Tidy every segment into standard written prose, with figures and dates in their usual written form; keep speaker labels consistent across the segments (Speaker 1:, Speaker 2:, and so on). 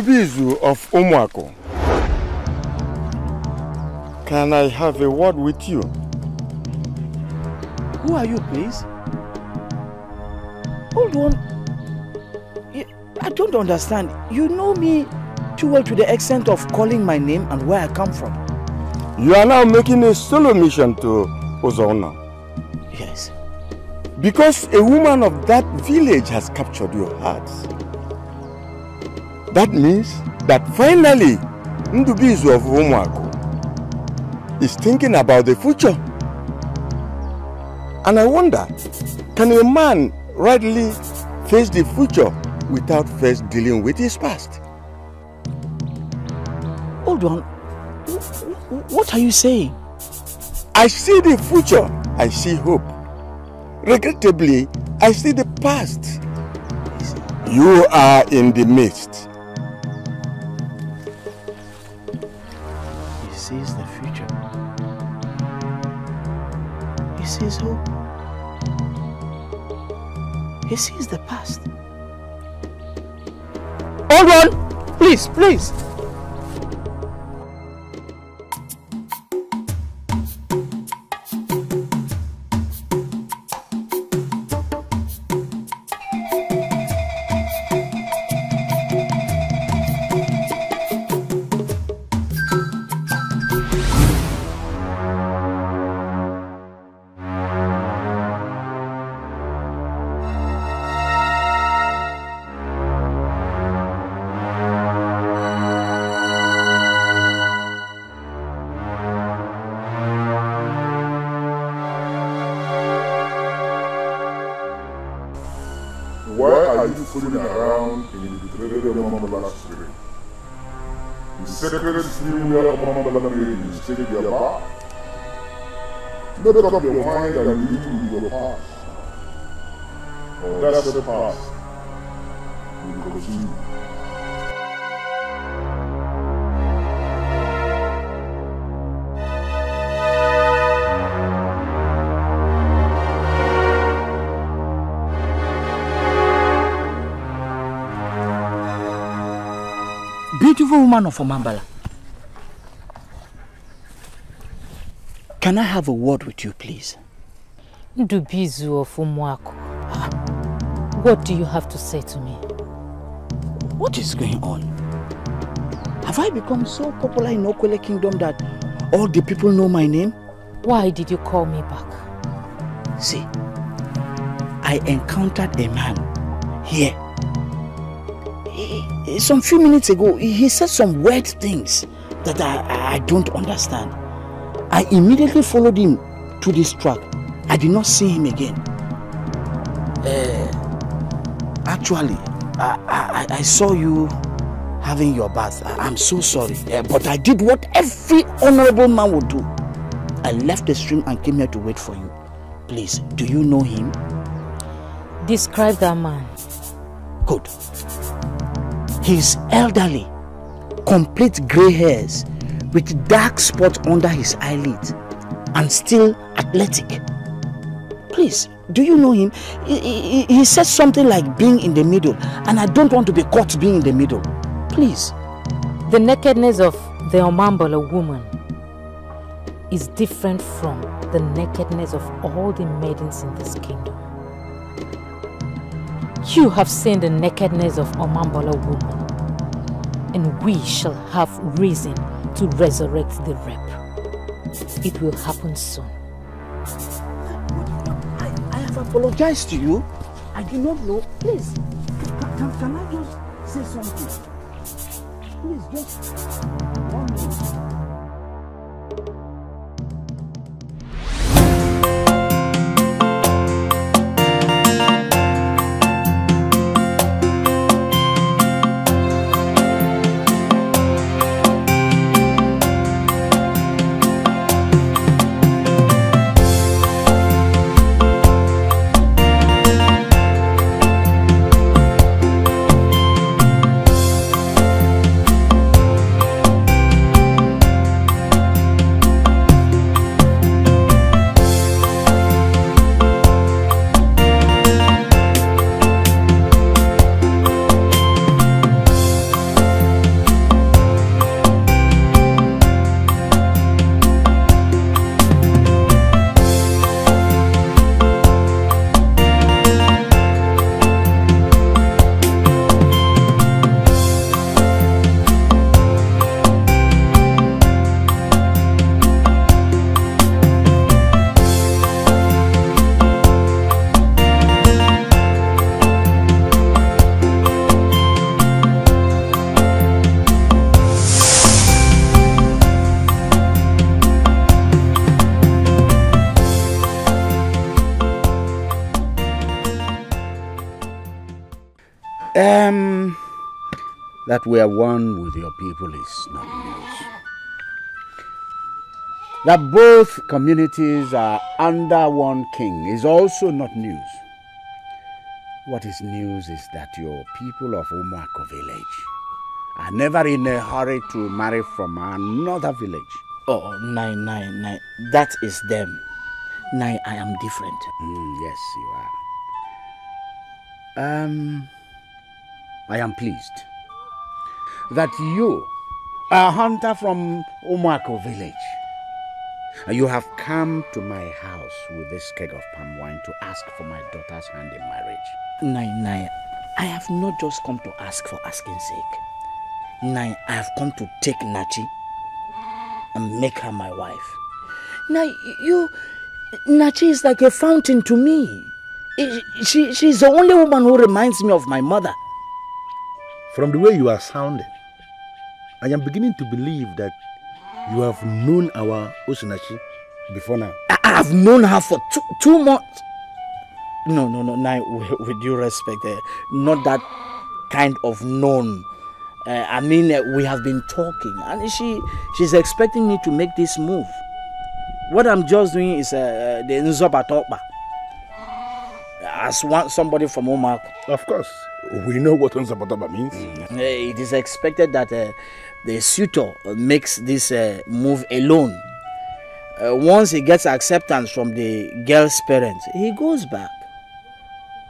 Speaker 1: Ugezu of Umuako. Can I have a word with you?
Speaker 2: Who are you, please? Hold on. I don't understand. You know me too well to the extent of calling my name and where I come from.
Speaker 1: You are now making a solo mission to Ozona.
Speaker 2: Yes.
Speaker 1: Because a woman of that village has captured your hearts. That means that finally Ugezu of Umuako is thinking about the future. And I wonder, can a man rightly face the future without first dealing with his past?
Speaker 2: Hold on. What are you saying?
Speaker 1: I see the future. I see hope. Regrettably, I see the past. You are in the midst.
Speaker 2: He sees the future. He sees hope. He sees the past. Hold on! Please, please!
Speaker 3: Make up your mind and live with your past. Or that's the past. We continue.
Speaker 2: Beautiful woman of Omambala. Can I have a word with you, please?
Speaker 4: Ugezu of Umuako. What do you have to say to me?
Speaker 2: What is going on? Have I become so popular in Okwele Kingdom that all the people know my name?
Speaker 4: Why did you call me back?
Speaker 2: See, I encountered a man here. Some few minutes ago, he said some weird things that I don't understand. I immediately followed him to this truck. I did not see him again. Actually, I saw you having your bath. I'm so sorry, but I did what every honorable man would do. I left the stream and came here to wait for you. Please, do you know him?
Speaker 4: Describe that man.
Speaker 2: Good. He's elderly, complete grey hairs, with dark spots under his eyelids, and still athletic. Please, do you know him? He said something like being in the middle, and I don't want to be caught being in the middle. Please.
Speaker 4: The nakedness of the Omambala woman is different from the nakedness of all the maidens in this kingdom. You have seen the nakedness of Omambala woman, and we shall have reason to resurrect the rep. It will happen soon.
Speaker 2: I have apologized to you. I do not know. Please, can I just say something? Please, just 1 minute. That we are one with your people is not news. That both communities are under one king is also not news. What is news is that your people of Umuako village are never in a hurry to marry from another village.
Speaker 5: Oh, nine. That is them. Nine, I am different.
Speaker 2: Yes, you are. I am pleased that you, a hunter from Umuako village, you have come to my house with this keg of palm wine to ask for my daughter's hand in marriage.
Speaker 5: Nine, I have not just come to ask for asking sake. Nine, I have come to take Nachi and make her my wife. Now, Nachi is like a fountain to me. She's the only woman who reminds me of my mother.
Speaker 6: From the way you are sounding, I am beginning to believe that you have known our Osinachi before now.
Speaker 5: I have known her for 2 months. No, Nai, with due respect, not that kind of known. I mean, we have been talking, and she's expecting me to make this move. What I'm just doing is the Nzobatoba. As somebody from Omako.
Speaker 6: Of course, we know what Nzobatoba means.
Speaker 5: It is expected that the suitor makes this move alone. Once he gets acceptance from the girl's parents, he goes back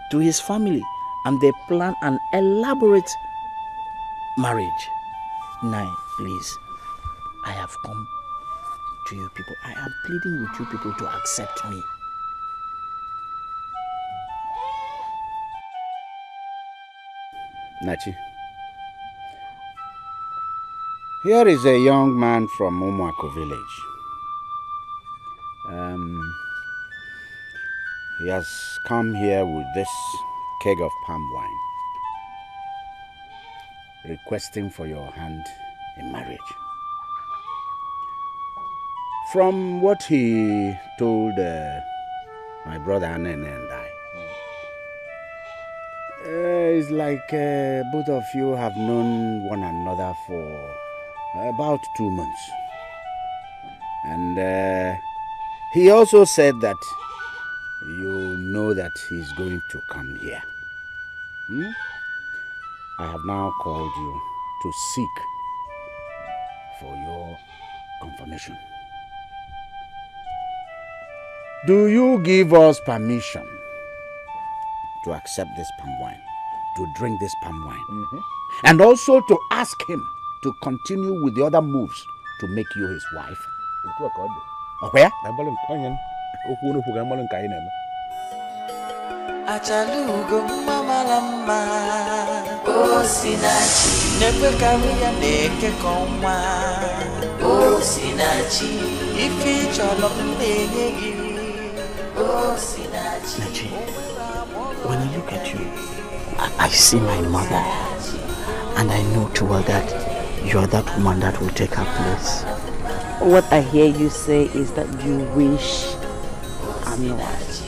Speaker 5: to his family and they plan an elaborate marriage. Nine, please, I have come to you people. I am pleading with you people to accept me.
Speaker 2: Nachi, here is a young man from Umuako village. He has come here with this keg of palm wine, requesting for your hand in marriage. From what he told my brother Anene and I, it's like both of you have known one another for about 2 months. And he also said that you know that he's going to come here. I have now called you to seek for your confirmation. Do you give us permission to accept this palm wine, to drink this palm wine, and also to ask him to continue with the other moves to make you his wife? Where?
Speaker 7: Achalugo mama lama Osinachi Nepe kawia neke koma Osinachi Ifi cholo mnenye Osinachi
Speaker 5: Nachi, when I look at you, I see my mother, and I know too well that you are that woman that will take her place.
Speaker 8: What I hear you say is that you wish I'm your wife.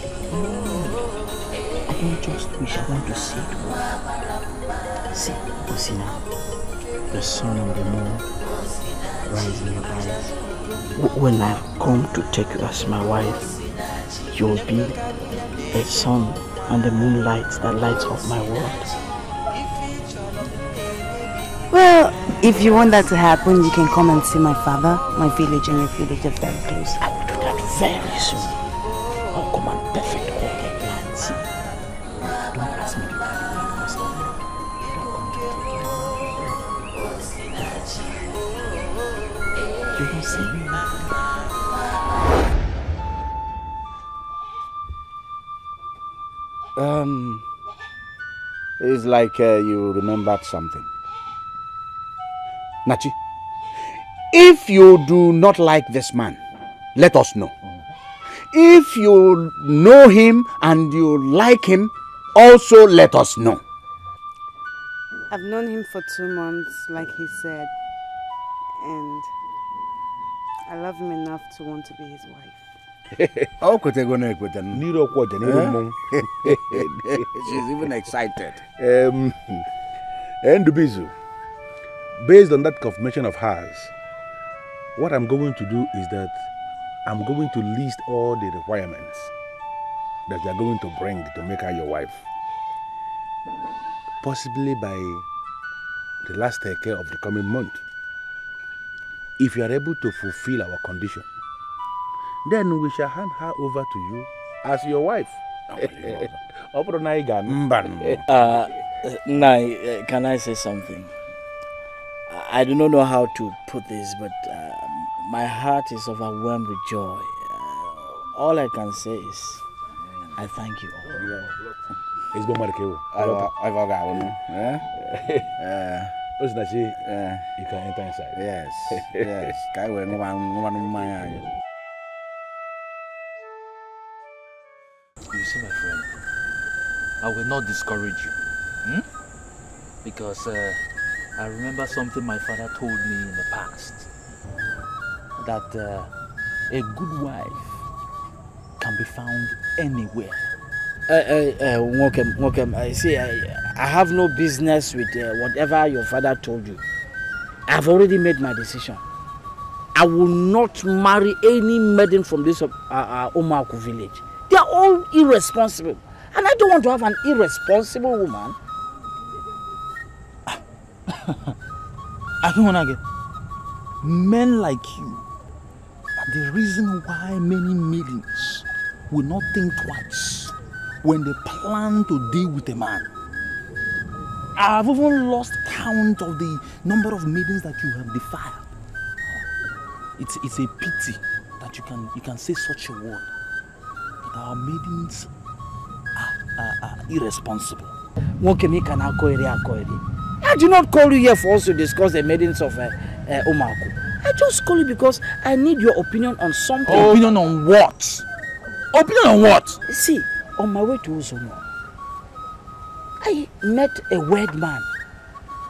Speaker 5: I don't just wish, I want to see it. See, Osina, the sun and the moon rise in your eyes. When I come to take you as my wife, you will be the sun and the moonlight that lights up my world.
Speaker 8: Well, if you want that to happen, you can come and see my father. My village and your village are very close.
Speaker 5: I will do that very soon. I'll come and perfect all my plans. Don't ask me to do that because you don't come to take care. You don't see me.
Speaker 2: It's like you remembered something. Nachi, if you do not like this man, let us know. If you know him and you like him, also let us know.
Speaker 8: I've known him for 2 months, like he said, and I love him enough to want to be his wife.
Speaker 5: She's even excited.
Speaker 6: Ndubizu, based on that confirmation of hers, what I'm going to do is that I'm going to list all the requirements that you're going to bring to make her your wife. Possibly by the last Dikeh of the coming month. If you are able to fulfill our condition, then we shall hand her over to you as your wife.
Speaker 5: Nai, can I say something? I do not know how to put this, but my heart is overwhelmed with joy. All I can say is, I thank you all.
Speaker 6: It's been you can enter inside.
Speaker 5: Yes.
Speaker 9: You see, my friend, I will not discourage you. Because I remember something my father told me in the past. That a good wife can be found anywhere.
Speaker 5: I see, I have no business with whatever your father told you. I've already made my decision. I will not marry any maiden from this Omaku village. They are all irresponsible. And I don't want to have an irresponsible woman.
Speaker 9: I don't want to get men like you are the reason why many maidens will not think twice when they plan to deal with a man. I've even lost count of the number of maidens that you have defiled. It's a pity that you can say such a word. But our maidens are irresponsible.
Speaker 5: I do not call you here for us to discuss the maidens of Omaku. I just call you because I need your opinion on something.
Speaker 9: Opinion on what? Opinion on what?
Speaker 5: See, on my way to Uzomo, I met a weird man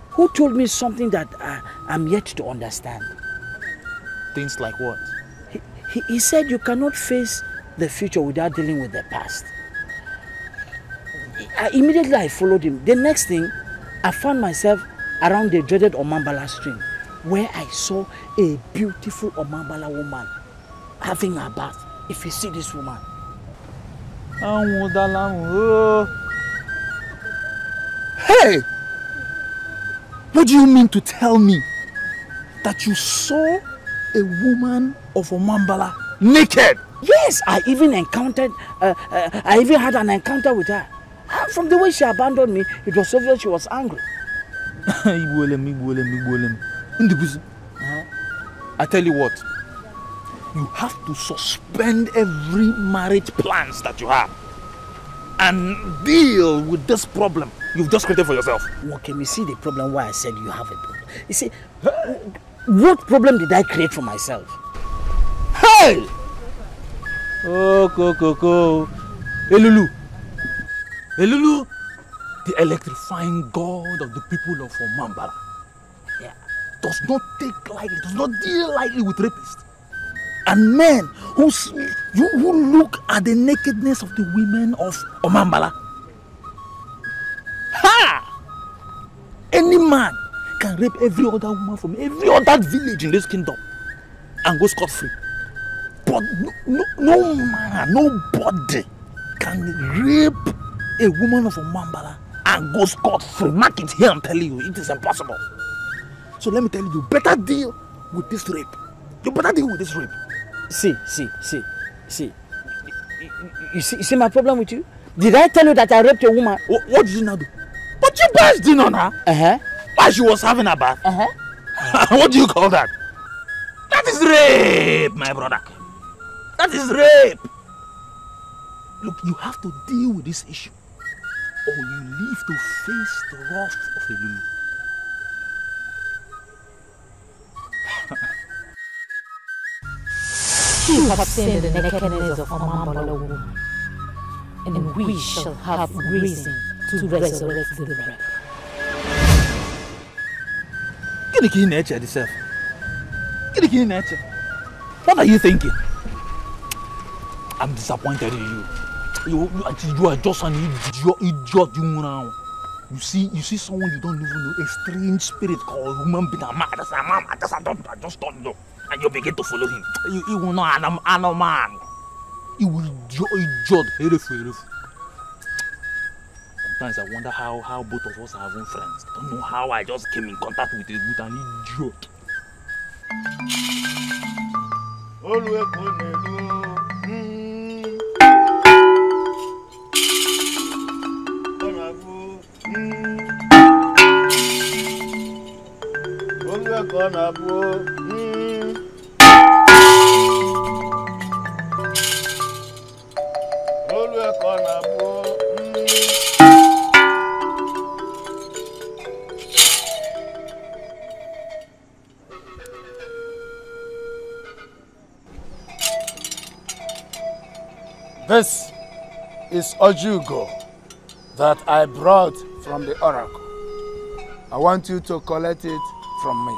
Speaker 5: who told me something that I'm yet to understand.
Speaker 9: Things like what?
Speaker 5: He said you cannot face the future without dealing with the past. Immediately I followed him. The next thing, I found myself around the dreaded Omambala stream, where I saw a beautiful Omambala woman having a bath. If you see this woman.
Speaker 9: Hey! What do you mean to tell me that you saw a woman of Omambala naked?
Speaker 5: Yes, I even had an encounter with her. And from the way she abandoned me, it was obvious she was angry.
Speaker 9: I tell you what, you have to suspend every marriage plans that you have and deal with this problem you've just created for yourself.
Speaker 5: Okay, you see the problem why I said you have a problem. You see, what problem did I create for myself?
Speaker 9: Hey! Oh, Elulu, the electrifying god of the people of Omambala, does not deal lightly with rapists and men who look at the nakedness of the women of Omambala. Ha! Any man can rape every other woman from every other village in this kingdom and go scot-free. But no man, nobody can rape a woman of Omambala and go scot-free. Mark it here, I'm telling you, it is impossible. So let me tell you, you better deal with this rape. You better deal with this rape.
Speaker 5: See. You see my problem with you? Did I tell you that I raped a woman?
Speaker 9: What did you now do? But you barged in on her. While she was having a bath. What do you call that? That is rape, my brother. That is rape. Look, you have to deal with this issue, or you live to face the wrath of the Lulu.
Speaker 4: You have seen the nakedness of Omambala woman, and we shall have reason to resurrect the rep.
Speaker 9: Get the key nature yourself. Get the key nature. What are you thinking? I'm disappointed in you. You are just an idiot you now. You see someone you don't even know, a strange spirit called human being. I just don't know. And you begin to follow him. You will not an man. You will idiot. Sometimes I wonder how both of us are having friends. I don't know how I just came in contact with an idiot.
Speaker 10: This is Ugezu that I brought from the oracle. I want you to collect it from me.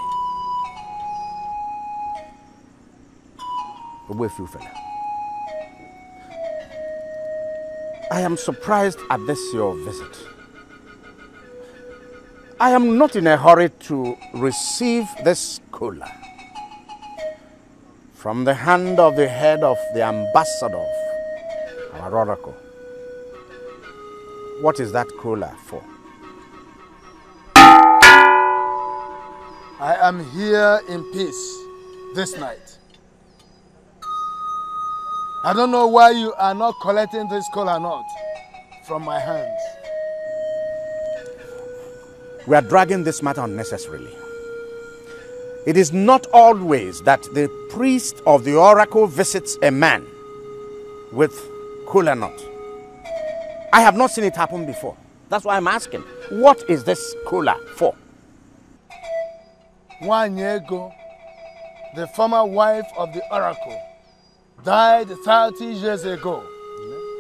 Speaker 1: I am surprised at this your visit. I am not in a hurry to receive this kola from the hand of the head of the ambassador of our oracle. What is that kola for?
Speaker 10: I am here in peace this night. I don't know why you are not collecting this kola nut from my hands.
Speaker 1: We are dragging this matter unnecessarily. It is not always that the priest of the oracle visits a man with kola nut. I have not seen it happen before. That's why I'm asking. What is this kola for?
Speaker 10: Ego, the former wife of the oracle, died 30 years ago.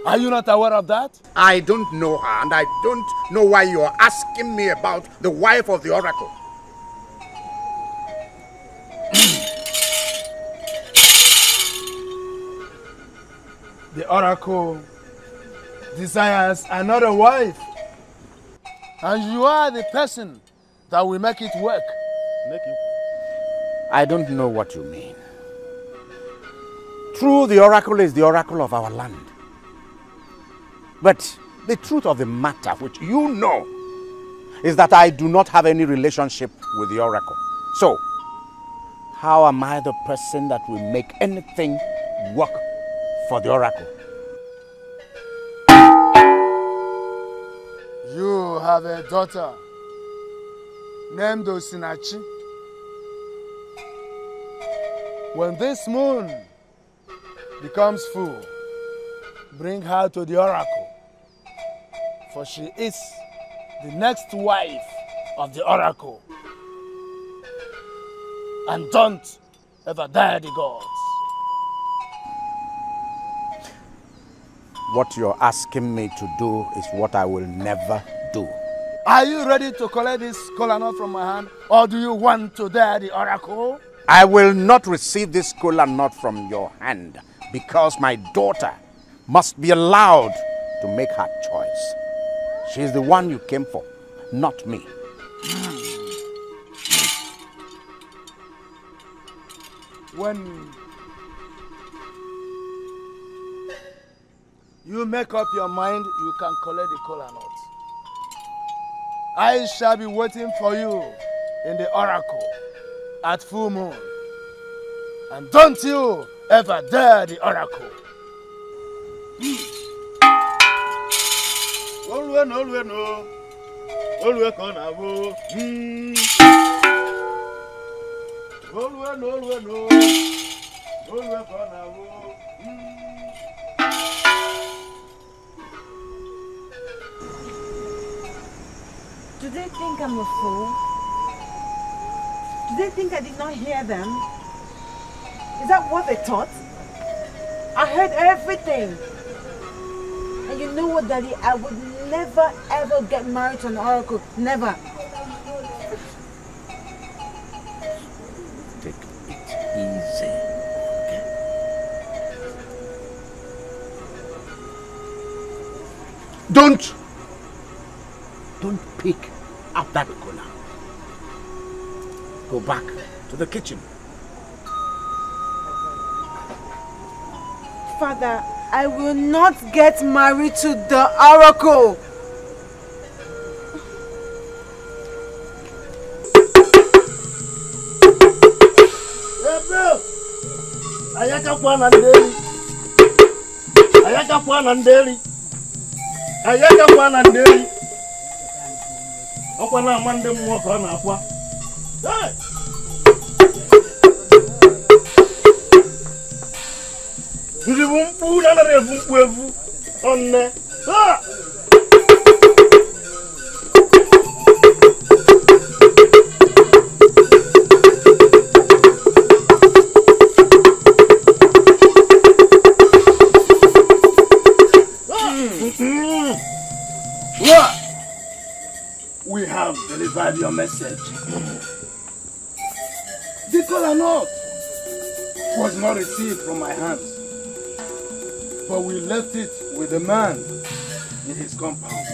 Speaker 10: Are you not aware of that?
Speaker 1: I don't know her, and I don't know why you are asking me about the wife of the oracle.
Speaker 10: The oracle desires another wife, and you are the person that will make it work.
Speaker 1: I don't know what you mean. True, the oracle is the oracle of our land. But the truth of the matter, which you know, is that I do not have any relationship with the oracle. So, how am I the person that will make anything work for the oracle?
Speaker 10: You have a daughter named Osinachi. When this moon becomes full, bring her to the oracle, for she is the next wife of the oracle. And don't ever dare the gods.
Speaker 1: What you're asking me to do is what I will never do.
Speaker 10: Are you ready to collect this kola nut from my hand, or do you want to dare the oracle?
Speaker 1: I will not receive this kola nut from your hand, because my daughter must be allowed to make her choice. She is the one you came for, not me.
Speaker 10: When you make up your mind, you can collect the kola nut. I shall be waiting for you in the oracle at full moon. And don't you ever dare the oracle.
Speaker 8: Do they think I'm a fool? Do they think I did not hear them? Is that what they thought? I heard everything. And you know what, Daddy? I would never ever get married to an oracle. Never.
Speaker 1: Take it easy, okay? Don't pick up that cola. Go back to the kitchen.
Speaker 8: Father, I will not get married to the oracle.
Speaker 10: We have delivered your message. The kola nut was not received from my hands, but we left it with the man in his compound.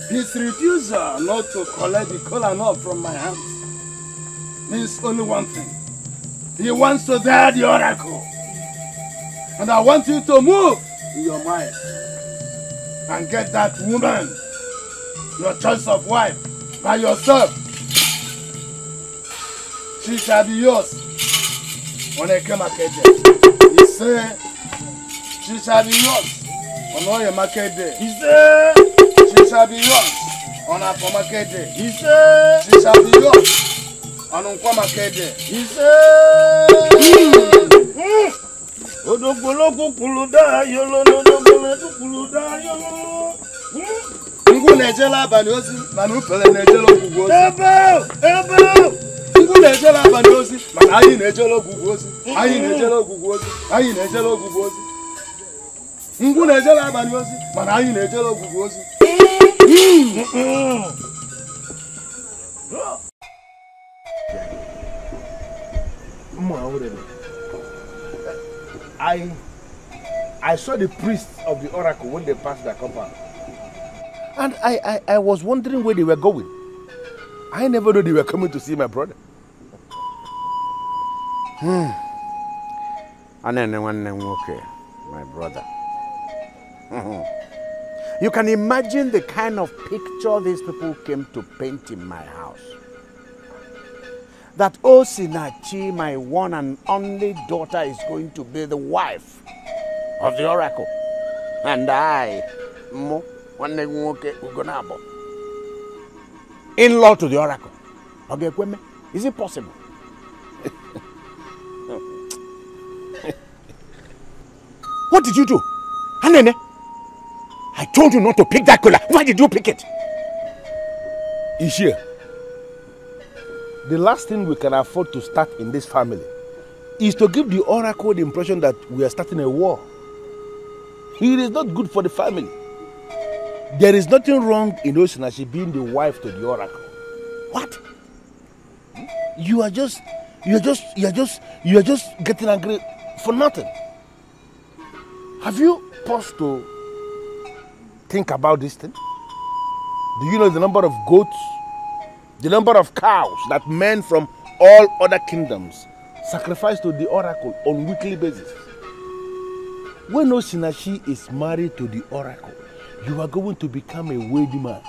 Speaker 10: His refusal not to collect the kola nut from my hands means only one thing. He wants to dare the oracle. And I want you to move in your mind and get that woman, your choice of wife, by yourself. She shall be yours. When I came market day, he said, she shall be yours. On all your market day, he said, she shall be yours. On our market day, he said, she shall be yours. On our market day, he said, Ngu nejela banyosi, manu pele nejelo gugosi. Ngu nejela banyosi, man ayi nejelo gugosi. Ayi nejelo gugosi. Ayi nejelo gugosi. Ngu nejela banyosi, man ayi nejelo gugosi.
Speaker 6: I saw the priests of the oracle when they passed their compound. And I was wondering where they were going. I never knew they were coming to see my brother.
Speaker 1: And then my brother. You can imagine the kind of picture these people came to paint in my house. That Osinachi, my one and only daughter, is going to be the wife of the oracle. And I, in-law to the oracle. Is it possible? What did you do? Hanene? I told you not to pick that cola. Why did you pick it?
Speaker 6: Ishia, the last thing we can afford to start in this family is to give the oracle the impression that we are starting a war. It is not good for the family. There is nothing wrong in Osinachi being the wife to the oracle. What? You are just getting angry for nothing. Have you paused to think about this thing? Do you know the number of goats, the number of cows that men from all other kingdoms sacrifice to the oracle on a weekly basis? When Osinachi is married to the oracle, you are going to become a wealthy man.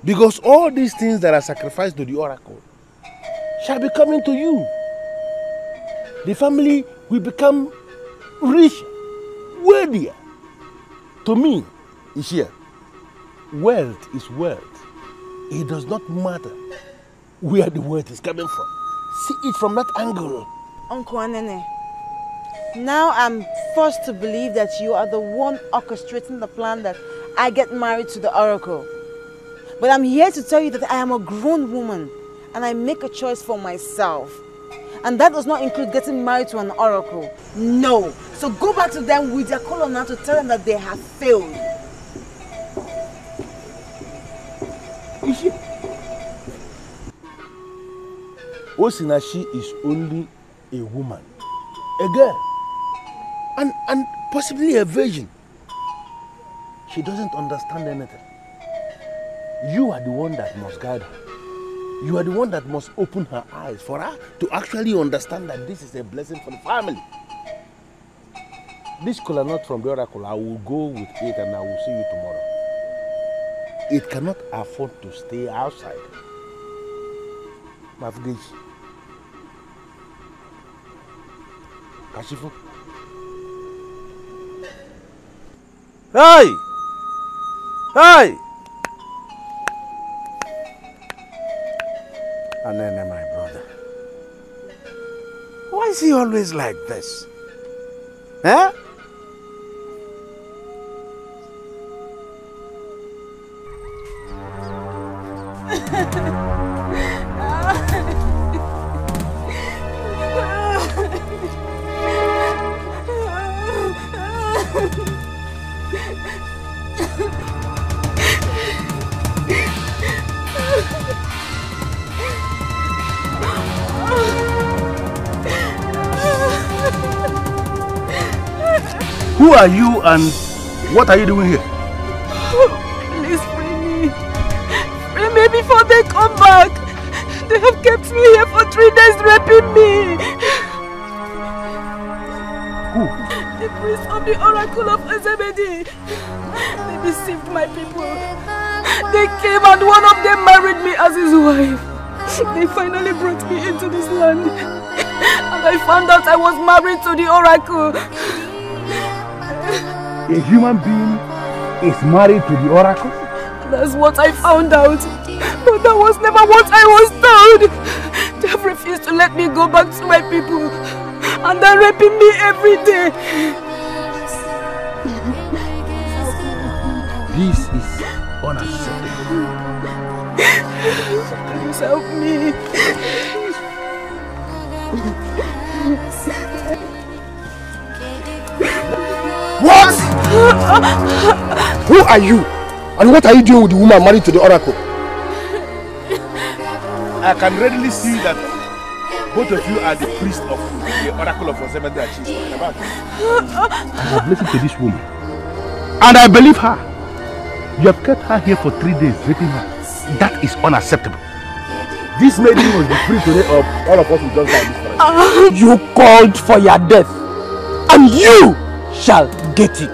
Speaker 6: Because all these things that are sacrificed to the oracle shall be coming to you. The family will become rich, wealthier. To me, Ishia, wealth is wealth. It does not matter where the wealth is coming from. See it from that angle.
Speaker 8: Uncle Anene, now I'm forced to believe that you are the one orchestrating the plan that I get married to the oracle. But I'm here to tell you that I am a grown woman and I make a choice for myself. And that does not include getting married to an oracle. No. So go back to them with their color now to tell them that they have failed.
Speaker 6: Osinachi is only a woman, a girl, and possibly a virgin. She doesn't understand anything. You are the one that must guide her. You are the one that must open her eyes for her to actually understand that this is a blessing for the family. This kola nut from the oracle, I will go with it and I will see you tomorrow. It cannot afford to stay outside. Mafgeji. Kashifu.
Speaker 1: Hey! Hey! Anene, my brother. Why is he always like this? Huh?
Speaker 6: Who are you and what are you doing here?
Speaker 11: Please free me. Free me before they come back. They have kept me here for 3 days raping me.
Speaker 6: Who?
Speaker 11: The priest of the oracle of Ezebedi. They deceived my people. They came and one of them married me as his wife. They finally brought me into this land. And I found out I was married to the oracle.
Speaker 6: A human being is married to the oracle?
Speaker 11: That's what I found out. But that was never what I was told. They have refused to let me go back to my people. And they're raping me every day.
Speaker 6: This is unacceptable.
Speaker 11: Please help me.
Speaker 6: What? Who are you? And what are you doing with the woman married to the oracle? I can readily see that both of you are the priest of the oracle of Ozemede that she's talking about. I have listened to this woman. And I believe her. You have kept her here for 3 days, raping her. That is unacceptable. This maiden was the free today of all of us who just died this forest.
Speaker 2: You called for your death. And you shall get it.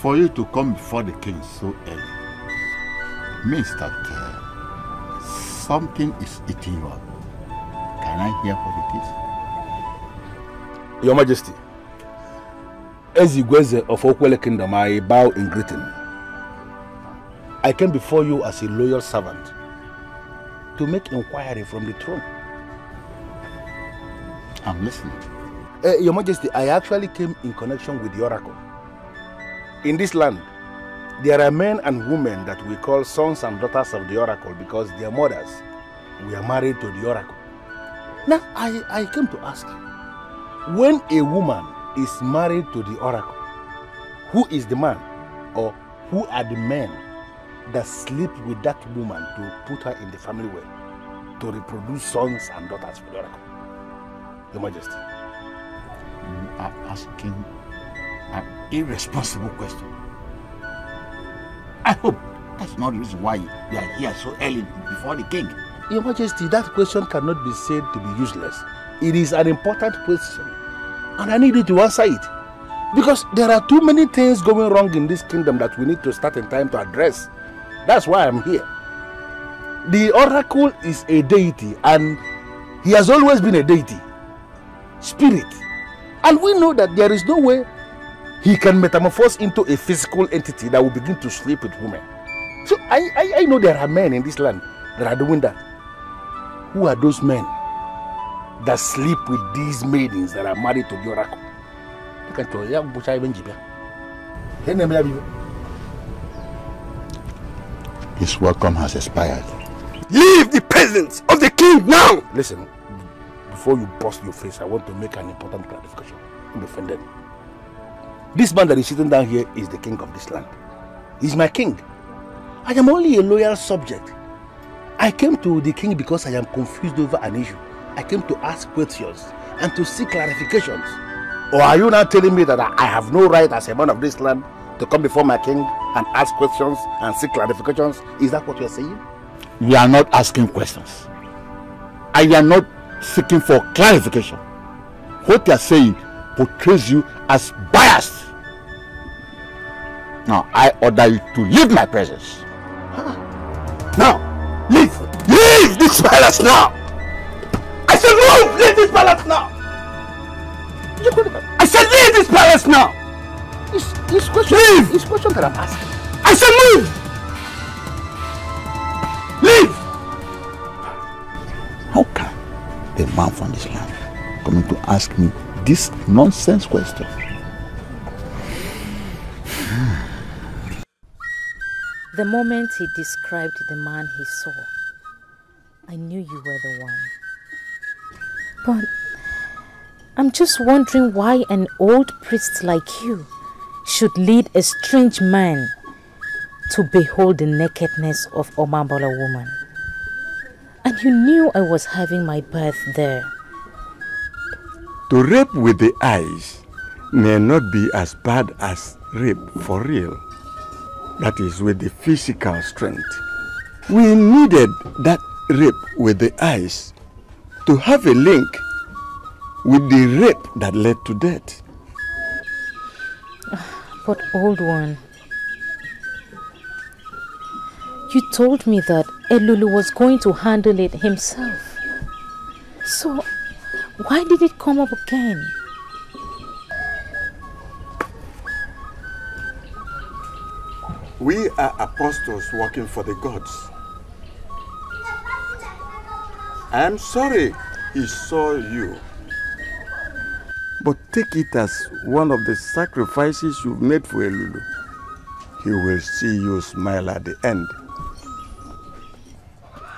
Speaker 12: For you to come before the king so early means that something is eating you up. Can I hear what it is?
Speaker 6: Your Majesty, as Ugezu of Okwele Kingdom, I bow in greeting. I came before you as a loyal servant to make inquiry from the throne.
Speaker 12: I'm listening.
Speaker 6: Your Majesty, I actually came in connection with the oracle. In this land, there are men and women that we call sons and daughters of the oracle because their mothers were married to the oracle. Now, I came to ask you, when a woman is married to the oracle, who is the man or who are the men that sleep with that woman to put her in the family well, to reproduce sons and daughters for the oracle? Your Majesty.
Speaker 12: You are asking an irresponsible question. I hope that's not the reason why you are here so early before the king.
Speaker 6: Your Majesty, that question cannot be said to be useless. It is an important question, and I need you to answer it. Because there are too many things going wrong in this kingdom that we need to start in time to address. That's why I'm here. The oracle is a deity, and he has always been a deity. Spirit. And we know that there is no way he can metamorphose into a physical entity that will begin to sleep with women. So I know there are men in this land that are doing that. Who are those men? that sleep with these maidens that are married to the oracle.
Speaker 12: His welcome has expired.
Speaker 6: Leave the presence of the king now! Listen, before you bust your face, I want to make an important clarification. I'm offended. This man that is sitting down here is the king of this land. He's my king. I am only a loyal subject. I came to the king because I am confused over an issue. I came to ask questions and to seek clarifications. Or are you now telling me that I have no right as a man of this land to come before my king and ask questions and seek clarifications? Is that what you're saying?
Speaker 12: We are not asking questions. I am not seeking for clarification. What you are saying portrays you as biased. Now, I order you to leave my presence.
Speaker 6: Now, leave! Leave this palace now! I said move! Leave this palace now! I said leave this palace now! This question, leave! This question that I'm asking. I said move! Leave!
Speaker 12: How can a man from this land come to ask me this nonsense question?
Speaker 4: The moment he described the man he saw, I knew you were the one. But I'm just wondering why an old priest like you should lead a strange man to behold the nakedness of Omambola woman. And you knew I was having my birth there.
Speaker 13: To rape with the eyes may not be as bad as rape for real. That is, with the physical strength. We needed that rape with the eyes to have a link with the rape that led to death.
Speaker 4: But old one, you told me that Elulu was going to handle it himself. So, why did it come up again?
Speaker 13: We are apostles working for the gods. I am sorry he saw you. But take it as one of the sacrifices you've made for Elulu. He will see you smile at the end.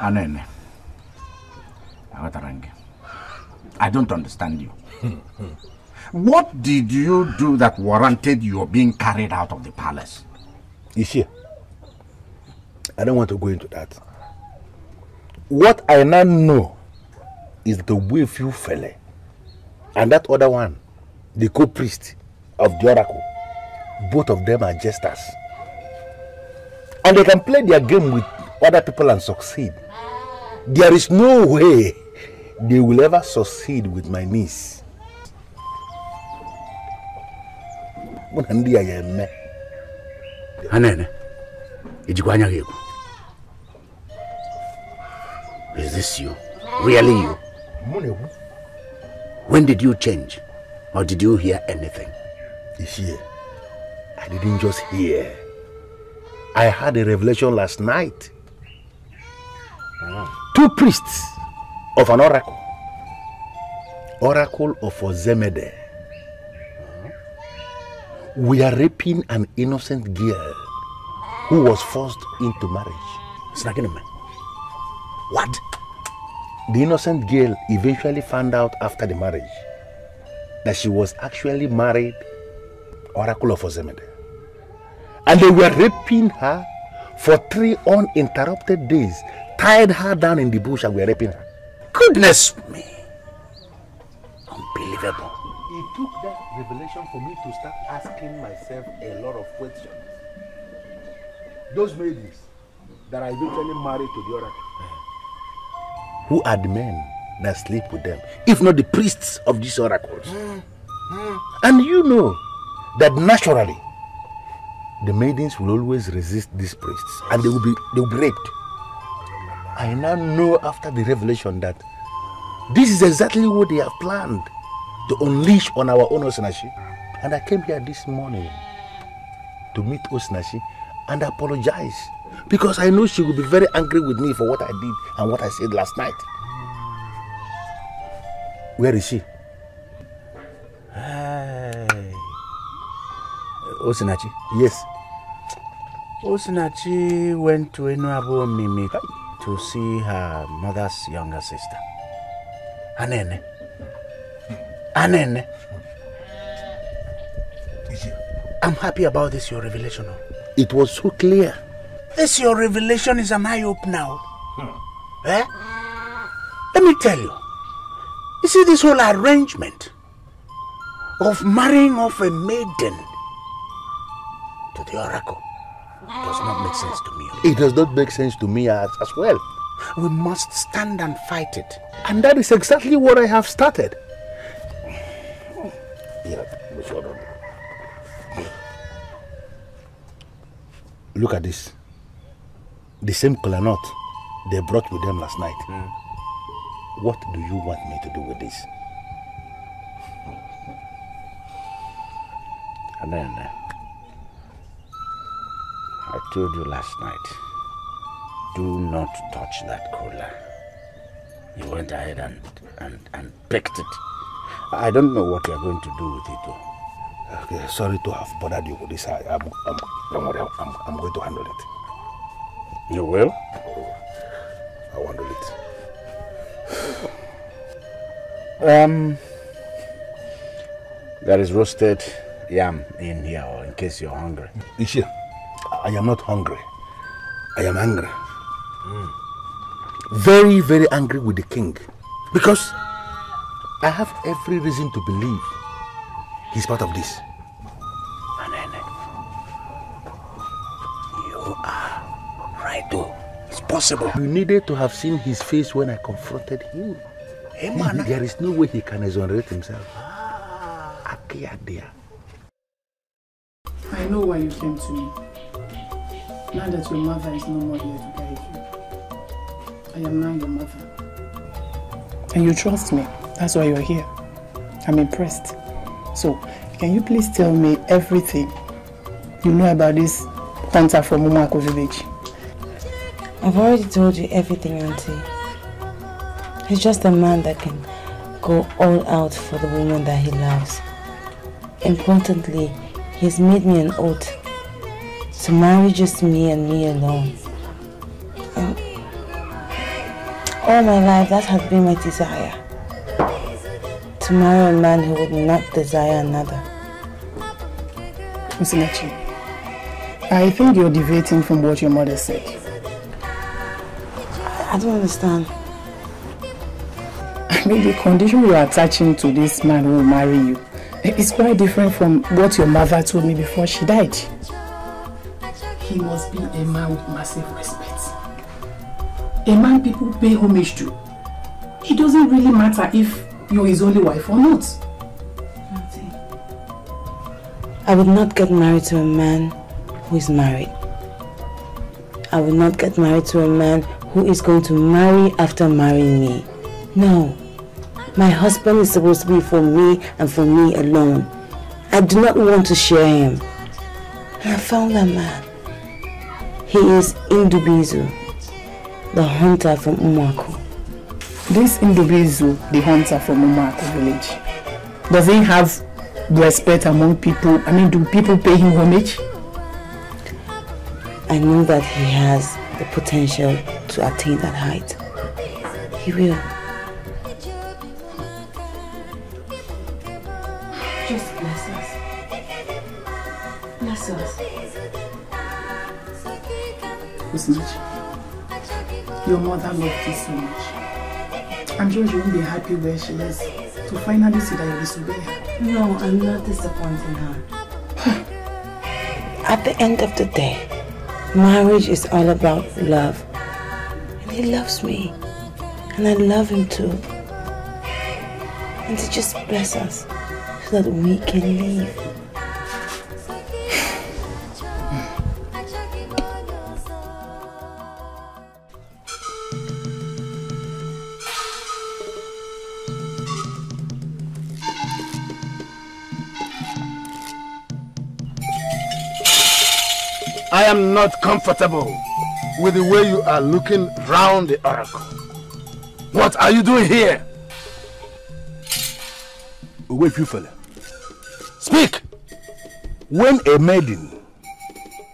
Speaker 1: Anene, I don't understand you. What did you do that warranted your being carried out of the palace?
Speaker 6: Ishia, I don't want to go into that. What I now know is the Wefu fella and that other one, the co-priest of the oracle, both of them are jesters. And they can play their game with other people and succeed. There is no way they will ever succeed with my niece.
Speaker 1: Anene, is this you? Really you? When did you change? Or did you hear anything?
Speaker 6: Ishie, I didn't just hear. I had a revelation last night. Two priests of an oracle. Oracle of Ozemede. We are raping an innocent girl who was forced into marriage.
Speaker 1: What?
Speaker 6: The innocent girl eventually found out after the marriage that she was actually married Oracle of Ozemede. And they were raping her for 3 uninterrupted days, tied her down in the bush and were raping her.
Speaker 1: Goodness me. Unbelievable.
Speaker 6: It took that revelation for me to start asking myself a lot of questions. Those maidens that I eventually married to the oracle, who are the men that sleep with them, if not the priests of these oracles? And you know that naturally the maidens will always resist these priests and they will be raped. I now know after the revelation that this is exactly what they have planned to unleash on our own Osinachi. And I came here this morning to meet Osinachi and apologize, because I know she will be very angry with me for what I did and what I said last night. Where is she?
Speaker 1: Osinachi?
Speaker 6: Yes.
Speaker 1: Osinachi went to Enuabo Mimi to see her mother's younger sister. Anene. I'm happy about this, your revelation.
Speaker 6: It was so clear.
Speaker 1: This, your revelation, is an eye-opener. Eh? Let me tell you. You see, this whole arrangement of marrying off a maiden to the oracle does not make sense to me.
Speaker 6: It does not make sense to me as well.
Speaker 1: We must stand and fight it.
Speaker 6: And that is exactly what I have started. Look at this. The same kola nut they brought with them last night. What do you want me to do with this?
Speaker 1: And then I told you last night, do not touch that kola. You went ahead and picked it. I don't know what you're going to do with it though.
Speaker 6: Okay, sorry to have bothered you with this. Don't worry, I'm going to handle it.
Speaker 1: You will?
Speaker 6: I'll handle it.
Speaker 1: There is roasted yam in here, in case you're hungry.
Speaker 6: Ishi, I am not hungry. I am angry. Very, very angry with the king. Because I have every reason to believe he's part of this.
Speaker 1: Anene, you are right though. It's possible.
Speaker 6: You needed to have seen his face when I confronted him.
Speaker 1: Hey, man.
Speaker 6: There is no way he can exonerate himself.
Speaker 14: I know why you came to me. Now that your mother is no more here to guide you. I am now your mother. And you trust me. That's why you're here. I'm impressed. So, can you please tell me everything you know about this hunter from Umako village?
Speaker 4: I've already told you everything, Auntie. He's just a man that can go all out for the woman that he loves. Importantly, he's made me an oath to marry just me and me alone. And all my life, that has been my desire. To marry a man who would not desire another.
Speaker 14: Osinachi, I think you're deviating from what your mother said.
Speaker 4: I don't understand.
Speaker 14: I mean, the condition you are attaching to this man who will marry you is quite different from what your mother told me before she died. He must be a man with massive respect. A man people pay homage to. It doesn't really matter if you're his only wife or not.
Speaker 4: I would not get married to a man who is married. I will not get married to a man who is going to marry after marrying me. No. My husband is supposed to be for me and for me alone. I do not want to share him. And I found that man. He is Ugezu, the hunter from Umako.
Speaker 14: This Ugezu, the hunter from Umako village, does he have respect among people? I mean, do people pay him homage?
Speaker 4: I know that he has the potential to attain that height. He will.
Speaker 14: Just bless us. Bless us. Osinachi, your mother loved you so much. I'm sure she won't be happy where she is to finally see that you disobey her.
Speaker 4: No, I'm not disappointing her. At the end of the day, marriage is all about love. And he loves me. And I love him too. And to just bless us so that we can live.
Speaker 10: I am not comfortable with the way you are looking round the oracle. What are you doing here?
Speaker 6: Wait, you fella. Speak! When a maiden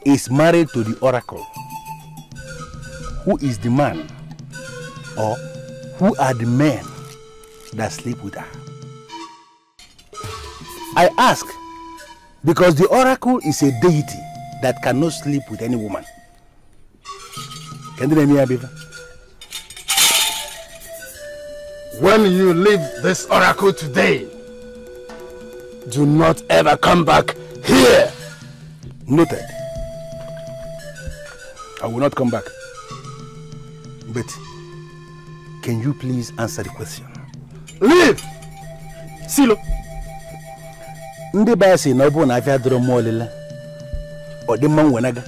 Speaker 6: is married to the oracle, who is the man or who are the men that sleep with her? I ask because the oracle is a deity that cannot sleep with any woman. Can you name me, Abiva?
Speaker 10: When you leave this oracle today, do not ever come back here.
Speaker 6: Noted. I will not come back. But can you please answer the question?
Speaker 10: Leave!
Speaker 6: Silo. Ndị ba si na obo na afia dro molele. O de man wenaga.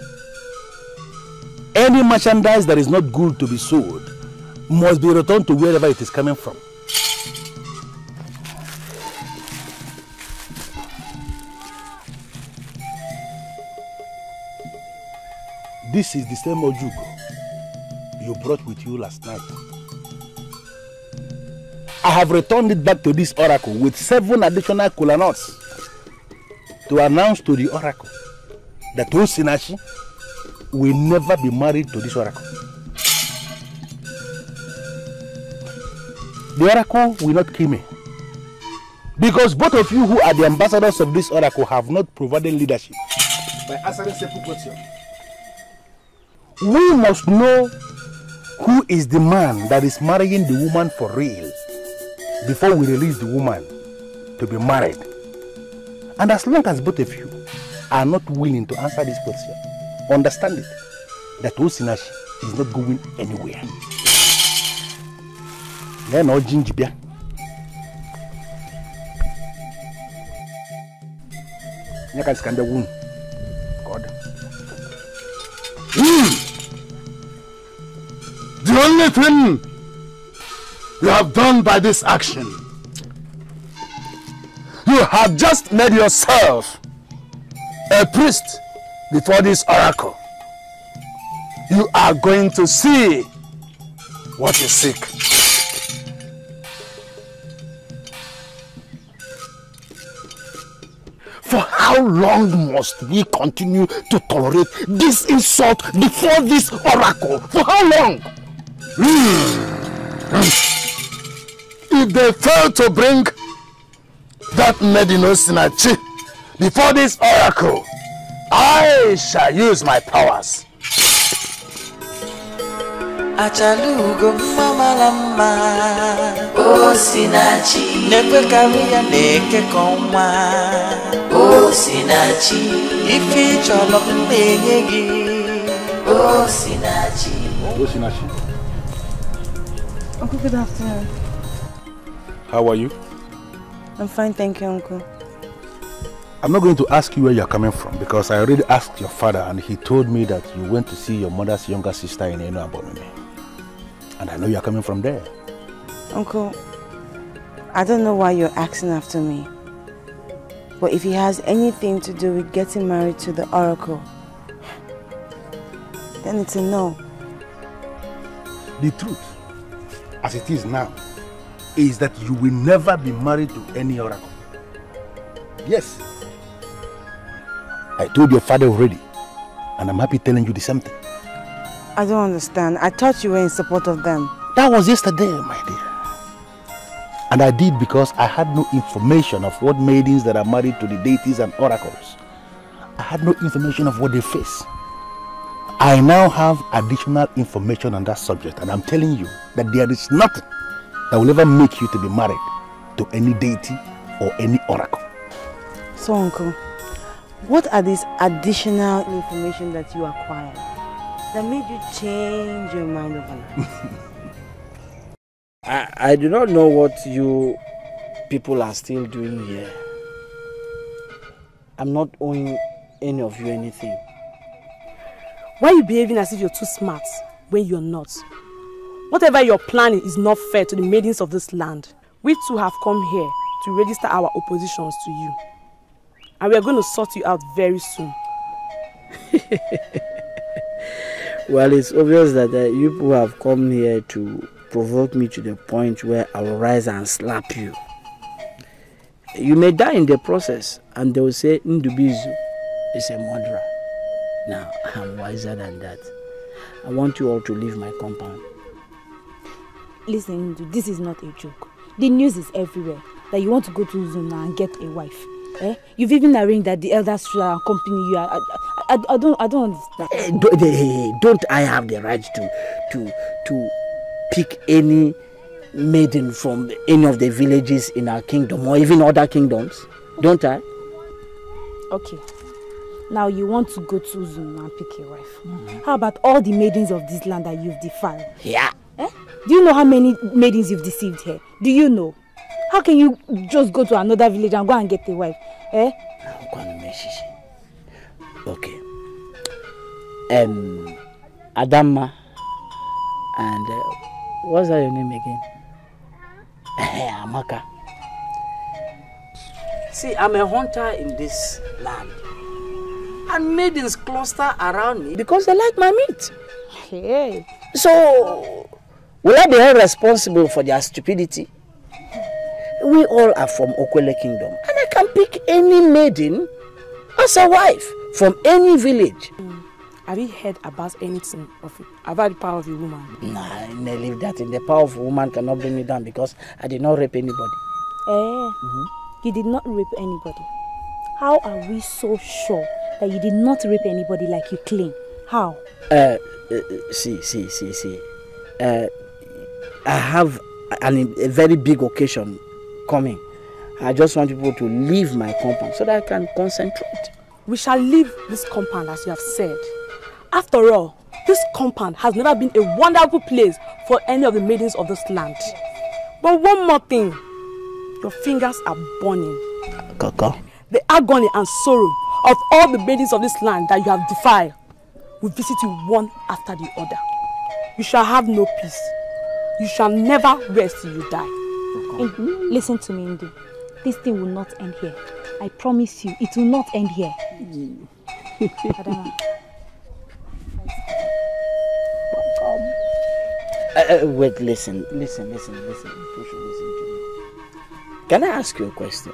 Speaker 6: Any merchandise that is not good to be sold must be returned to wherever it is coming from. This is the same Ugezu you brought with you last night. I have returned it back to this oracle with 7 additional kola nuts to announce to the oracle that Osinachi will never be married to this oracle. The oracle will not kill me because both of you who are the ambassadors of this oracle have not provided leadership by answering simple questions. We must know who is the man that is marrying the woman for real before we release the woman to be married. And as long as both of you are not willing to answer this question, understand it, that Osinachi is not going anywhere. Then no gingerbread. You can scan the wound. God.
Speaker 10: The only thing you have done by this action, you have just made yourself a priest before this oracle. You are going to see what you seek.
Speaker 2: For how long must we continue to tolerate this insult before this oracle? For how long?
Speaker 10: If they fail to bring that maiden Osinachi before this oracle, I shall use my powers.
Speaker 7: Achalugo mama lama Osinachi Nekwe kawia neke koma Osinachi Ifi cholo mbenyegi Osinachi.
Speaker 6: Osinachi.
Speaker 8: Uncle, good afternoon.
Speaker 6: How are you?
Speaker 8: I'm fine, thank you, Uncle.
Speaker 6: I'm not going to ask you where you're coming from because I already asked your father and he told me that you went to see your mother's younger sister in Eno Abonome. And I know you're coming from there.
Speaker 8: Uncle, I don't know why you're asking after me. But if he has anything to do with getting married to the oracle, then it's a no.
Speaker 6: The truth, as it is now, is that you will never be married to any oracle. Yes. I told your father already, and I'm happy telling you the same thing.
Speaker 8: I don't understand. I thought you were in support of them.
Speaker 6: That was yesterday, my dear. And I did because I had no information of what maidens that are married to the deities and oracles. I had no information of what they face. I now have additional information on that subject, and I'm telling you that there is nothing that will ever make you to be married to any deity or any oracle.
Speaker 8: So, Uncle, what are these additional information that you acquired that made you change your mind overnight?
Speaker 5: I do not know what you people are still doing here. I'm not owing any of you anything.
Speaker 11: Why are you behaving as if you're too smart when you're not? Whatever you're planning is not fair to the maidens of this land. We too have come here to register our oppositions to you. And we are going to sort you out very soon.
Speaker 5: Well, it's obvious that you people have come here to provoke me to the point where I will rise and slap you. You may die in the process, and they will say Ugezu is a murderer. Now, I'm wiser than that. I want you all to leave my compound.
Speaker 11: Listen, this is not a joke. The news is everywhere that you want to go to Ugezu and get a wife. Eh? You've even arranged that the elders should accompany you. I don't understand.
Speaker 5: Don't I have the right to pick any maiden from any of the villages in our kingdom or even other kingdoms? Don't I?
Speaker 11: Okay. Now you want to go to Ugezu and pick a wife. How about all the maidens of this land that you've defiled?
Speaker 5: Yeah.
Speaker 11: Eh? Do you know how many maidens you've deceived here? Do you know? How can you just go to another village and go and get a wife? Eh?
Speaker 5: Okay. Adama and what's that your name again? Amaka. See, I'm a hunter in this land. And maidens cluster around me because they like my meat.
Speaker 11: Hey.
Speaker 5: So, will I be held responsible for their stupidity? We all are from Okwele Kingdom, and I can pick any maiden as a wife from any village.
Speaker 14: Have you heard about anything about the power of a woman?
Speaker 5: Nah, I leave that in. The power of a woman cannot bring me down because I did not rape anybody.
Speaker 11: You did not rape anybody. How are we so sure that you did not rape anybody like you claim? How?
Speaker 5: See. I have a very big occasion coming. I just want people to leave my compound so that I can concentrate.
Speaker 14: We shall leave this compound as you have said. After all, this compound has never been a wonderful place for any of the maidens of this land. But one more thing, your fingers are burning.
Speaker 5: Kaka.
Speaker 14: The agony and sorrow of all the maidens of this land that you have defiled will visit you one after the other. You shall have no peace. You shall never rest till you die.
Speaker 11: Listen to me, Ndu. This thing will not end here. I promise you, it will not end here.
Speaker 5: Wait, listen. You should listen to me. Can I ask you a question?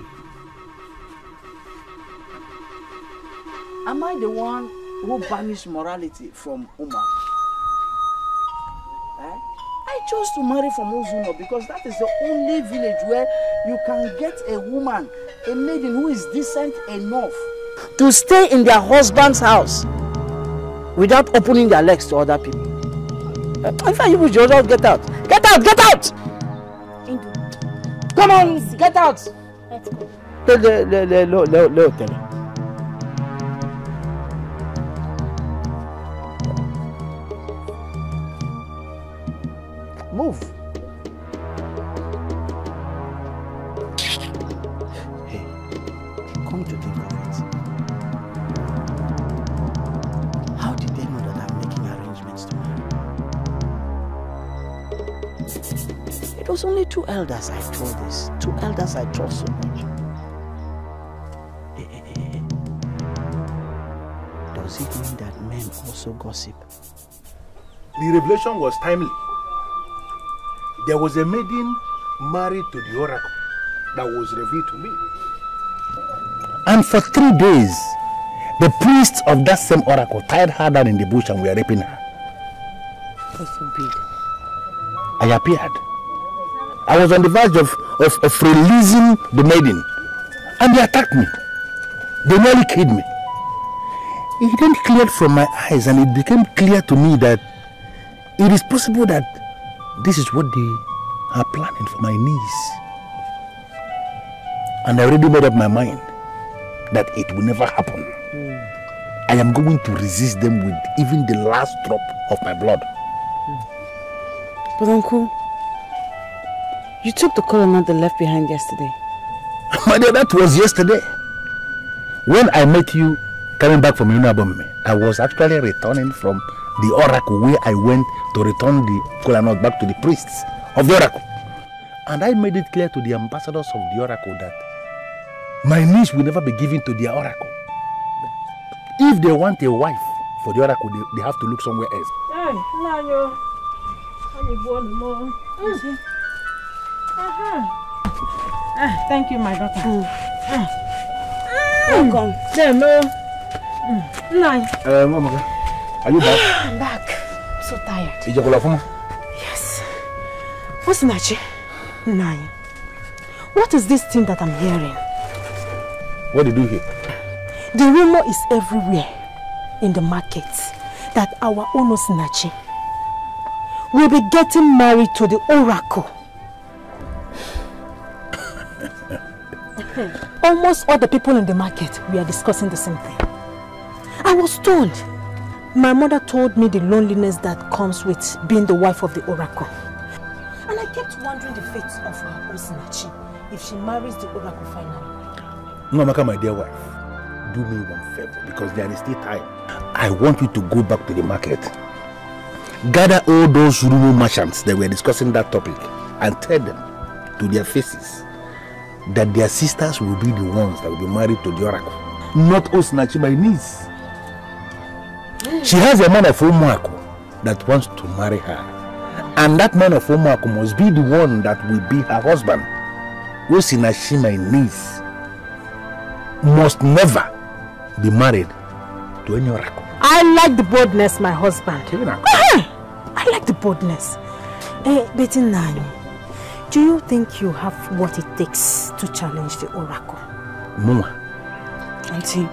Speaker 5: Am I the one who banished morality from Uma? I chose to marry from Ugezu because that is the only village where you can get a woman, a maiden who is decent enough to stay in their husband's house without opening their legs to other people. In fact, you should just get out. Get out! Get out! Come on, get out!
Speaker 11: Let's go.
Speaker 5: Move. Hey, come to think of it. How did they know that I'm making arrangements to marry? It was only 2 elders I told this. 2 elders I trust so much. Hey. Does it mean that men also gossip?
Speaker 6: The revelation was timely. There was a maiden married to the oracle that was revealed to me.
Speaker 12: And for 3 days, the priests of that same oracle tied her down in the bush and were raping her.
Speaker 5: God forbid.
Speaker 12: I appeared. I was on the verge of releasing the maiden, and they attacked me. They nearly killed me. It then cleared from my eyes, and it became clear to me that it is possible that this is what they are planning for my niece. And I already made up my mind that it will never happen. I am going to resist them with even the last drop of my blood.
Speaker 14: But Uncle, you took the colonel they left behind yesterday.
Speaker 12: My dear, that was yesterday. When I met you coming back from Unabome, I was actually returning from the oracle where I went to return the kolanot back to the priests of the oracle. And I made it clear to the ambassadors of the oracle that my niece will never be given to their oracle. If they want a wife for the oracle, they have to look somewhere else.
Speaker 8: Thank you, my daughter.
Speaker 14: Welcome.
Speaker 8: No. Nine.
Speaker 12: Mama, are you back?
Speaker 8: I'm back. I'm so tired.
Speaker 12: Is your phone?
Speaker 8: Yes. What's Nachi? Nine. What is this thing that I'm hearing?
Speaker 12: What did you hear?
Speaker 8: The rumor is everywhere in the market that our owner Nachi will be getting married to the oracle. Almost all the people in the market, we are discussing the same thing. I was told. My mother told me the loneliness that comes with being the wife of the oracle. And I kept wondering the fate of our Osinachi if she marries the oracle finally.
Speaker 12: Mamaka, my dear wife, do me one favor because there is still time. I want you to go back to the market. Gather all those rural merchants that were discussing that topic and tell them to their faces that their sisters will be the ones that will be married to the oracle. Not Osinachi, my niece. She has a man of Omuako that wants to marry her. And that man of Omuako must be the one that will be her husband. Osinachi, my niece, must never be married to any oracle.
Speaker 8: I like the boldness, my husband. I like the boldness. Betty Nani, do you think you have what it takes to challenge the oracle?
Speaker 12: Mama.
Speaker 14: Auntie,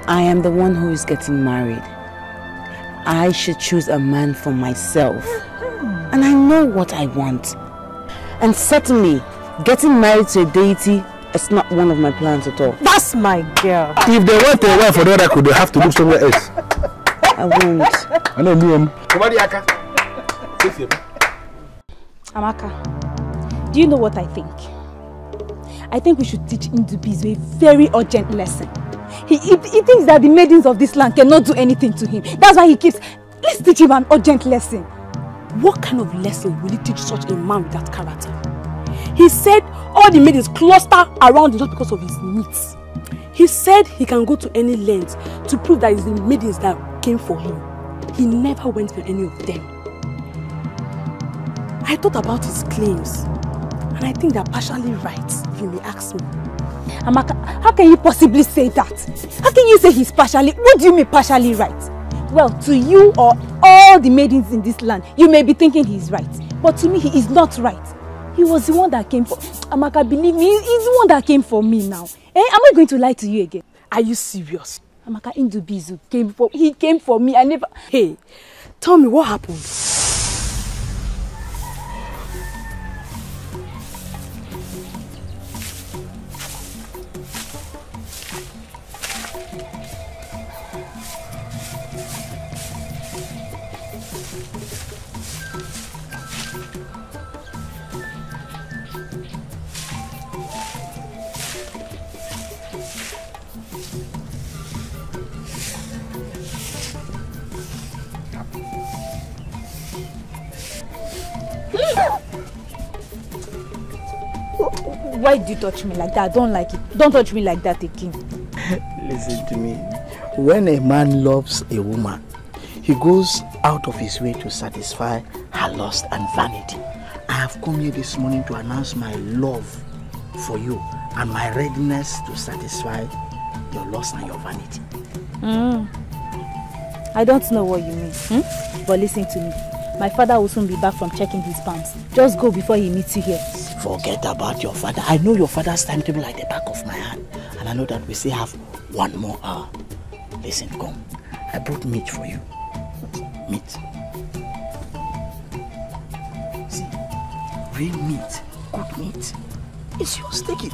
Speaker 14: I am the one who is getting married. I should choose a man for myself. And I know what I want. And certainly, getting married to a deity is not one of my plans at all.
Speaker 8: That's my girl.
Speaker 12: If they want a wife for the oracle, they have to look somewhere else.
Speaker 14: I won't.
Speaker 12: I know me.
Speaker 11: Amaka, do you know what I think? I think we should teach Ndubizu a very urgent lesson. He thinks that the maidens of this land cannot do anything to him. That's why he keeps... Let's teach him an urgent lesson.
Speaker 15: What kind of lesson will he teach such a man with that character? He said all the maidens cluster around him just because of his needs. He said he can go to any length to prove that it's the maidens that came for him. He never went for any of them. I thought about his claims, and I think they're partially right, if you may ask me.
Speaker 11: Amaka, how can you possibly say that? How can you say he's partially... What do you mean partially right? Well, to you or all the maidens in this land, you may be thinking he's right. But to me, he is not right. He was the one that came for... Amaka, believe me, he's the one that came for me now. Am I going to lie to you again?
Speaker 15: Are you serious?
Speaker 11: Amaka, Ndubizu he came for me. I never...
Speaker 15: Hey, tell me what happened.
Speaker 11: Why did you touch me like that? I don't like it. Don't touch me like that again.
Speaker 5: Listen to me. When a man loves a woman, he goes out of his way to satisfy her lust and vanity. I have come here this morning to announce my love for you and my readiness to satisfy your lust and your vanity.
Speaker 11: I don't know what you mean, but listen to me. My father will soon be back from checking his pants. Just go before he meets you here.
Speaker 5: Forget about your father. I know your father's timetable like the back of my hand. And I know that we still have 1 more hour. Listen, come. I brought meat for you. Meat. See, real meat, good meat. It's yours. Take it.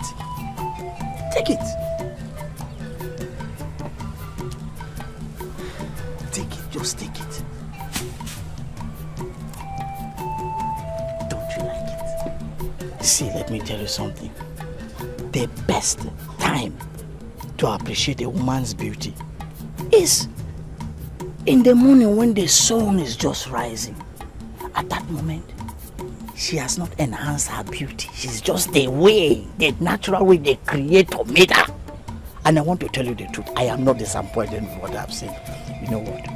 Speaker 5: Take it. Take it. Just take it. Don't you like it? See, let me tell you something. The best time to appreciate a woman's beauty is in the morning when the sun is just rising. At that moment, she has not enhanced her beauty. She's just the way, the natural way the Creator made her. And I want to tell you the truth. I am not disappointed with what I've seen. You know what?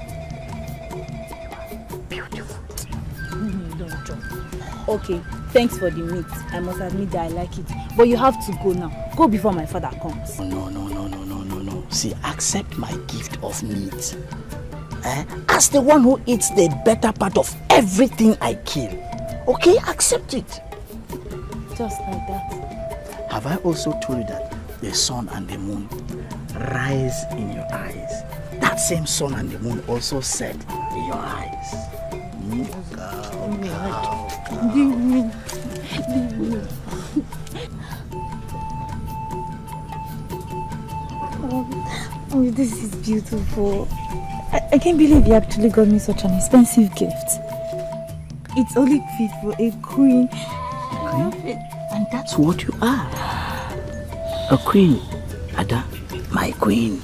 Speaker 11: Okay,
Speaker 4: Thanks for the meat. I must admit that I like it. But you have to go now. Go before my father comes.
Speaker 2: No. See, accept my gift of meat. As the one who eats the better part of everything I kill. Okay, accept it.
Speaker 4: Just like that.
Speaker 2: Have I also told you that the sun and the moon rise in your eyes? That same sun and the moon also set in your eyes.
Speaker 4: Leave me. Oh, this is beautiful. I can't believe you actually got me such an expensive gift. It's only fit for a queen.
Speaker 2: And that's what you are. A queen. Ada, my queen.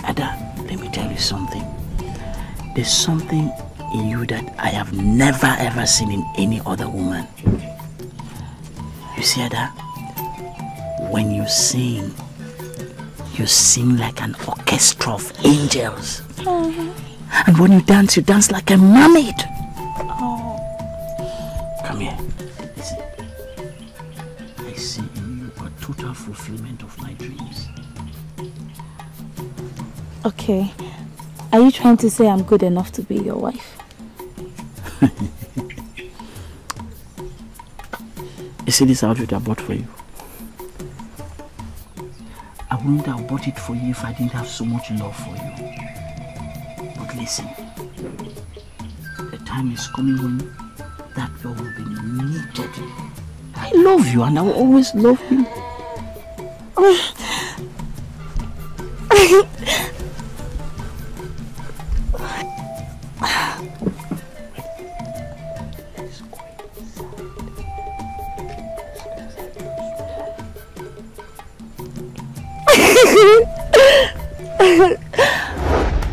Speaker 2: Ada, let me tell you something. There's something in you that I have never ever seen in any other woman. You see, Ada, when you sing like an orchestra of angels. And when you dance like a mermaid. Come here. Listen. I see in you a total fulfillment of my dreams.
Speaker 4: Okay. Are you trying to say I'm good enough to be your wife?
Speaker 2: You see this outfit I bought for you? I wouldn't have bought it for you if I didn't have so much love for you. But listen, the time is coming when that love will be needed. I love you and I will always love you.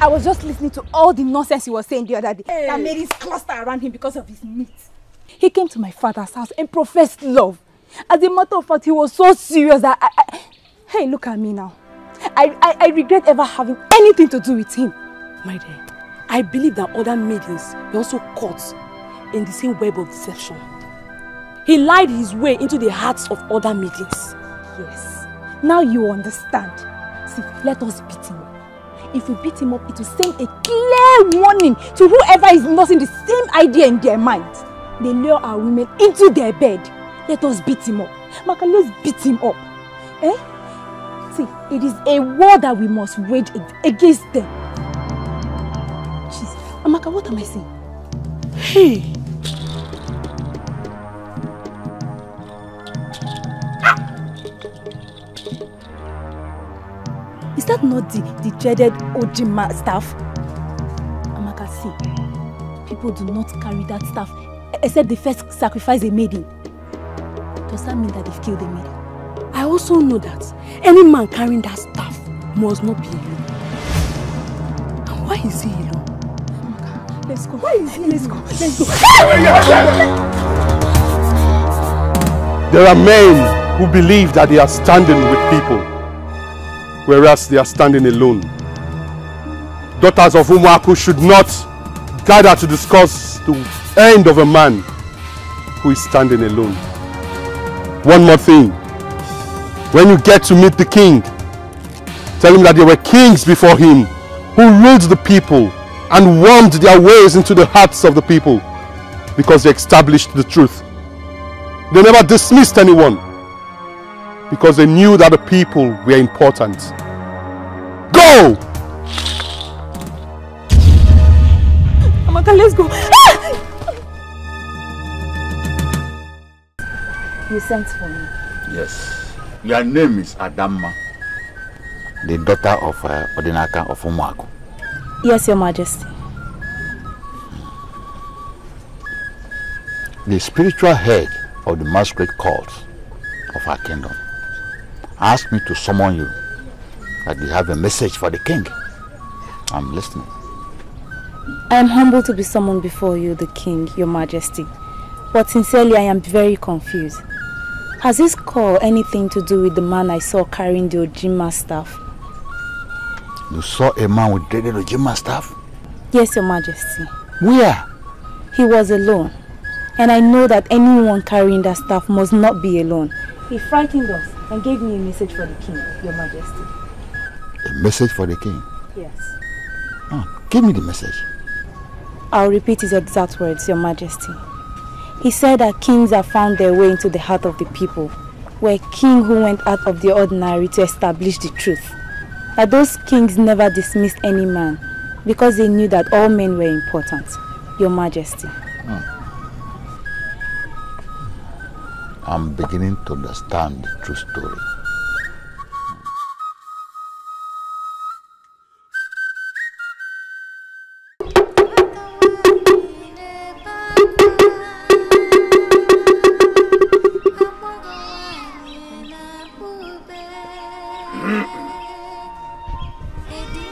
Speaker 15: I was just listening to all the nonsense he was saying the other day that made his cluster around him because of his meat. He came to my father's house and professed love. As a matter of fact, he was so serious that Hey, look at me now. I regret ever having anything to do with him.
Speaker 14: My dear, I believe that other maidens were also caught in the same web of deception. He lied his way into the hearts of other maidens.
Speaker 15: Yes. Now you understand. See, let us beat him up. If we beat him up, it will send a clear warning to whoever is nursing the same idea in their minds. They lure our women into their bed. Let us beat him up. Maka, let's beat him up. See, it is a war that we must wage against them. Jeez. Amaka, what am I saying?
Speaker 14: Hey!
Speaker 15: Is that not the dreaded Ojima staff? Amaka, see, people do not carry that staff except they first sacrifice a maiden. Does that mean that they've killed a maiden?
Speaker 14: I also know that any man carrying that staff must not be alone. And why is he alone?
Speaker 15: Amaka, let's go. Why is he? Let's go. Let's go.
Speaker 3: There are men who believe that they are standing with people, whereas they are standing alone. Daughters of Umuaku should not gather to discuss the end of a man who is standing alone. One more thing. When you get to meet the king, tell him that there were kings before him who ruled the people and wormed their ways into the hearts of the people because they established the truth. They never dismissed anyone because they knew that the people were important. Go!
Speaker 15: Amaka, let's go. You sent for me.
Speaker 12: Yes. Your name is Adamma, the daughter of Odinaka of Umuaku.
Speaker 4: Yes, Your Majesty.
Speaker 12: The spiritual head of the masquerade cult of our kingdom asked me to summon you, that you have a message for the king. I'm listening.
Speaker 4: I am humbled to be summoned before you, the king, Your Majesty. But sincerely, I am very confused. Has this call anything to do with the man I saw carrying the Ojima staff?
Speaker 12: You saw a man with dreaded Ojima staff?
Speaker 4: Yes, Your Majesty.
Speaker 12: Where?
Speaker 4: He was alone. And I know that anyone carrying that staff must not be alone. He frightened us and gave me a message for the king, Your Majesty.
Speaker 12: A message for the king?
Speaker 4: Yes.
Speaker 12: Oh, give me the message.
Speaker 4: I'll repeat his exact words, Your Majesty. He said that kings have found their way into the heart of the people. We're a king who went out of the ordinary to establish the truth. That those kings never dismissed any man because they knew that all men were important, Your Majesty.
Speaker 12: I'm beginning to understand the true story.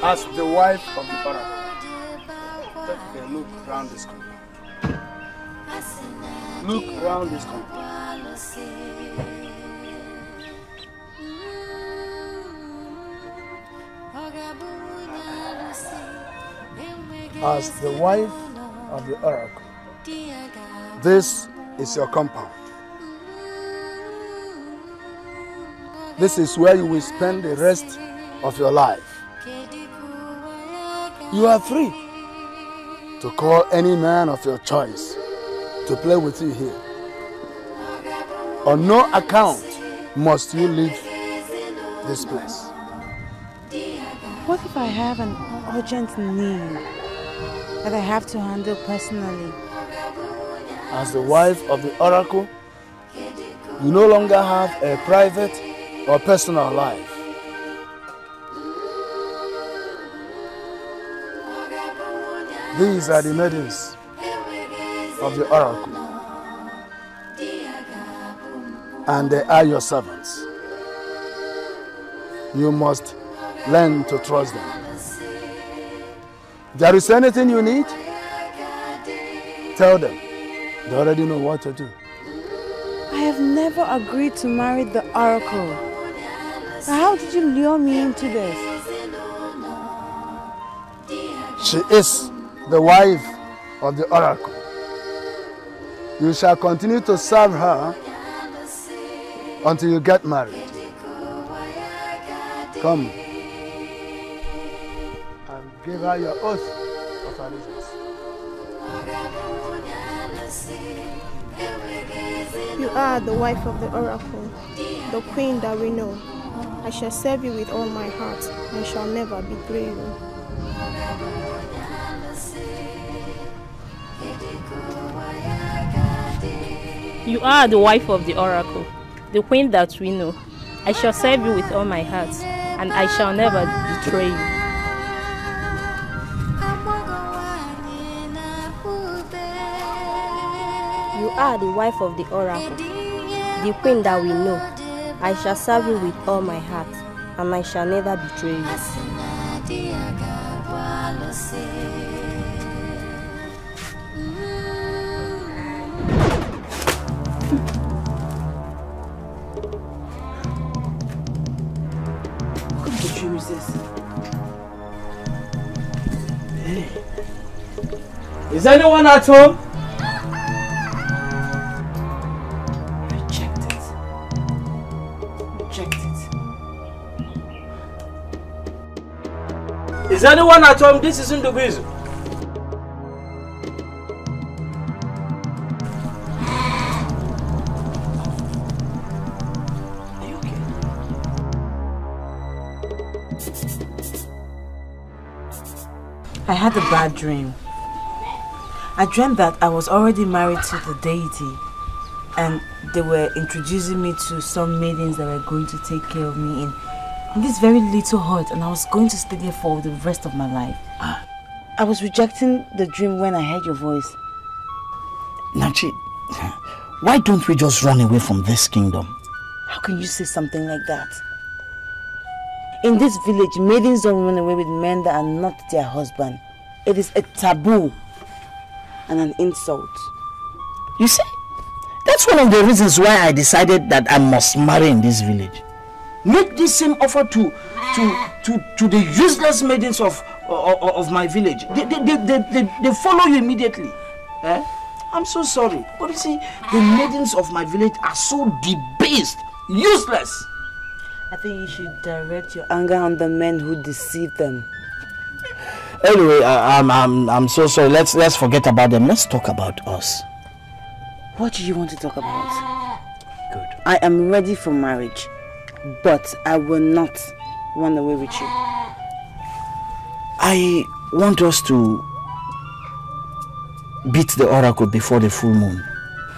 Speaker 10: As the wife of the oracle, take a look round this compound. Look round this compound. As the wife of the oracle, this is your compound. This is where you will spend the rest of your life. You are free to call any man of your choice to play with you here. On no account must you leave this place.
Speaker 8: What if I have an urgent need that I have to handle personally?
Speaker 10: As the wife of the oracle, you no longer have a private or personal life. These are the maidens of the oracle, and they are your servants. You must learn to trust them. If there is anything you need, tell them. They already know what to do.
Speaker 8: I have never agreed to marry the oracle. How did you lure me into this?
Speaker 10: She is the wife of the oracle. You shall continue to serve her until you get married. Come and give her your oath of allegiance.
Speaker 16: You are the wife of the oracle, the queen that we know. I shall serve you with all my heart and shall never betray you.
Speaker 17: You are the wife of the oracle, the queen that we know. I shall serve you with all my heart, and I shall never betray you.
Speaker 18: You are the wife of the oracle, the queen that we know. I shall serve you with all my heart, and I shall never betray you.
Speaker 5: Is anyone at home?
Speaker 8: Reject it. Reject it.
Speaker 5: Is anyone at home? This isn't Ugezu.
Speaker 8: I had a bad dream. I dreamt that I was already married to the deity and they were introducing me to some maidens that were going to take care of me in this very little hut, and I was going to stay there for the rest of my life. I was rejecting the dream when I heard your voice.
Speaker 2: Nachi, why don't we just run away from this kingdom?
Speaker 8: How can you say something like that? In this village, maidens don't run away with men that are not their husband. It is a taboo and an insult.
Speaker 2: You see, that's one of the reasons why I decided that I must marry in this village. Make this same offer to the useless maidens of my village. They follow you immediately. Eh?
Speaker 5: I'm so sorry. But you see, the maidens of my village are so debased, useless.
Speaker 8: I think you should direct your anger on the men who deceived them.
Speaker 5: Anyway, I'm so sorry. Let's forget about them. Let's talk about us.
Speaker 8: What do you want to talk about? Good. I am ready for marriage, but I will not run away with you.
Speaker 5: I want us to beat the oracle before the full moon.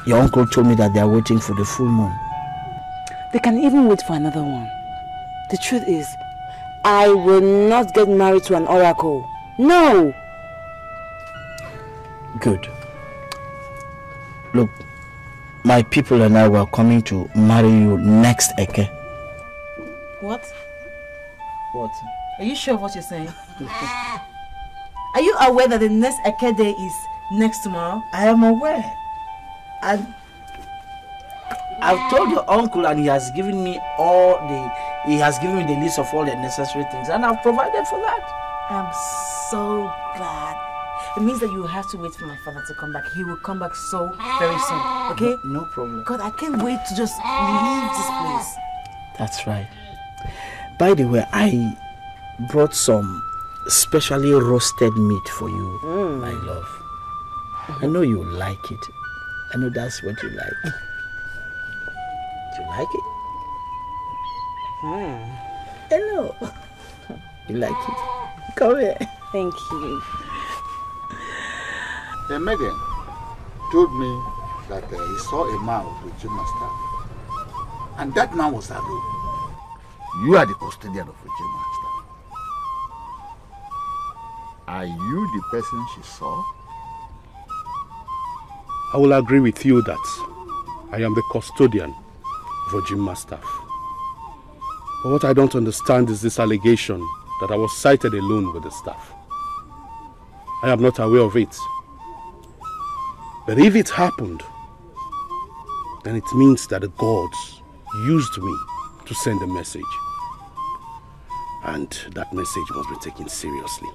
Speaker 5: Your uncle told me that they are waiting for the full moon.
Speaker 8: They can even wait for another one. The truth is, I will not get married to an oracle. No!
Speaker 5: Good. Look, my people and I were coming to marry you next Eke.
Speaker 8: What?
Speaker 5: What?
Speaker 8: Are you sure of what you're saying? Are you aware that the next Eke day is next tomorrow?
Speaker 5: I am aware. And I've told your uncle and he has given me the list of all the necessary things and I've provided for that.
Speaker 8: I'm so glad. It means that you have to wait for my father to come back. He will come back so very soon. Okay?
Speaker 5: No problem.
Speaker 8: God, I can't wait to just leave this place.
Speaker 5: That's right. By the way, I brought some specially roasted meat for you, my love. I know you like it. I know that's what you like. Do you like it? I know. You like it? Come here.
Speaker 8: Thank you.
Speaker 19: Megan told me that he saw a man with Regime Master. And that man was Ado. You are the custodian of Regime Master. Are you the person she saw?
Speaker 3: I will agree with you that I am the custodian of Regime Master. But what I don't understand is this allegation that I was sighted alone with the staff. I am not aware of it. But if it happened, then it means that the gods used me to send a message. And that message must be taken seriously.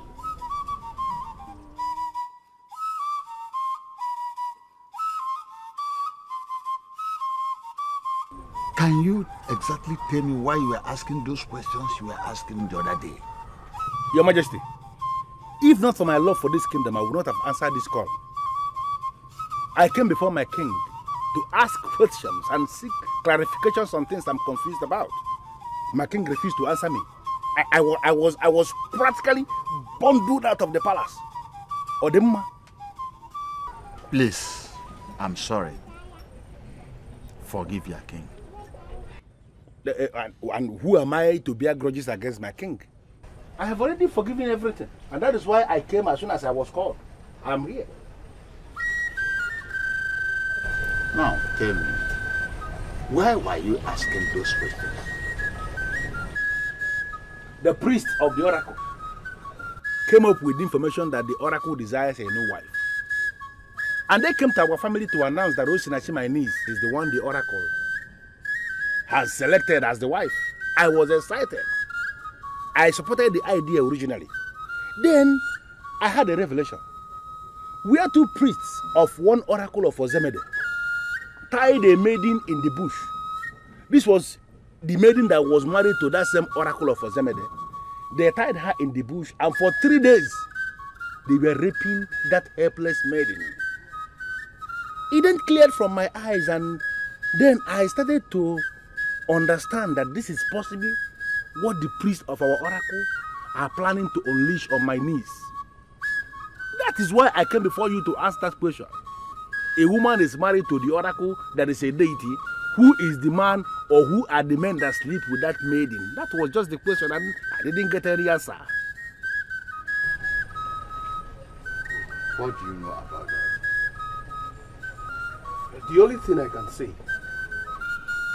Speaker 19: Can you exactly tell me why you were asking those questions you were asking the other day?
Speaker 6: Your Majesty, if not for my love for this kingdom, I would not have answered this call. I came before my king to ask questions and seek clarifications on things I'm confused about. My king refused to answer me. I was practically bundled out of the palace. Odemma.
Speaker 19: Please, I'm sorry. Forgive your king.
Speaker 6: And who am I to bear grudges against my king? I have already forgiven everything. And that is why I came as soon as I was called. I'm here.
Speaker 19: Now, tell me, why were you asking those questions?
Speaker 6: The priest of the oracle came up with information that the oracle desires a new wife. And they came to our family to announce that Osinachi, my niece, is the one the oracle has selected as the wife. I was excited. I supported the idea originally. Then I had a revelation. We are two priests of one oracle of Ozemede tied a maiden in the bush. This was the maiden that was married to that same oracle of Ozemede. They tied her in the bush, and for 3 days they were raping that helpless maiden. It then cleared from my eyes, and then I started to understand that this is possibly what the priests of our oracle are planning to unleash on my niece. That is why I came before you to ask that question. A woman is married to the oracle that is a deity. Who is the man, or who are the men that sleep with that maiden? That was just the question, and I didn't get any answer.
Speaker 19: What do you know about that?
Speaker 3: The only thing I can say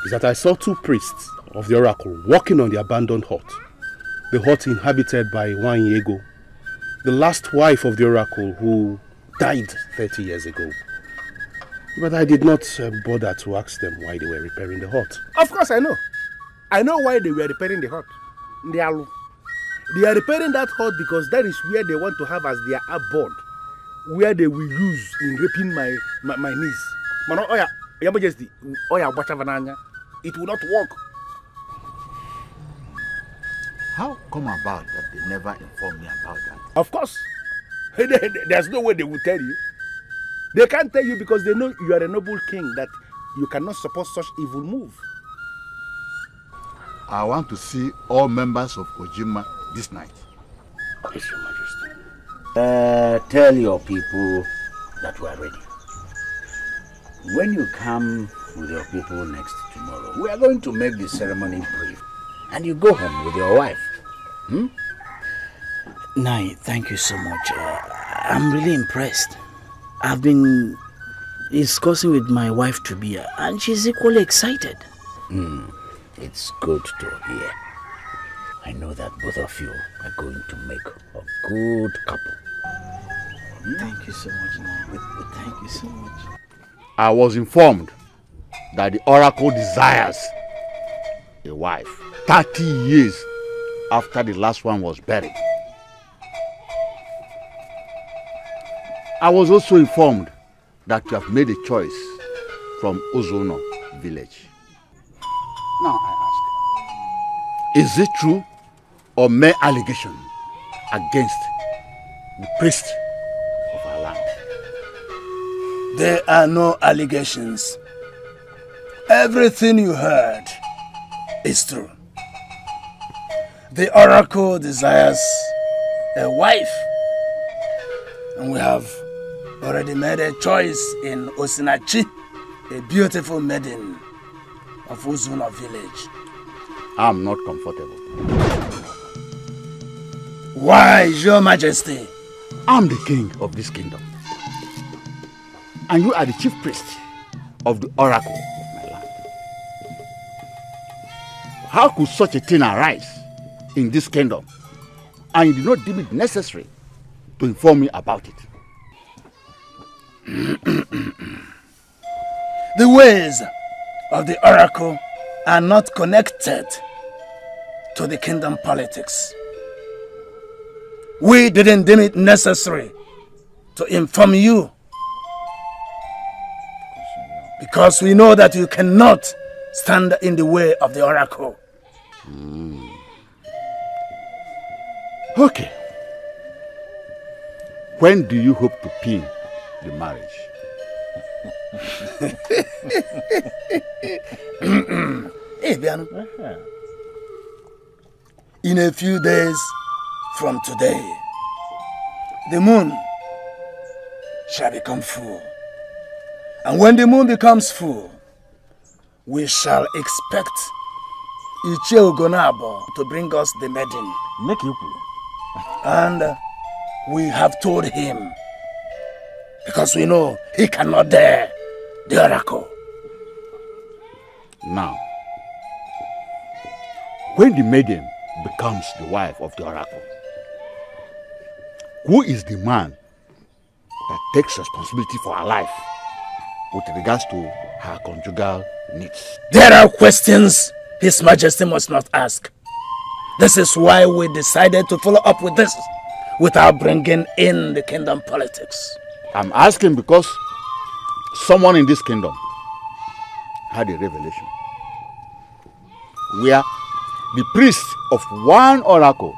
Speaker 3: is that I saw two priests of the oracle walking on the abandoned hut. The hut inhabited by Ini Edo, the last wife of the oracle who died 30 years ago. But I did not bother to ask them why they were repairing the hut.
Speaker 6: Of course I know. I know why they were repairing the hut. They are repairing that hut because that is where they want to have as their abode
Speaker 9: where they will use in raping my niece. Man, oh yeah, Your Majesty, oh yeah, it will not work.
Speaker 19: How come about that they never informed me about that?
Speaker 9: Of course. There's no way they will tell you. They can't tell you because they know you are a noble king, that you cannot support such evil move.
Speaker 19: I want to see all members of Ojima this night.
Speaker 12: Yes, Your Majesty. Tell your people that we are ready. When you come with your people next tomorrow, we are going to make the ceremony brief. And you go home with your wife.
Speaker 5: Nai, thank you so much. I'm really impressed. I've been discussing with my wife to be, and she's equally excited.
Speaker 12: It's good to hear. I know that both of you are going to make a good couple.
Speaker 5: Thank you so much, Nai. Thank you so much.
Speaker 19: I was informed that the oracle desires a wife 30 years after the last one was buried. I was also informed that you have made a choice from Ozono village. Now I ask, is it true or mere allegation against the priest of our land?
Speaker 10: There are no allegations. Everything you heard is true. The oracle desires a wife, and we have already made a choice in Osinachi, a beautiful maiden of Uzuno village.
Speaker 19: I'm not comfortable.
Speaker 10: Why, Your Majesty?
Speaker 19: I'm the king of this kingdom, and you are the chief priest of the oracle of my land. How could such a thing arise in this kingdom, and you did not deem it necessary to inform me about it?
Speaker 10: The ways of the oracle are not connected to the kingdom politics. We didn't deem it necessary to inform you because we know that you cannot stand in the way of the oracle.
Speaker 19: Okay. When do you hope to pin the marriage?
Speaker 10: Hey, Biano. In a few days from today, the moon shall become full. And when the moon becomes full, we shall expect Ichie Ugonabo to bring us the maiden.
Speaker 9: Make you.
Speaker 10: And we have told him, because we know he cannot dare the oracle.
Speaker 19: Now, when the maiden becomes the wife of the oracle, who is the man that takes responsibility for her life with regards to her conjugal needs?
Speaker 10: There are questions His Majesty must not ask. This is why we decided to follow up with this without bringing in the kingdom politics.
Speaker 19: I'm asking because someone in this kingdom had a revelation where the priest of one oracle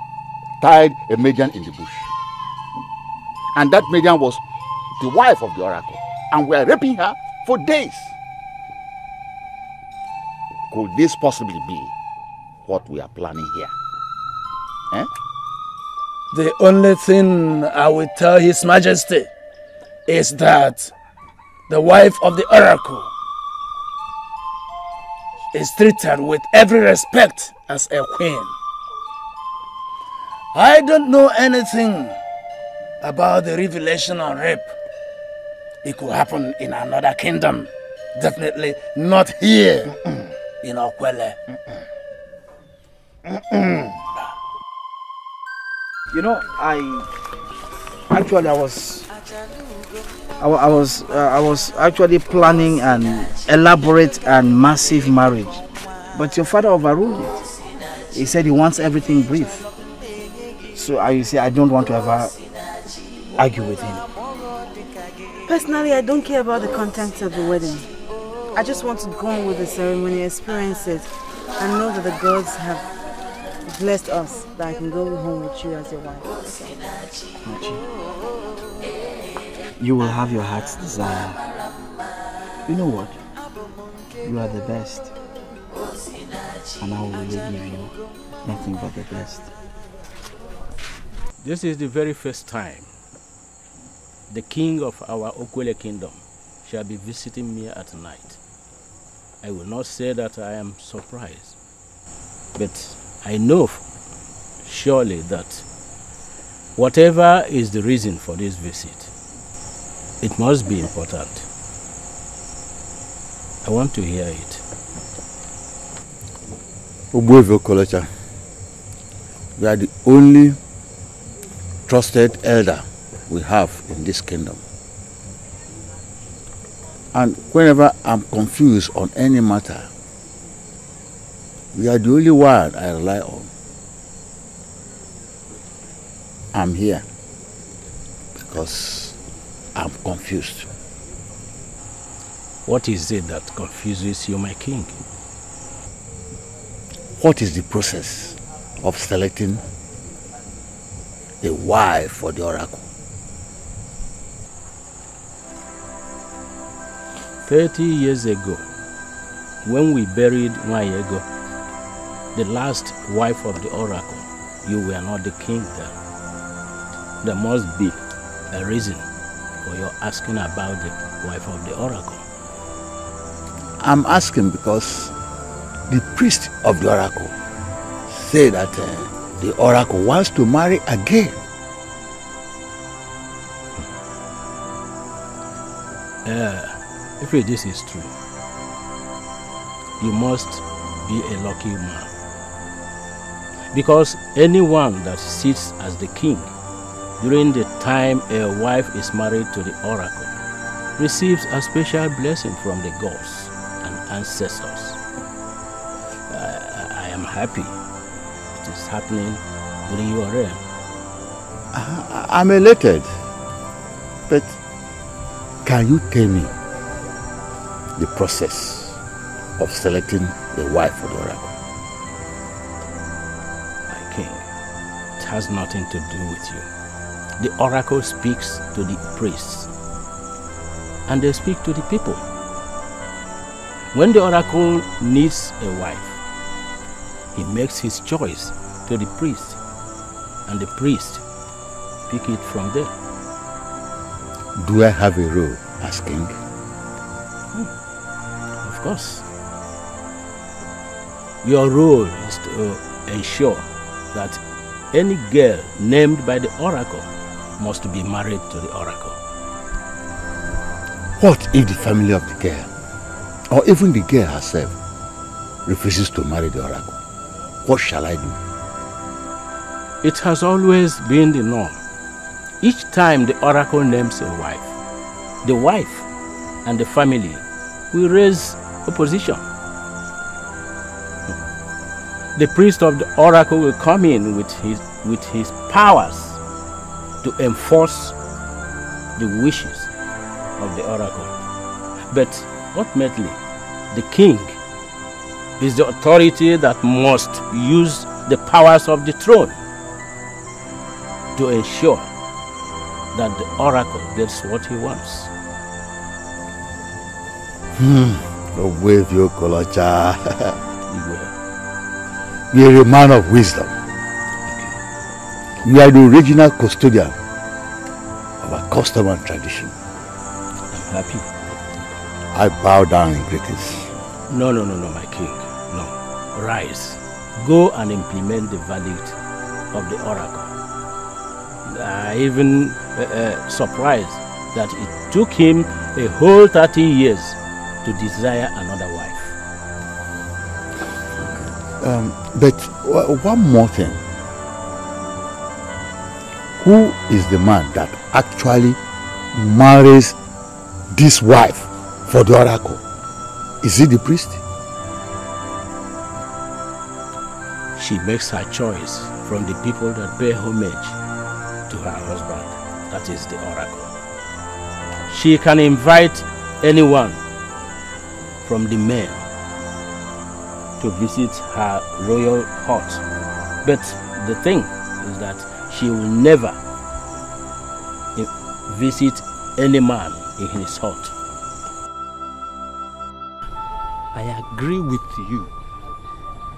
Speaker 19: tied a maiden in the bush. And that maiden was the wife of the oracle, and we are raping her for days. Could this possibly be what we are planning here? Eh?
Speaker 10: The only thing I will tell His Majesty is that the wife of the oracle is treated with every respect as a queen. I don't know anything about the revelation on rape. It could happen in another kingdom. Definitely not here in Okwele.
Speaker 5: You know, I was actually planning an elaborate and massive marriage, but your father overruled it. He said he wants everything brief. So you see, I don't want to ever argue with him.
Speaker 8: Personally, I don't care about the contents of the wedding. I just want to go on with the ceremony, experience it, and know that the gods have blessed us, that I can go home with you as your wife.
Speaker 2: You will have your heart's desire. You know what? You are the best. And I will really give you nothing but the best.
Speaker 20: This is the very first time the king of our Okwele kingdom shall be visiting me at night. I will not say that I am surprised, but I know surely that whatever is the reason for this visit, it must be important. I want to hear it.
Speaker 19: Ugezu Kolocha, you are the only trusted elder we have in this kingdom. And whenever I'm confused on any matter, you are the only one I rely on. I'm here because I'm confused.
Speaker 20: What is it that confuses you, my king?
Speaker 19: What is the process of selecting a wife for the oracle?
Speaker 20: 30 years ago, when we buried Ini, the last wife of the oracle, you were not the king then. There must be a reason for your asking about the wife of the oracle.
Speaker 19: I'm asking because the priest of the oracle said that the oracle wants to marry again.
Speaker 20: If this is true, you must be a lucky man. Because anyone that sits as the king during the time a wife is married to the oracle receives a special blessing from the gods and ancestors. I am happy it is happening during your reign.
Speaker 19: I'm elated, but can you tell me the process of selecting the wife for the oracle?
Speaker 20: My king, it has nothing to do with you. The oracle speaks to the priests, and they speak to the people. When the oracle needs a wife, he makes his choice to the priest, and the priest pick it from there.
Speaker 19: Do I have a role as king?
Speaker 20: Of course. Your role is to ensure that any girl named by the oracle must be married to the oracle.
Speaker 19: What if the family of the girl, or even the girl herself, refuses to marry the oracle? What shall I do?
Speaker 20: It has always been the norm. Each time the oracle names a wife, the wife and the family will raise opposition. The priest of the oracle will come in with his powers to enforce the wishes of the oracle. But ultimately, the king is the authority that must use the powers of the throne to ensure that the oracle gets what he wants.
Speaker 19: Ugezu Kolocha. You are a man of wisdom. You are the original custodian of our custom and tradition.
Speaker 20: I'm happy.
Speaker 19: I bow down in greetings.
Speaker 20: No, my king. No. Rise. Go and implement the verdict of the oracle. I even surprised that it took him a whole 30 years to desire another wife.
Speaker 19: But one more thing. Who is the man that actually marries this wife for the oracle? Is it the priest?
Speaker 20: She makes her choice from the people that pay homage to her husband. That is the oracle. she can invite anyone from the men to visit her royal hut. But the thing is that she will never visit any man in his hut.
Speaker 9: I agree with you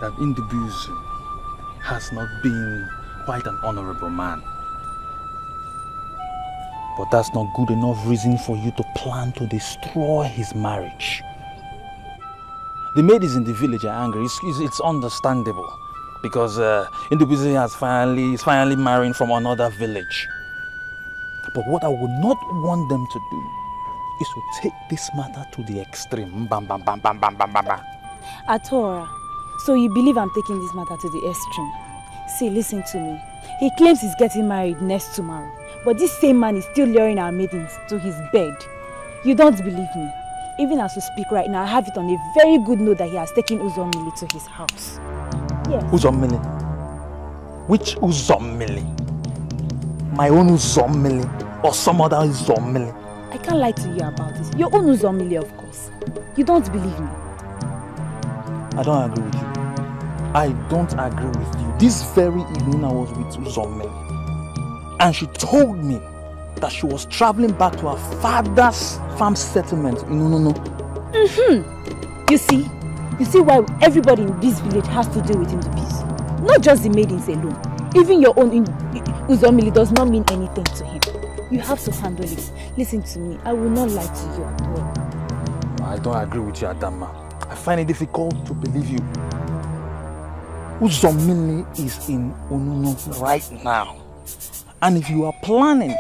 Speaker 9: that Ugezu has not been quite an honorable man. But that's not good enough reason for you to plan to destroy his marriage. The maid is in the village are angry. It's understandable because Ugezu is finally marrying from another village. But what I would not want them to do is to take this matter to the extreme. Bam, bam, bam, bam, bam, bam, bam, bam.
Speaker 15: Atora, so you believe I'm taking this matter to the extreme? See, listen to me. He claims he's getting married next tomorrow. But this same man is still luring our maidens to his bed. You don't believe me? Even as we speak right now, I have it on a very good note that he has taken Uzomili to his house. Yes.
Speaker 9: Uzomili? Which Uzomili? My own Uzomili or some other Uzomili?
Speaker 15: I can't lie to you about this. Your own Uzomili, of course. You don't believe me?
Speaker 9: I don't agree with you. I don't agree with you. This very evening I was with Uzomili, and she told me that she was traveling back to her father's farm settlement in Unono.
Speaker 15: You see why everybody in this village has to deal with Ugezu. Not just the maidens alone. Even your own Uzomili does not mean anything to him. You have to handle it. Listen to me. I will not lie to you at all.
Speaker 9: I don't agree with you, Adama. I find it difficult to believe you. Uzomili is in Unono right now. And if you are planning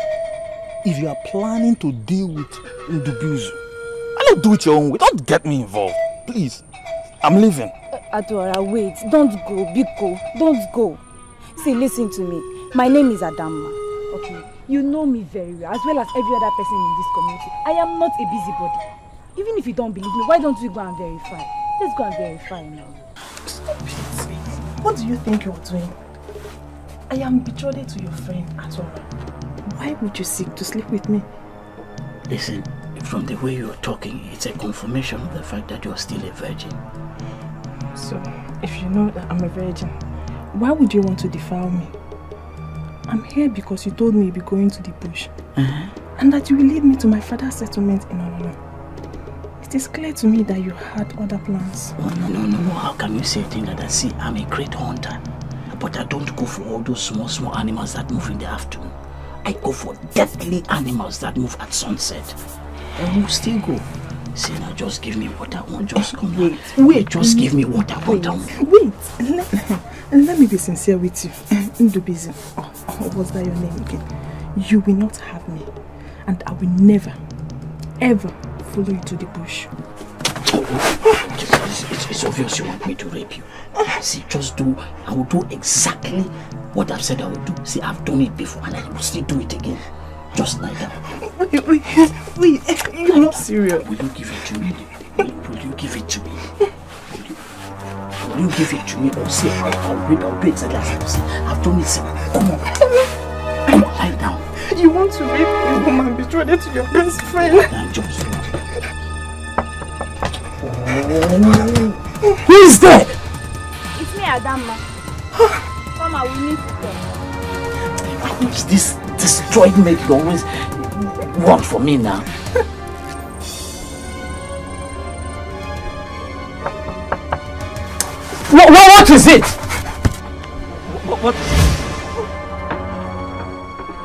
Speaker 9: to deal with Ugezu, I don't do it your own way. Don't get me involved, please. I'm leaving.
Speaker 15: Adora, wait. Don't go, Biko. Don't go. See, listen to me. My name is Adama. Okay? You know me very well, as well as every other person in this community. I am not a busybody. Even if you don't believe me, why don't we go and verify? Let's go and verify now.
Speaker 14: Stop it. What do you think you're doing? I am betrothed to your friend, Atora. Why would you seek to sleep with me?
Speaker 5: Listen, from the way you're talking, it's a confirmation of the fact that you're still a virgin.
Speaker 14: So, if you know that I'm a virgin, why would you want to defile me? I'm here because you told me you'd be going to the bush. And that you will lead me to my father's settlement in Onono. It is clear to me that you had other plans.
Speaker 5: Oh, no. How can you say a thing like that? See, I'm a great hunter. But I don't go for all those small animals that move in the afternoon. I go for deadly animals that move at sunset. And you still go. See, now just give me what I want. Just come. Wait. Just give me what I want.
Speaker 14: Wait. Let me be sincere with you. Ugezu. What's that your name again? You will not have me. And I will never, ever follow you to the bush.
Speaker 5: It's obvious you want me to rape you. See, I will do exactly what I've said I will do. See, I've done it before and I will still do it again. Just like that.
Speaker 14: Wait, you're not serious.
Speaker 5: Will you give it to me? Will you give it to me? Will you give it to me? Or say, I'll do exactly as I say. I've done it, sir. Come on, lie down.
Speaker 14: You want to rape a woman betrothed to your best friend?
Speaker 5: Now, just
Speaker 14: Who is there?
Speaker 15: It's me, Adama. Come on, we need to talk.
Speaker 5: Who is this destroyed maid you always want for me now? What is it?
Speaker 2: What is it?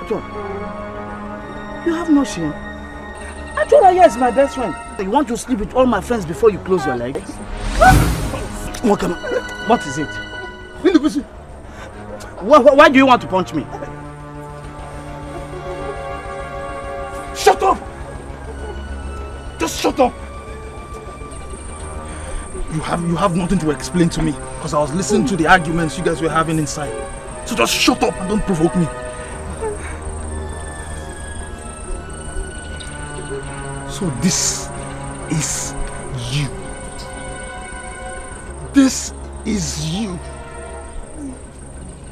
Speaker 2: John, you have no shame. Atora here is my best friend. You want to sleep with all my friends before you close your legs? What is it? Why do you want to punch me? Shut up! Just shut up!
Speaker 9: You have nothing to explain to me because I was listening to the arguments you guys were having inside. So just shut up and don't provoke me. So this is you. This is you.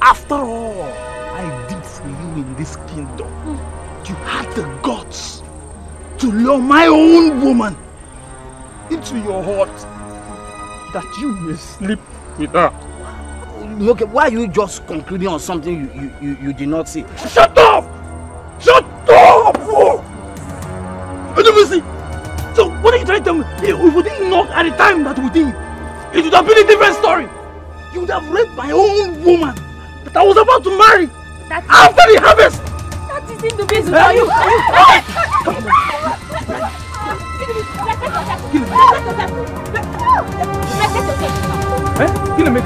Speaker 9: After all I did for you in this kingdom, you had the guts to lure my own woman into your heart that you may sleep with her.
Speaker 5: Okay, why are you just concluding on something you did not see?
Speaker 9: Shut up! Shut up! See? So what are you trying to tell me? If we didn't knock at the time that we did, it would have been a different story. You would have raped my own woman that I was about to marry after the harvest.
Speaker 11: That is in the business.
Speaker 9: Are you? Kill me.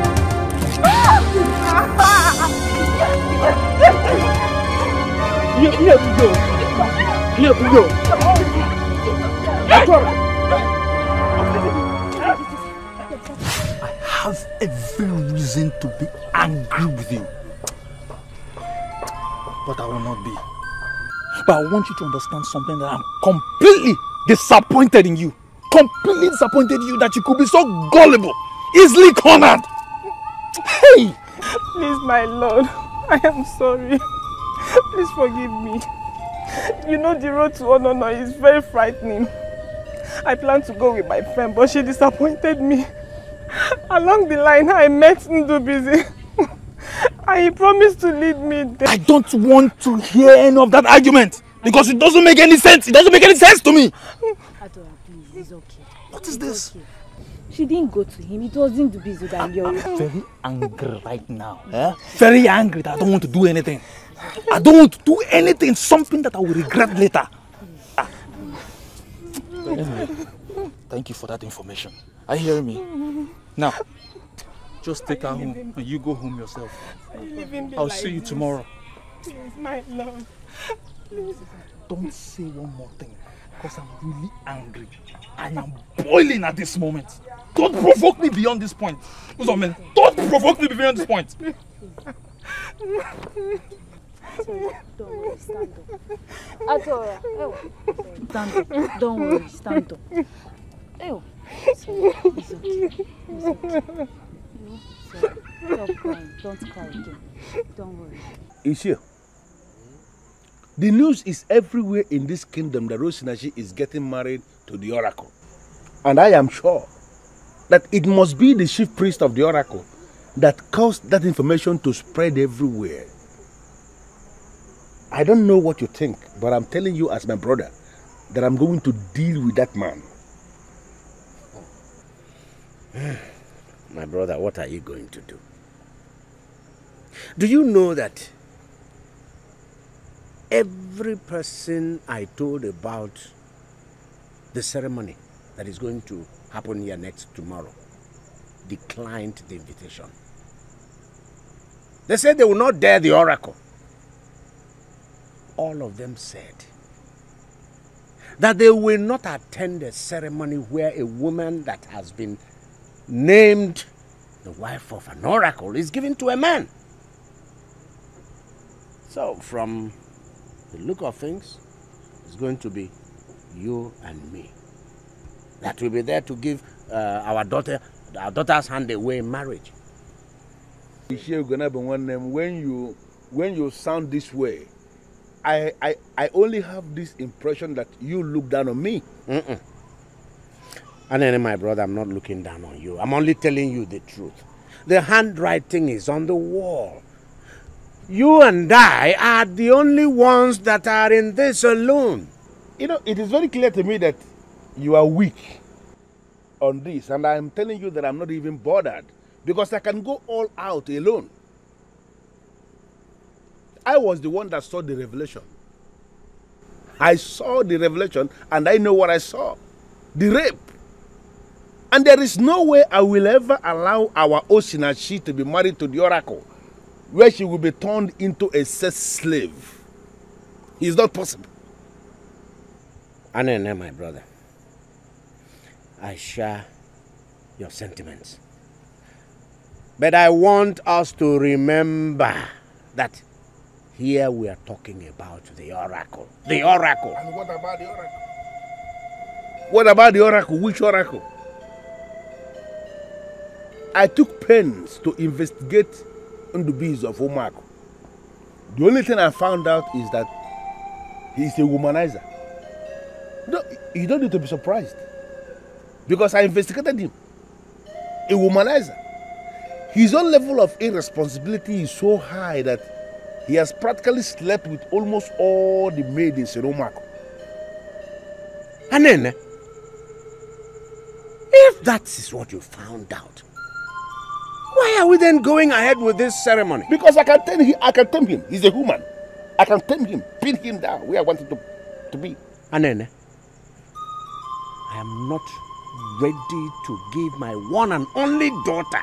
Speaker 9: Here we go. Here we go. I have every reason to be angry with you, but I will not be. But I want you to understand something, that I'm completely disappointed in you. Completely disappointed in you that you could be so gullible, easily cornered. Hey!
Speaker 11: Please, my Lord, I am sorry. Please forgive me. You know the road to honor is very frightening. I planned to go with my friend, but she disappointed me. Along the line, I met Ndubizi. And he promised to lead me there.
Speaker 9: I don't want to hear any of that argument, because it doesn't make any sense. It doesn't make any sense to me.
Speaker 4: Adora, please, it's okay.
Speaker 9: What is this?
Speaker 4: Okay. She didn't go to him. It was Ndubizi that you're...
Speaker 9: I'm very angry right now. Very angry that I don't want to do anything. I don't want to do anything, something that I will regret later. Anyway, thank you for that information. Are you hearing me? Now, just take her home and you go home yourself. I'll see you tomorrow.
Speaker 11: Please, my love. Please.
Speaker 9: Don't say one more thing, because I'm really angry. I am boiling at this moment. Don't provoke me beyond this point. Don't provoke me beyond this point.
Speaker 4: Don't worry, stand up. Adora, stand up. Don't worry, stand up. It's okay. It's okay. Stop crying. Don't cry again. Don't worry.
Speaker 6: Ishio, the news is everywhere in this kingdom that Rosinachi is getting married to the oracle. And I am sure that it must be the chief priest of the oracle that caused that information to spread everywhere. I don't know what you think, but I'm telling you as my brother that I'm going to deal with that man.
Speaker 1: My brother, what are you going to do? Do you know that every person I told about the ceremony that is going to happen here next tomorrow declined the invitation? They said they will not dare the oracle. All of them said that they will not attend a ceremony where a woman that has been named the wife of an oracle is given to a man. So, from the look of things, it's going to be you and me that will be there to give our daughter's hand away in marriage.
Speaker 6: When you sound this way, I only have this impression that you look down on me.
Speaker 1: And then, my brother, I'm not looking down on you. I'm only telling you the truth. The handwriting is on the wall. You and I are the only ones that are in this alone.
Speaker 6: You know, it is very clear to me that you are weak on this, and I'm telling you that I'm not even bothered, because I can go all out alone. I was the one that saw the revelation. I saw the revelation, and I know what I saw. The rape. And there is no way I will ever allow our Osinachi to be married to the oracle, where she will be turned into a sex slave. It's not possible.
Speaker 1: Anene, my brother, I share your sentiments. But I want us to remember that here we are talking about the oracle. The oracle.
Speaker 6: And what about the oracle? What about the oracle? Which oracle? I took pains to investigate on the bees of Omako. The only thing I found out is that he is a womanizer. No, you don't need to be surprised. Because I investigated him. A womanizer. His own level of irresponsibility is so high that he has practically slept with almost all the maids in Seromako.
Speaker 1: And then, if that is what you found out, why are we then going ahead with this ceremony?
Speaker 6: Because I can tame him. He's a human. I can tame him, pin him down where I want him to be.
Speaker 1: And then, I am not ready to give my one and only daughter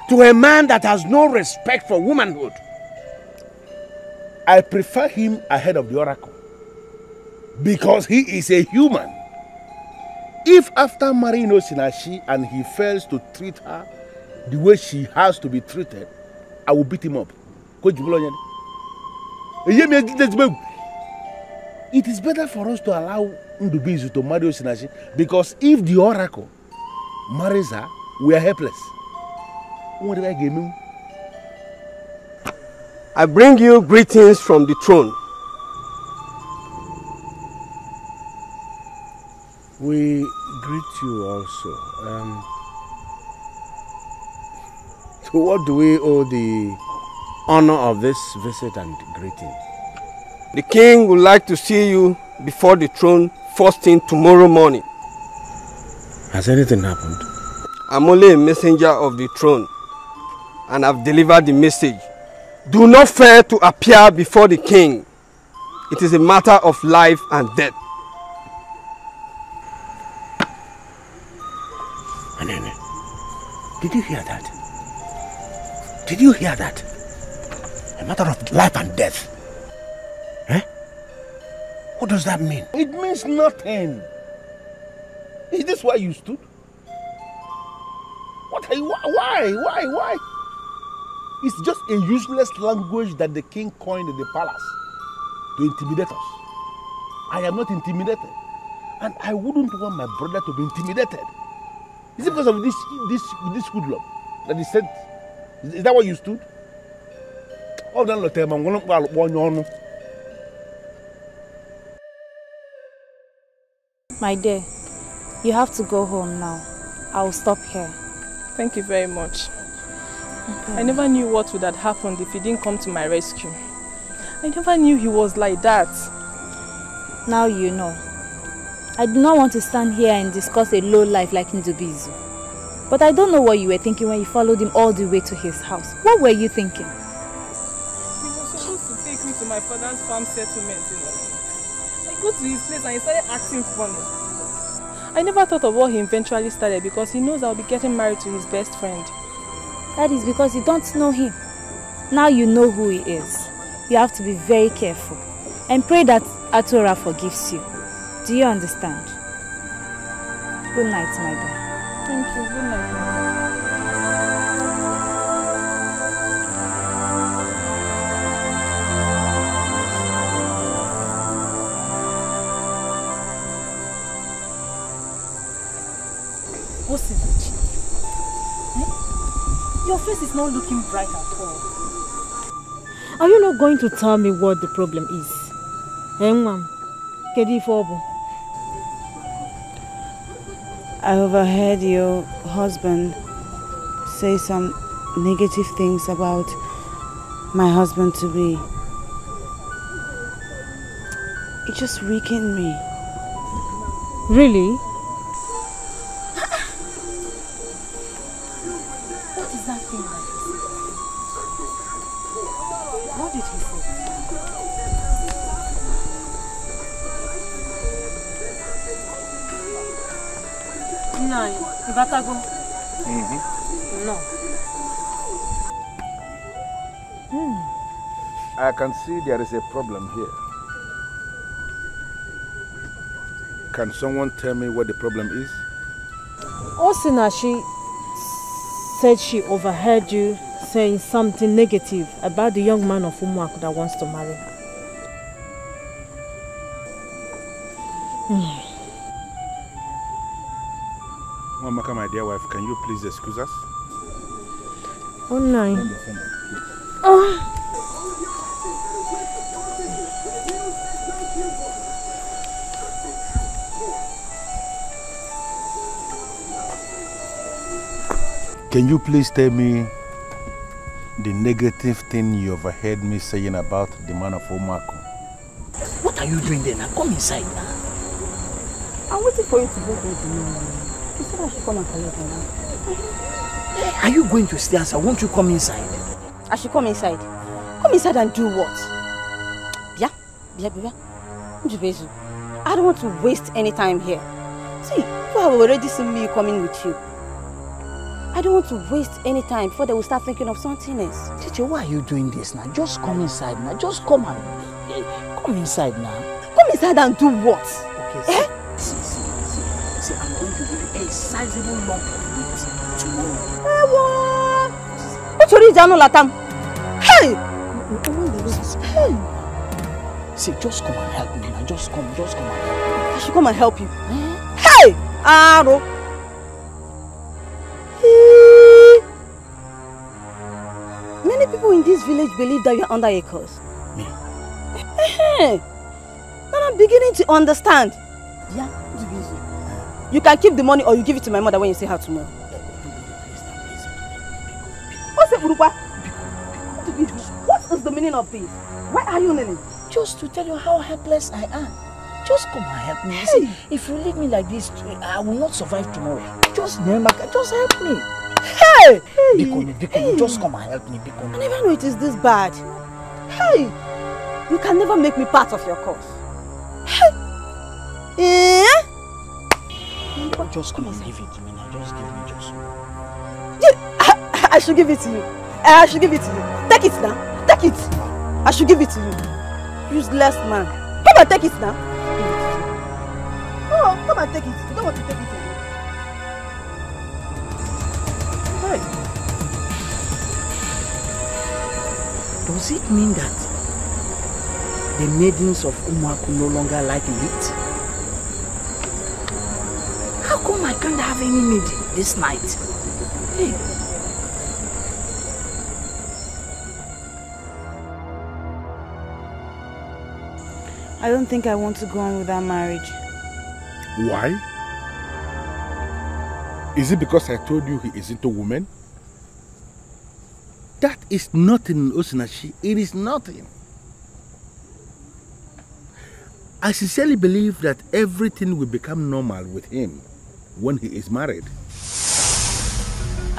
Speaker 1: to a man that has no respect for womanhood.
Speaker 6: I prefer him ahead of the oracle because he is a human. If after marrying Osinachi and he fails to treat her the way she has to be treated, I will beat him up. It is better for us to allow Ndubizu to marry Osinachi because if the oracle marries her, we are helpless. What did I give him?
Speaker 21: I bring you greetings from the throne.
Speaker 1: We greet you also. To what do we owe the honor of this visit and greeting?
Speaker 21: The king would like to see you before the throne first thing tomorrow morning.
Speaker 1: Has anything happened?
Speaker 21: I'm only a messenger of the throne and I've delivered the message. Do not fear to appear before the king. It is a matter of life and death.
Speaker 1: Anene, did you hear that? Did you hear that? A matter of life and death. Eh? What does that mean?
Speaker 6: It means nothing. Is this why you stood? What are you, why? It's just a useless language that the king coined in the palace to intimidate us. I am not intimidated. And I wouldn't want my brother to be intimidated. Is it because of this hoodlum that he said? Is that why you stood? Oh, then let him. I'm going to warn you.
Speaker 4: My dear, you have to go home now. I will stop here.
Speaker 11: Thank you very much. I never knew what would have happened if he didn't come to my rescue. I never knew he was like that.
Speaker 4: Now you know. I do not want to stand here and discuss a low life like Ndubizu. But I don't know what you were thinking when you followed him all the way to his house. What were you thinking?
Speaker 11: He was supposed to take me to my father's farm settlement, you know. I go to his place and he started acting funny. I never thought of what he eventually started because he knows I'll be getting married to his best friend.
Speaker 4: That is because you don't know him. Now you know who he is. You have to be very careful and pray that Atora forgives you. Do you understand? Good night, my dear.
Speaker 11: Thank you. Good night.
Speaker 22: Osinachi, your face is not looking bright at all.
Speaker 4: Are you not going to tell me what the problem is?
Speaker 23: I overheard your husband say some negative things about my husband-to-be. It just weakened me.
Speaker 4: Really?
Speaker 22: What is that thing like? What did he say? No, Ibatago. No.
Speaker 6: I can see there is a problem here. Can someone tell me what the problem is?
Speaker 4: Osinachi said she overheard you saying something negative about the young man of Umuaku that wants to marry her.
Speaker 6: Mamaka, my dear wife, can you please excuse us?
Speaker 4: Oh, no.
Speaker 3: Can you please tell me the negative thing you overheard me saying about the man of Omako?
Speaker 2: What are you doing there now? Come inside now.
Speaker 15: I'm waiting for you to go there. You said I should come and collect her now.
Speaker 2: Are you going to stay outside? Won't you come inside?
Speaker 15: I should come inside. Come inside and do what? Ugezu, I don't want to waste any time here. See, you have already seen me coming with you. I don't want to waste any time before they will start thinking of something else.
Speaker 2: Chichi, why are you doing this now? Just come inside now. Just come and come inside now.
Speaker 15: Come inside and do what?
Speaker 2: Okay, see, I'm going to give you a sizable lump of meat tomorrow.
Speaker 15: What's your reason, Latam? Hey!
Speaker 2: See, just come and help me now. Just come and help me.
Speaker 15: I should come and help you. Hey! Aro! Many people in this village believe that you are under a curse.
Speaker 2: Me?
Speaker 15: Now I'm beginning to understand. Yeah, you can keep the money or you give it to my mother when you see her tomorrow. What's it, Urupa? What is the meaning of this? Why are you kneeling?
Speaker 2: Just to tell you how helpless I am. Just come and help me. See, if you leave me like this, I will not survive tomorrow. Just help me.
Speaker 15: Hey!
Speaker 2: Bikonu, just come and help me, Bikonu.
Speaker 15: I never knew it is this bad. Hey! You can never make me part of your cause. Hey!
Speaker 2: Just come and give it to me now. Just give me just.
Speaker 15: I should give it to you. I should give it to you. Take it now. Take it. I should give it to you. Useless man. Come and take it now. Oh, come and take it. You don't want to take it. Hey.
Speaker 2: Does it mean that the maidens of Umaku no longer like meat? How come I can't have any meat this night? Hey.
Speaker 23: I don't think I want to go on with that marriage.
Speaker 6: Why? Is it because I told you he isn't a woman?
Speaker 12: That is nothing, Osinachi. It is nothing. I sincerely believe that everything will become normal with him when he is married.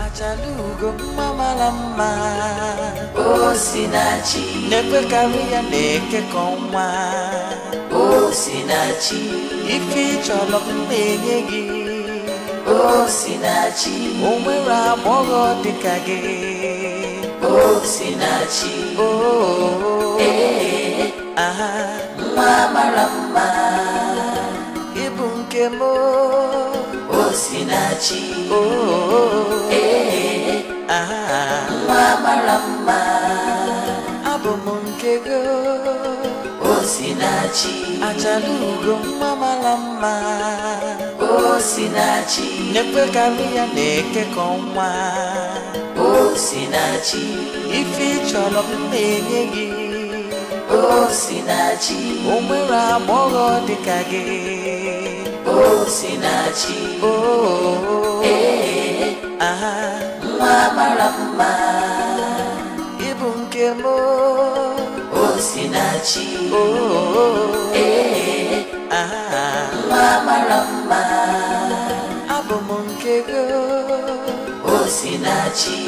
Speaker 7: Achalugo mama lama Osinachi Nepe kariya neke koma Osinachi Ifi cholok menyegi Osinachi Omwera mogo dikage Osinachi Oh Aha Mama lama Ibunke mo Osinachi Mama Rama Abomunkego Osinachi Achalugo Mama Rama Osinachi Nepe kariya neke koma Osinachi Ifi cholok menyegi Osinachi Omwera mogo dikage Osinachi Mama Rama Ibunke mo Osinachi Mama Rama Abomunkego Osinachi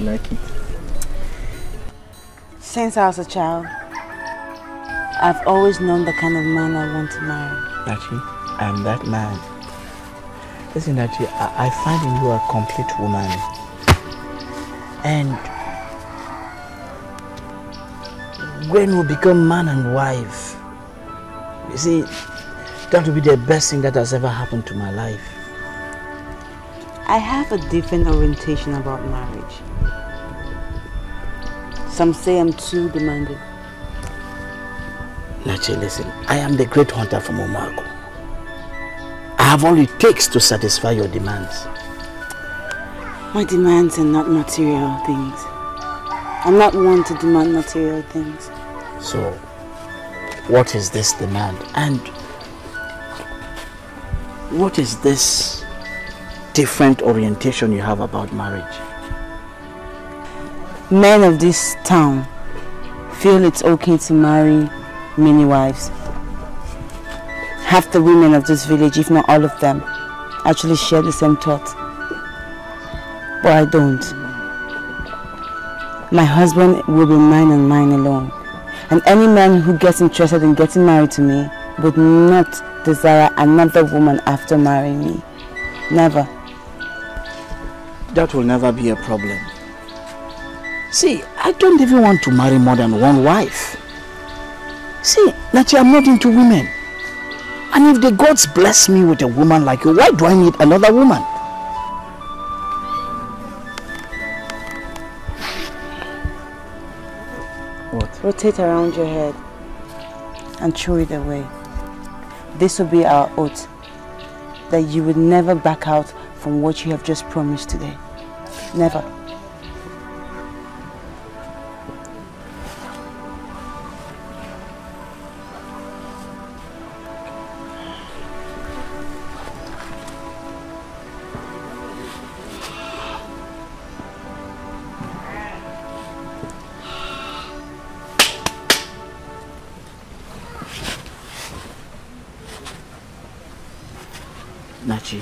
Speaker 2: Like it?
Speaker 23: Since I was a child, I've always known the kind of man I want to marry.
Speaker 2: Nachi, I am that man. Listen, Nachi, I find in you a complete woman. And when we become man and wife, you see, That would be the best thing that has ever happened to my life.
Speaker 23: I have a different orientation about marriage. Some say I'm too demanding.
Speaker 2: Nachi, listen, I am the great hunter from Omarko. I have all it takes to satisfy your demands.
Speaker 23: My demands are not material things. I'm not one to demand material things.
Speaker 2: So, what is this demand? And what is this different orientation you have about marriage?
Speaker 23: Men of this town feel it's okay to marry many wives. Half the women of this village, if not all of them, actually share the same thought. But I don't. My husband will be mine and mine alone. And any man who gets interested in getting married to me would not desire another woman after marrying me. Never.
Speaker 2: That will never be a problem. See, I don't even want to marry more than one wife. See, Nachi, I'm not into women. And if the gods bless me with a woman like you, why do I need another woman?
Speaker 23: What? Rotate around your head and throw it away. This will be our oath that you would never back out from what you have just promised today. Never.
Speaker 2: Nachi,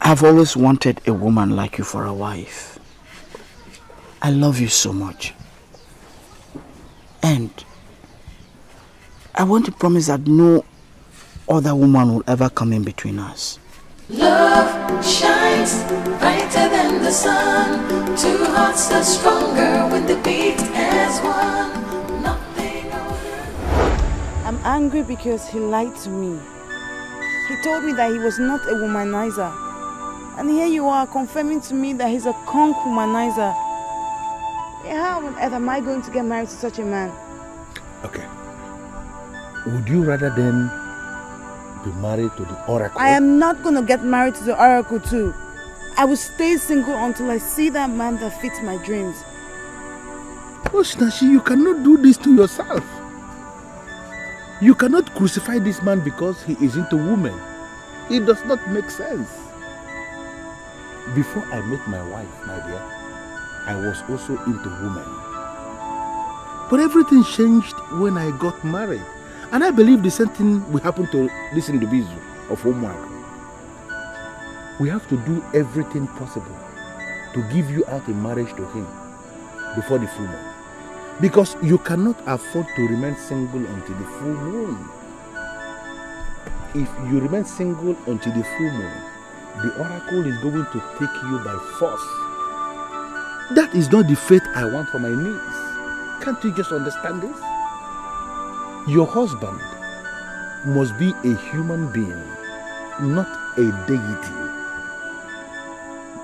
Speaker 2: I've always wanted a woman like you for a wife. I love you so much. And I want to promise that no other woman will ever come in between us.
Speaker 7: Love shines brighter than the sun. Two hearts are stronger when they beat as one. Nothing
Speaker 23: I'm angry because he lied to me. He told me that he was not a womanizer. And here you are confirming to me that he's a conk womanizer. How on earth am I going to get married to such a man?
Speaker 6: Okay. Would you rather then be married to the oracle?
Speaker 23: I am not going to get married to the oracle too. I will stay single until I see that man that fits my dreams.
Speaker 6: Nashi, you cannot do this to yourself. You cannot crucify this man because he is into women. It does not make sense. Before I met my wife, my dear, I was also into women. But everything changed when I got married. And I believe the same thing will happen to this individual of homework. We have to do everything possible to give you out in marriage to him before the full moon. Because you cannot afford to remain single until the full moon. If you remain single until the full moon, the oracle is going to take you by force. That is not the fate I want for my niece. Can't you just understand this? Your husband must be a human being, not a deity.